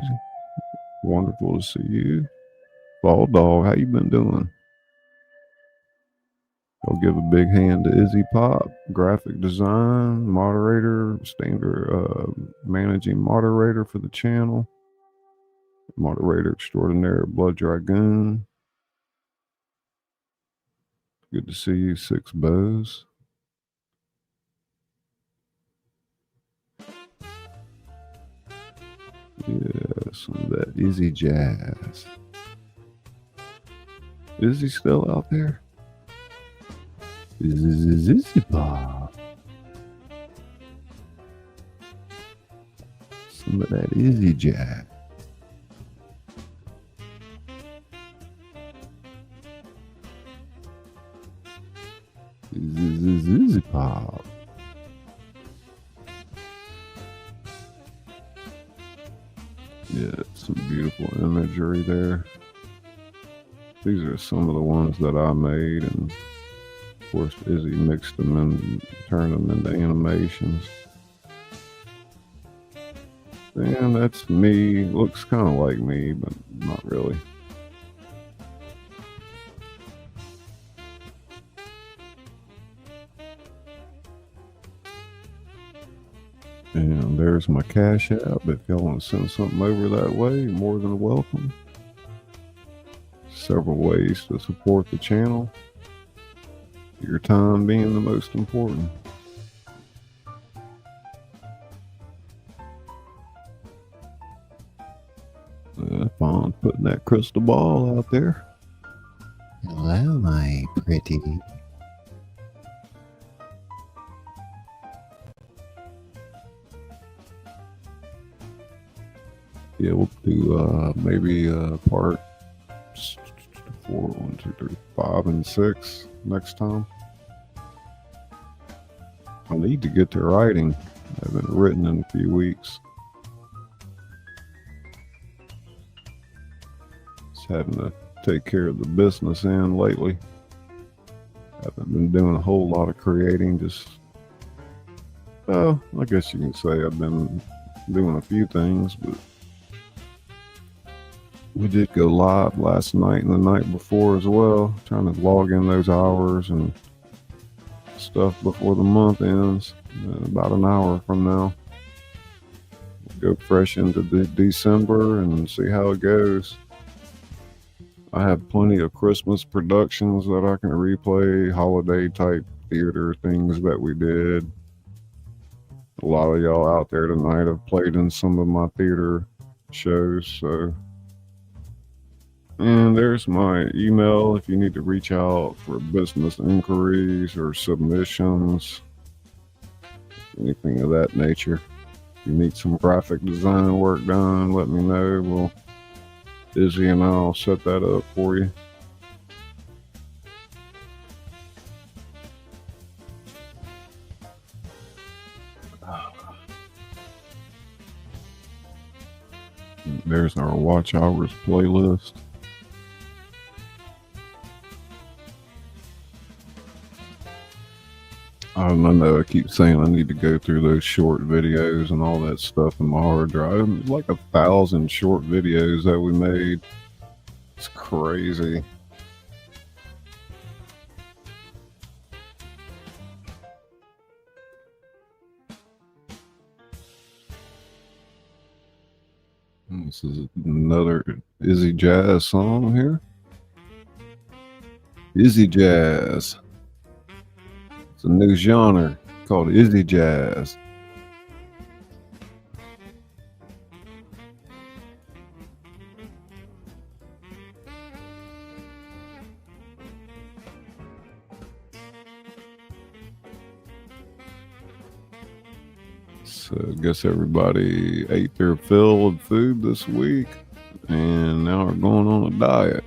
wonderful to see you. Ball Dog, how you been doing? I'll give a big hand to Izzy Pop, graphic design, moderator, standard managing moderator for the channel. Moderator extraordinaire, Blood Dragoon. Good to see you, Six Bows. Yeah. some of that Izzy jazz. Is he still out there? Izzy Pop. Some of that Izzy jazz. Izzy Pop. Yeah, some beautiful imagery there. These are some of the ones that I made, and of course Izzy mixed them and turned them into animations. And that's me. Looks kind of like me, but not really. And there's my Cash App. If y'all want to send something over that way, you're more than welcome. Several ways to support the channel. Your time being the most important. Fun putting that crystal ball out there. Hello, my pretty. Yeah, we'll do maybe part 4, 1, 2, 3, 5, and 6 next time. I need to get to writing. I haven't written in a few weeks. Just having to take care of the business end lately. Haven't been doing a whole lot of creating. Just, I guess you can say I've been doing a few things, but we did go live last night and the night before as well, trying to log in those hours and stuff before the month ends. About an hour from now, we'll go fresh into December and see how it goes. I have plenty of Christmas productions that I can replay, holiday type theater things that we did. A lot of y'all out there tonight have played in some of my theater shows, so. And there's my email if you need to reach out for business inquiries or submissions, anything of that nature. If you need some graphic design work done, let me know. Well, Izzy and I'll set that up for you. There's our watch hours playlist. I don't know, I keep saying I need to go through those short videos and all that stuff in my hard drive. It's like 1,000 short videos that we made. It's crazy. This is another Izzy Jazz song here. Izzy Jazz. It's a new genre called Izzy Jazz. So I guess everybody ate their fill of food this week and now are going on a diet.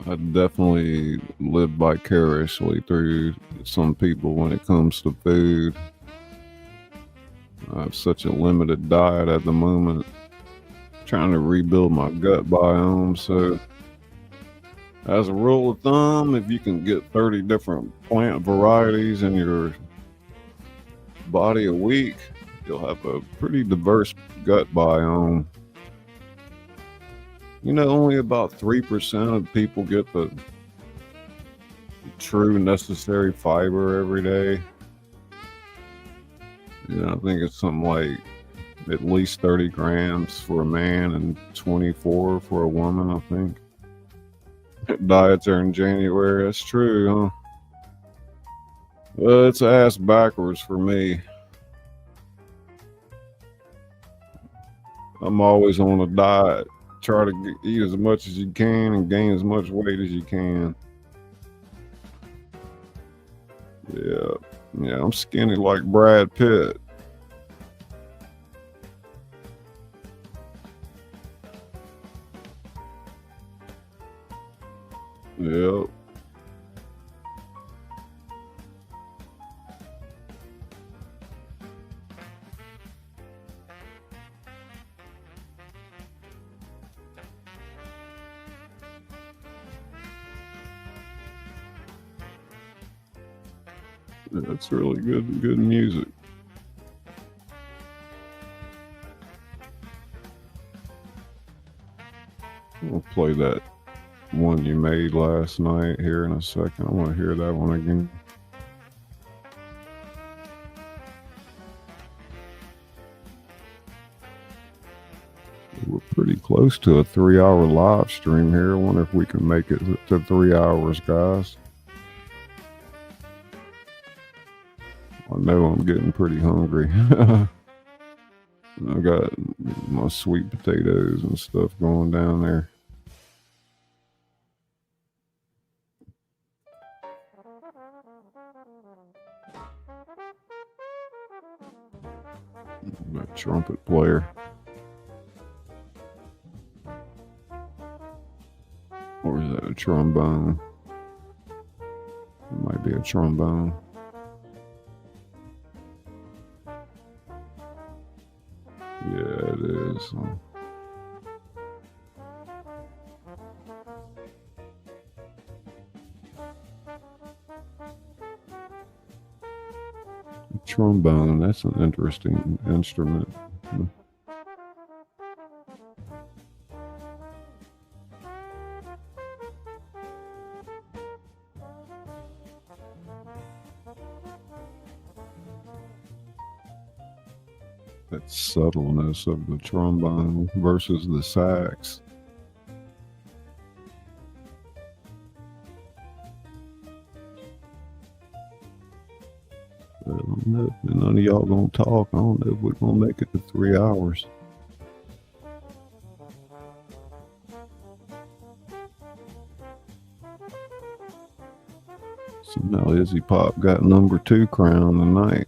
I definitely live vicariously through some people when it comes to food. I have such a limited diet at the moment. Trying to rebuild my gut biome. So as a rule of thumb, if you can get 30 different plant varieties in your body a week, you'll have a pretty diverse gut biome. You know, only about 3% of people get the true necessary fiber every day. You know, I think it's something like at least 30 grams for a man and 24 for a woman, I think. Diets are in January. That's true, huh? It's ass backwards for me. I'm always on a diet. Try to eat as much as you can and gain as much weight as you can. Yeah, I'm skinny like Brad Pitt. Yep. That's really good music. We'll play that one you made last night here in a second. I want to hear that one again. We're pretty close to a 3-hour live stream here. I wonder if we can make it to 3 hours, guys. I know I'm getting pretty hungry. I got my sweet potatoes and stuff going down there. My trumpet player. Or is that a trombone? It might be a trombone. Yeah, it is. Trombone, that's an interesting instrument. That subtleness of the trombone versus the sax. I don't know. None of y'all gonna talk. I don't know if we're gonna make it to 3 hours. Somehow Izzy Pop got #2 crown tonight.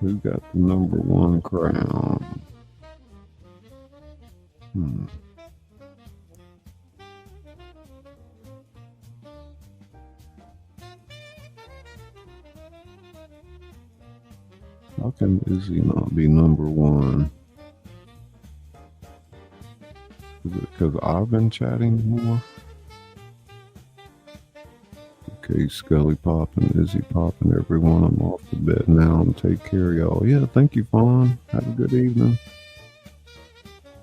Who got the #1 crown? How can Izzy not be #1? Is it because I've been chatting more? Okay, ScullyPop and Izzy Pop and everyone, I'm off to bed now and take care of y'all. Yeah, thank you, Fawn. Have a good evening.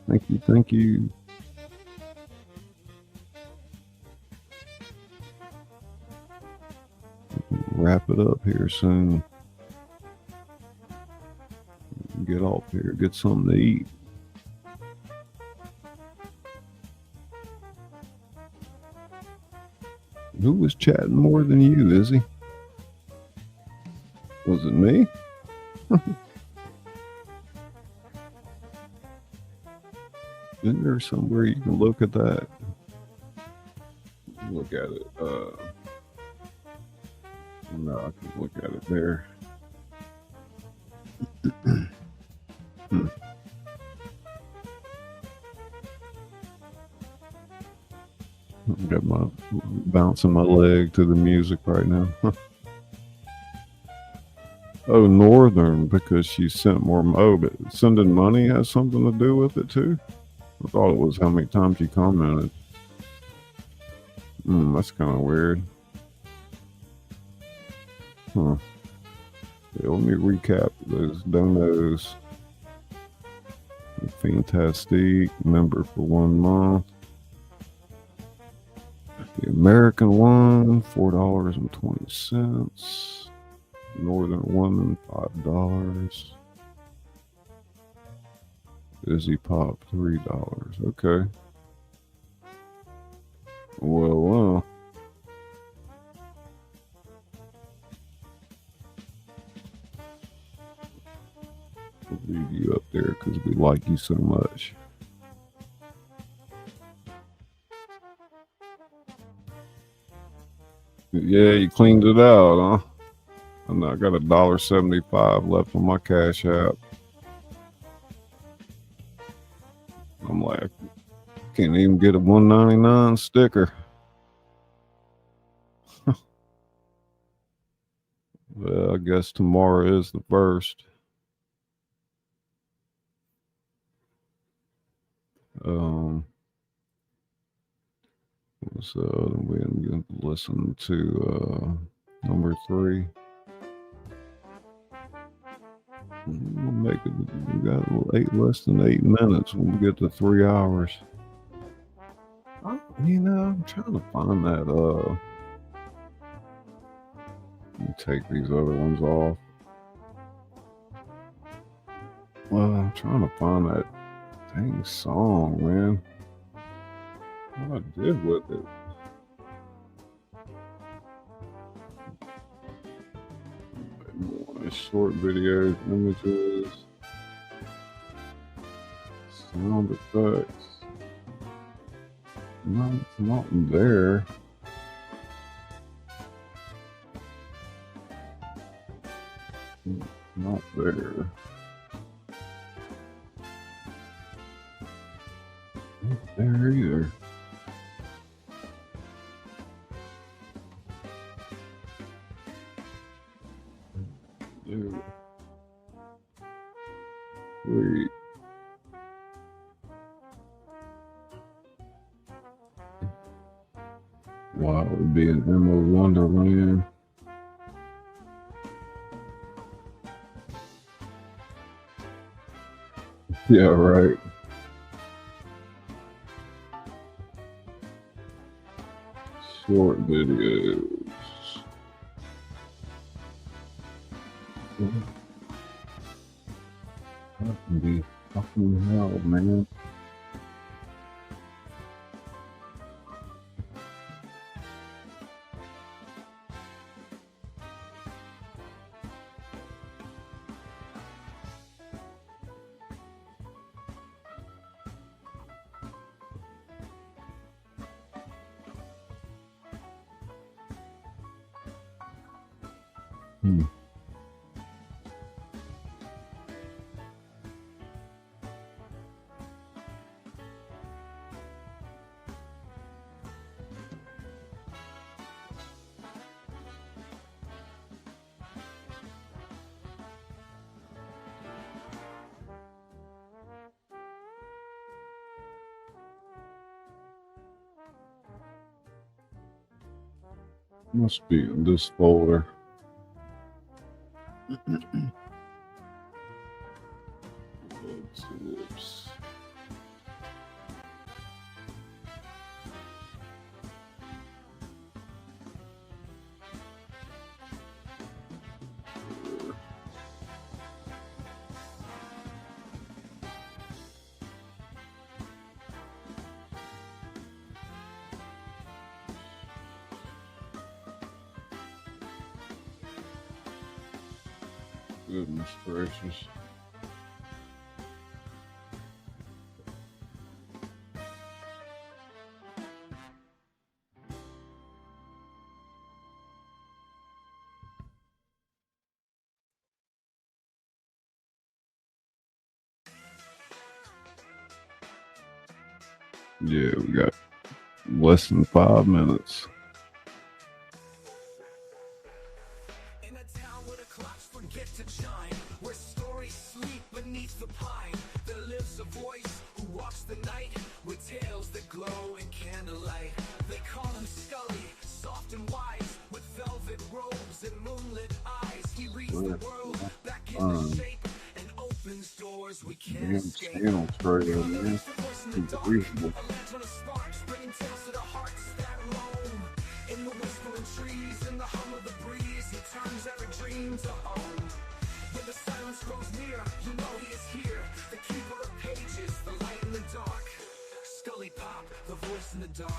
Thank you. Wrap it up here soon. Get off here, get something to eat. Who was chatting more than you, Izzy? Was it me? Isn't there somewhere you can look at that? Look at it. No, I can look at it there. I've got my bouncing my leg to the music right now. Oh, Northern, because she sent more. Oh, but sending money has something to do with it too. I thought it was how many times you commented. That's kind of weird. Huh. Yeah, let me recap those donos. Fantastic. Member for 1 month. The American one, $4.20. Northern Woman, $5. Izzy Pop, $3. Okay. Well, we'll leave you up there because we like you so much. Yeah, you cleaned it out, huh? And I got $1.75 left on my Cash App. I'm like, can't even get a $1.99 sticker. Well, I guess tomorrow is the first. So we're going to listen to number 3. We'll make it. We got less than 8 minutes when we get to 3 hours. I'm trying to find that. Let me take these other ones off. Well, I'm trying to find that dang song, man. What I did with it. More short videos, images, sound effects. No, it's not there. Not there. Not there either. Dude. Wait. Wow, it would be an Emma Wonderland. Yeah, right. Short videos. That can be fucking hell, man. Must be in this folder. Oops. Goodness gracious. Yeah, we got less than 5 minutes. In a town where the clocks forget to chime, where stories sleep beneath the pine, there lives a voice who walks the night with tales that glow in candlelight. They call him Scully, soft and wise, with velvet robes and moonlit eyes. He reads the world back into shape and opens doors we can't escape. Channel trailer, man. Unbelievable. A lantern of sparks, bringing tales to the hearts that roam. In the whispering trees, in the hum of the breeze, he turns every dream to home. When the silence grows near, you know he is here. The keeper of pages, the light in the dark. ScullyPop, the voice in the dark.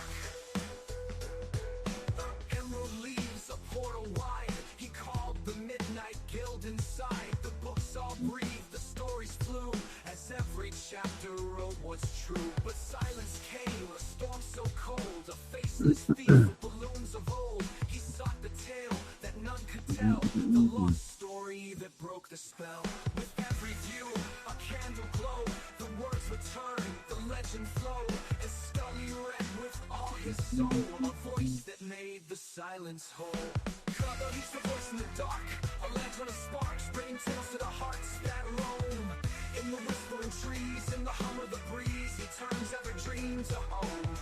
portal wide. He called the midnight guild inside. The books all breathed, the stories flew, as every chapter wrote what's true. But silence came, a storm so cold, a faceless thief with balloons of old. He sought the tale that none could tell, the lost story that broke the spell. With every view, a candle glowed, the words returned, the legend flowed, as Scully read with all his soul, a voice that made the silence whole. Brother, he's the voice in the dark, a lantern of sparks, bringing tales to the hearts that roam. In the whispering trees, in the hum of the breeze, he turns every dream to home.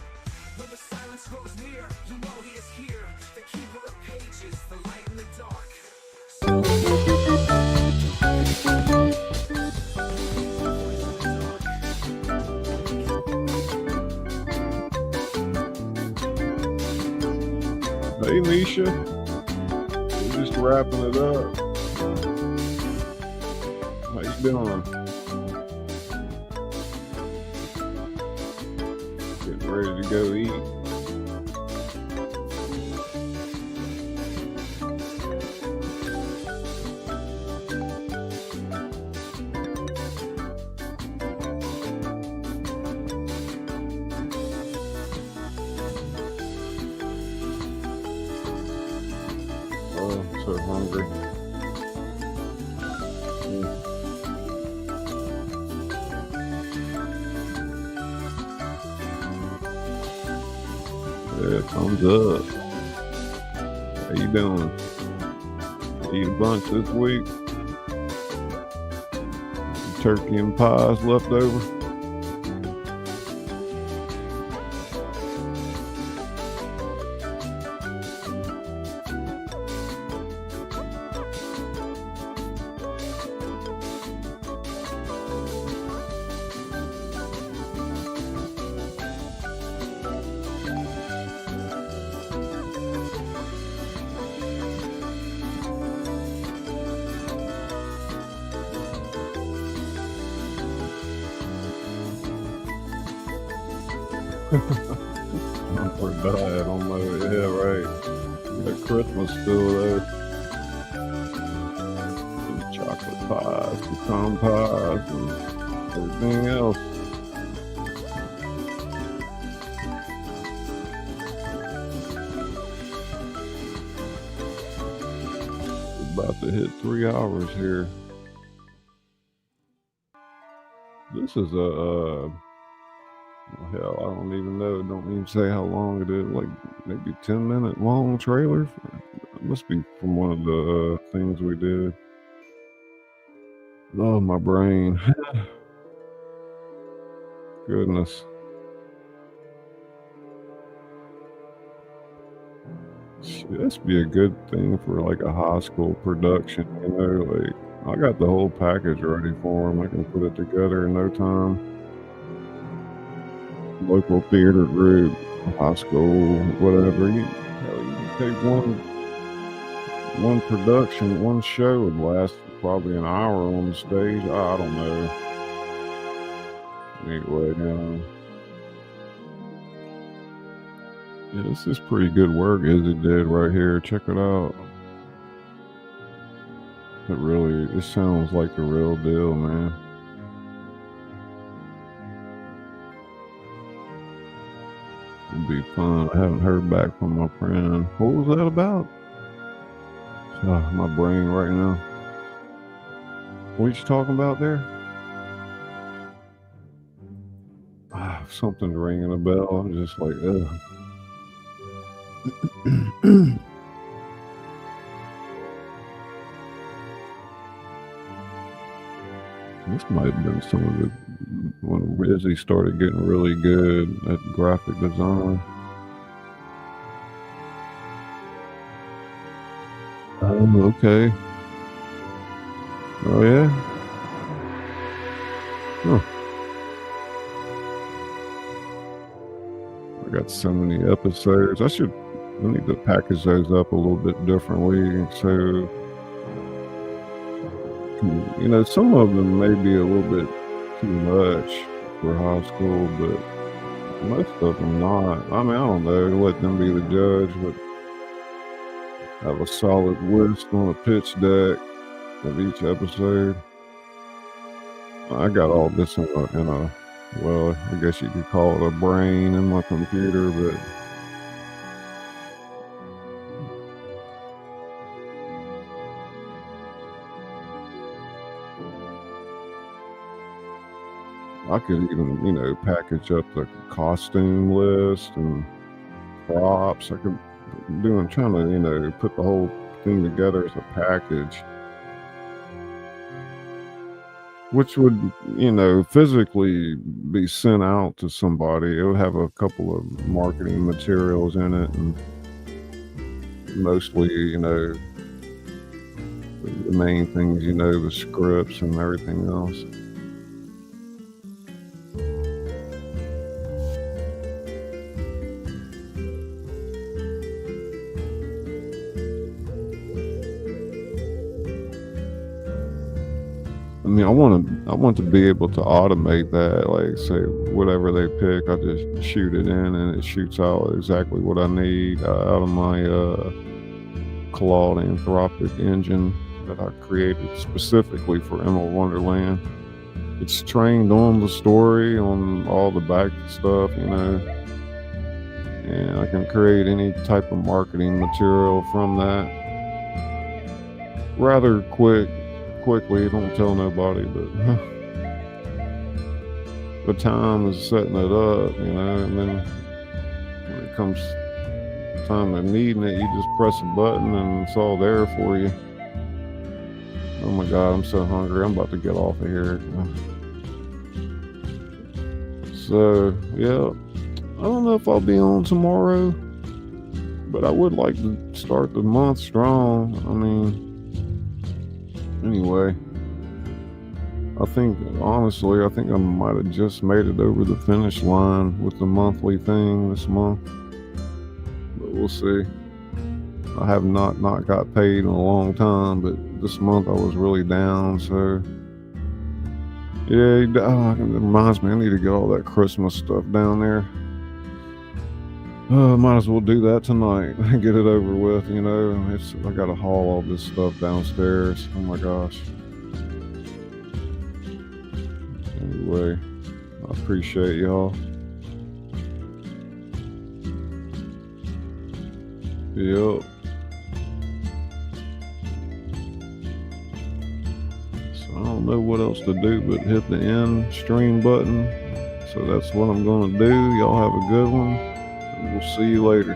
When the silence grows near, you know he is here, the keeper of pages, the light in the dark. Hey, Misha. We're just wrapping it up. How you doing? Getting ready to go eat. Oh, I'm so hungry. Yeah, thumbs up. How you doing? Eat a bunch this week? Turkey and pies left over? I'm pretty bad on my, yeah, right. Got Christmas still there. Some chocolate pies, pecan pies, and everything else. We're about to hit 3 hours here. This is a hell, I don't even know. Don't even say how long it is. Like maybe 10-minute long trailer. It must be from one of the things we did. Oh, my brain. Goodness. Shit, this would be a good thing for like a high school production. You know, like I got the whole package ready for them. I can put it together in no time. Local theater group, high school, whatever. You can take one production, one show would last probably an hour on the stage. I don't know. Anyway, yeah, this is pretty good work Izzy did right here. Check it out. It sounds like the real deal, man. It'd be fun. I haven't heard back from my friend. What was that about? Oh, my brain right now. What you talking about there? Something's ringing a bell. I'm just like, ugh. This might have been some of the when Izzy started getting really good at graphic design. Oh, okay. Oh, yeah? Huh. I got so many episodes. I need to package those up a little bit differently. So, you know, some of them may be a little bit too much for high school, but most of them not. I mean, I don't know. Let them be the judge, but have a solid list on a pitch deck of each episode. I got all this in a well, I guess you could call it a brain in my computer, but I could even, package up the costume list and props. I could trying to, put the whole thing together as a package, which would, physically be sent out to somebody. It would have a couple of marketing materials in it, and mostly, the main things, the scripts and everything else. I mean, I want to be able to automate that. Like, say, whatever they pick, I just shoot it in, and it shoots out exactly what I need out of my Claude Anthropic engine that I created specifically for Emma Wonderland. It's trained on the story, on all the back stuff, and I can create any type of marketing material from that rather quickly. Don't tell nobody, but the time is setting it up, and then when it comes time to needing it, you just press a button and it's all there for you. Oh my God, I'm so hungry. I'm about to get off of here. So, yeah, I don't know if I'll be on tomorrow, but I would like to start the month strong. I mean, anyway, I think I might have just made it over the finish line with the monthly thing this month, but we'll see. I have not got paid in a long time, but this month I was really down, so yeah, it reminds me I need to get all that Christmas stuff down there. Might as well do that tonight and get it over with, I gotta haul all this stuff downstairs. Oh my gosh. Anyway, I appreciate y'all. Yep. So I don't know what else to do but hit the end stream button. So that's what I'm gonna do. Y'all have a good one. We'll see you later.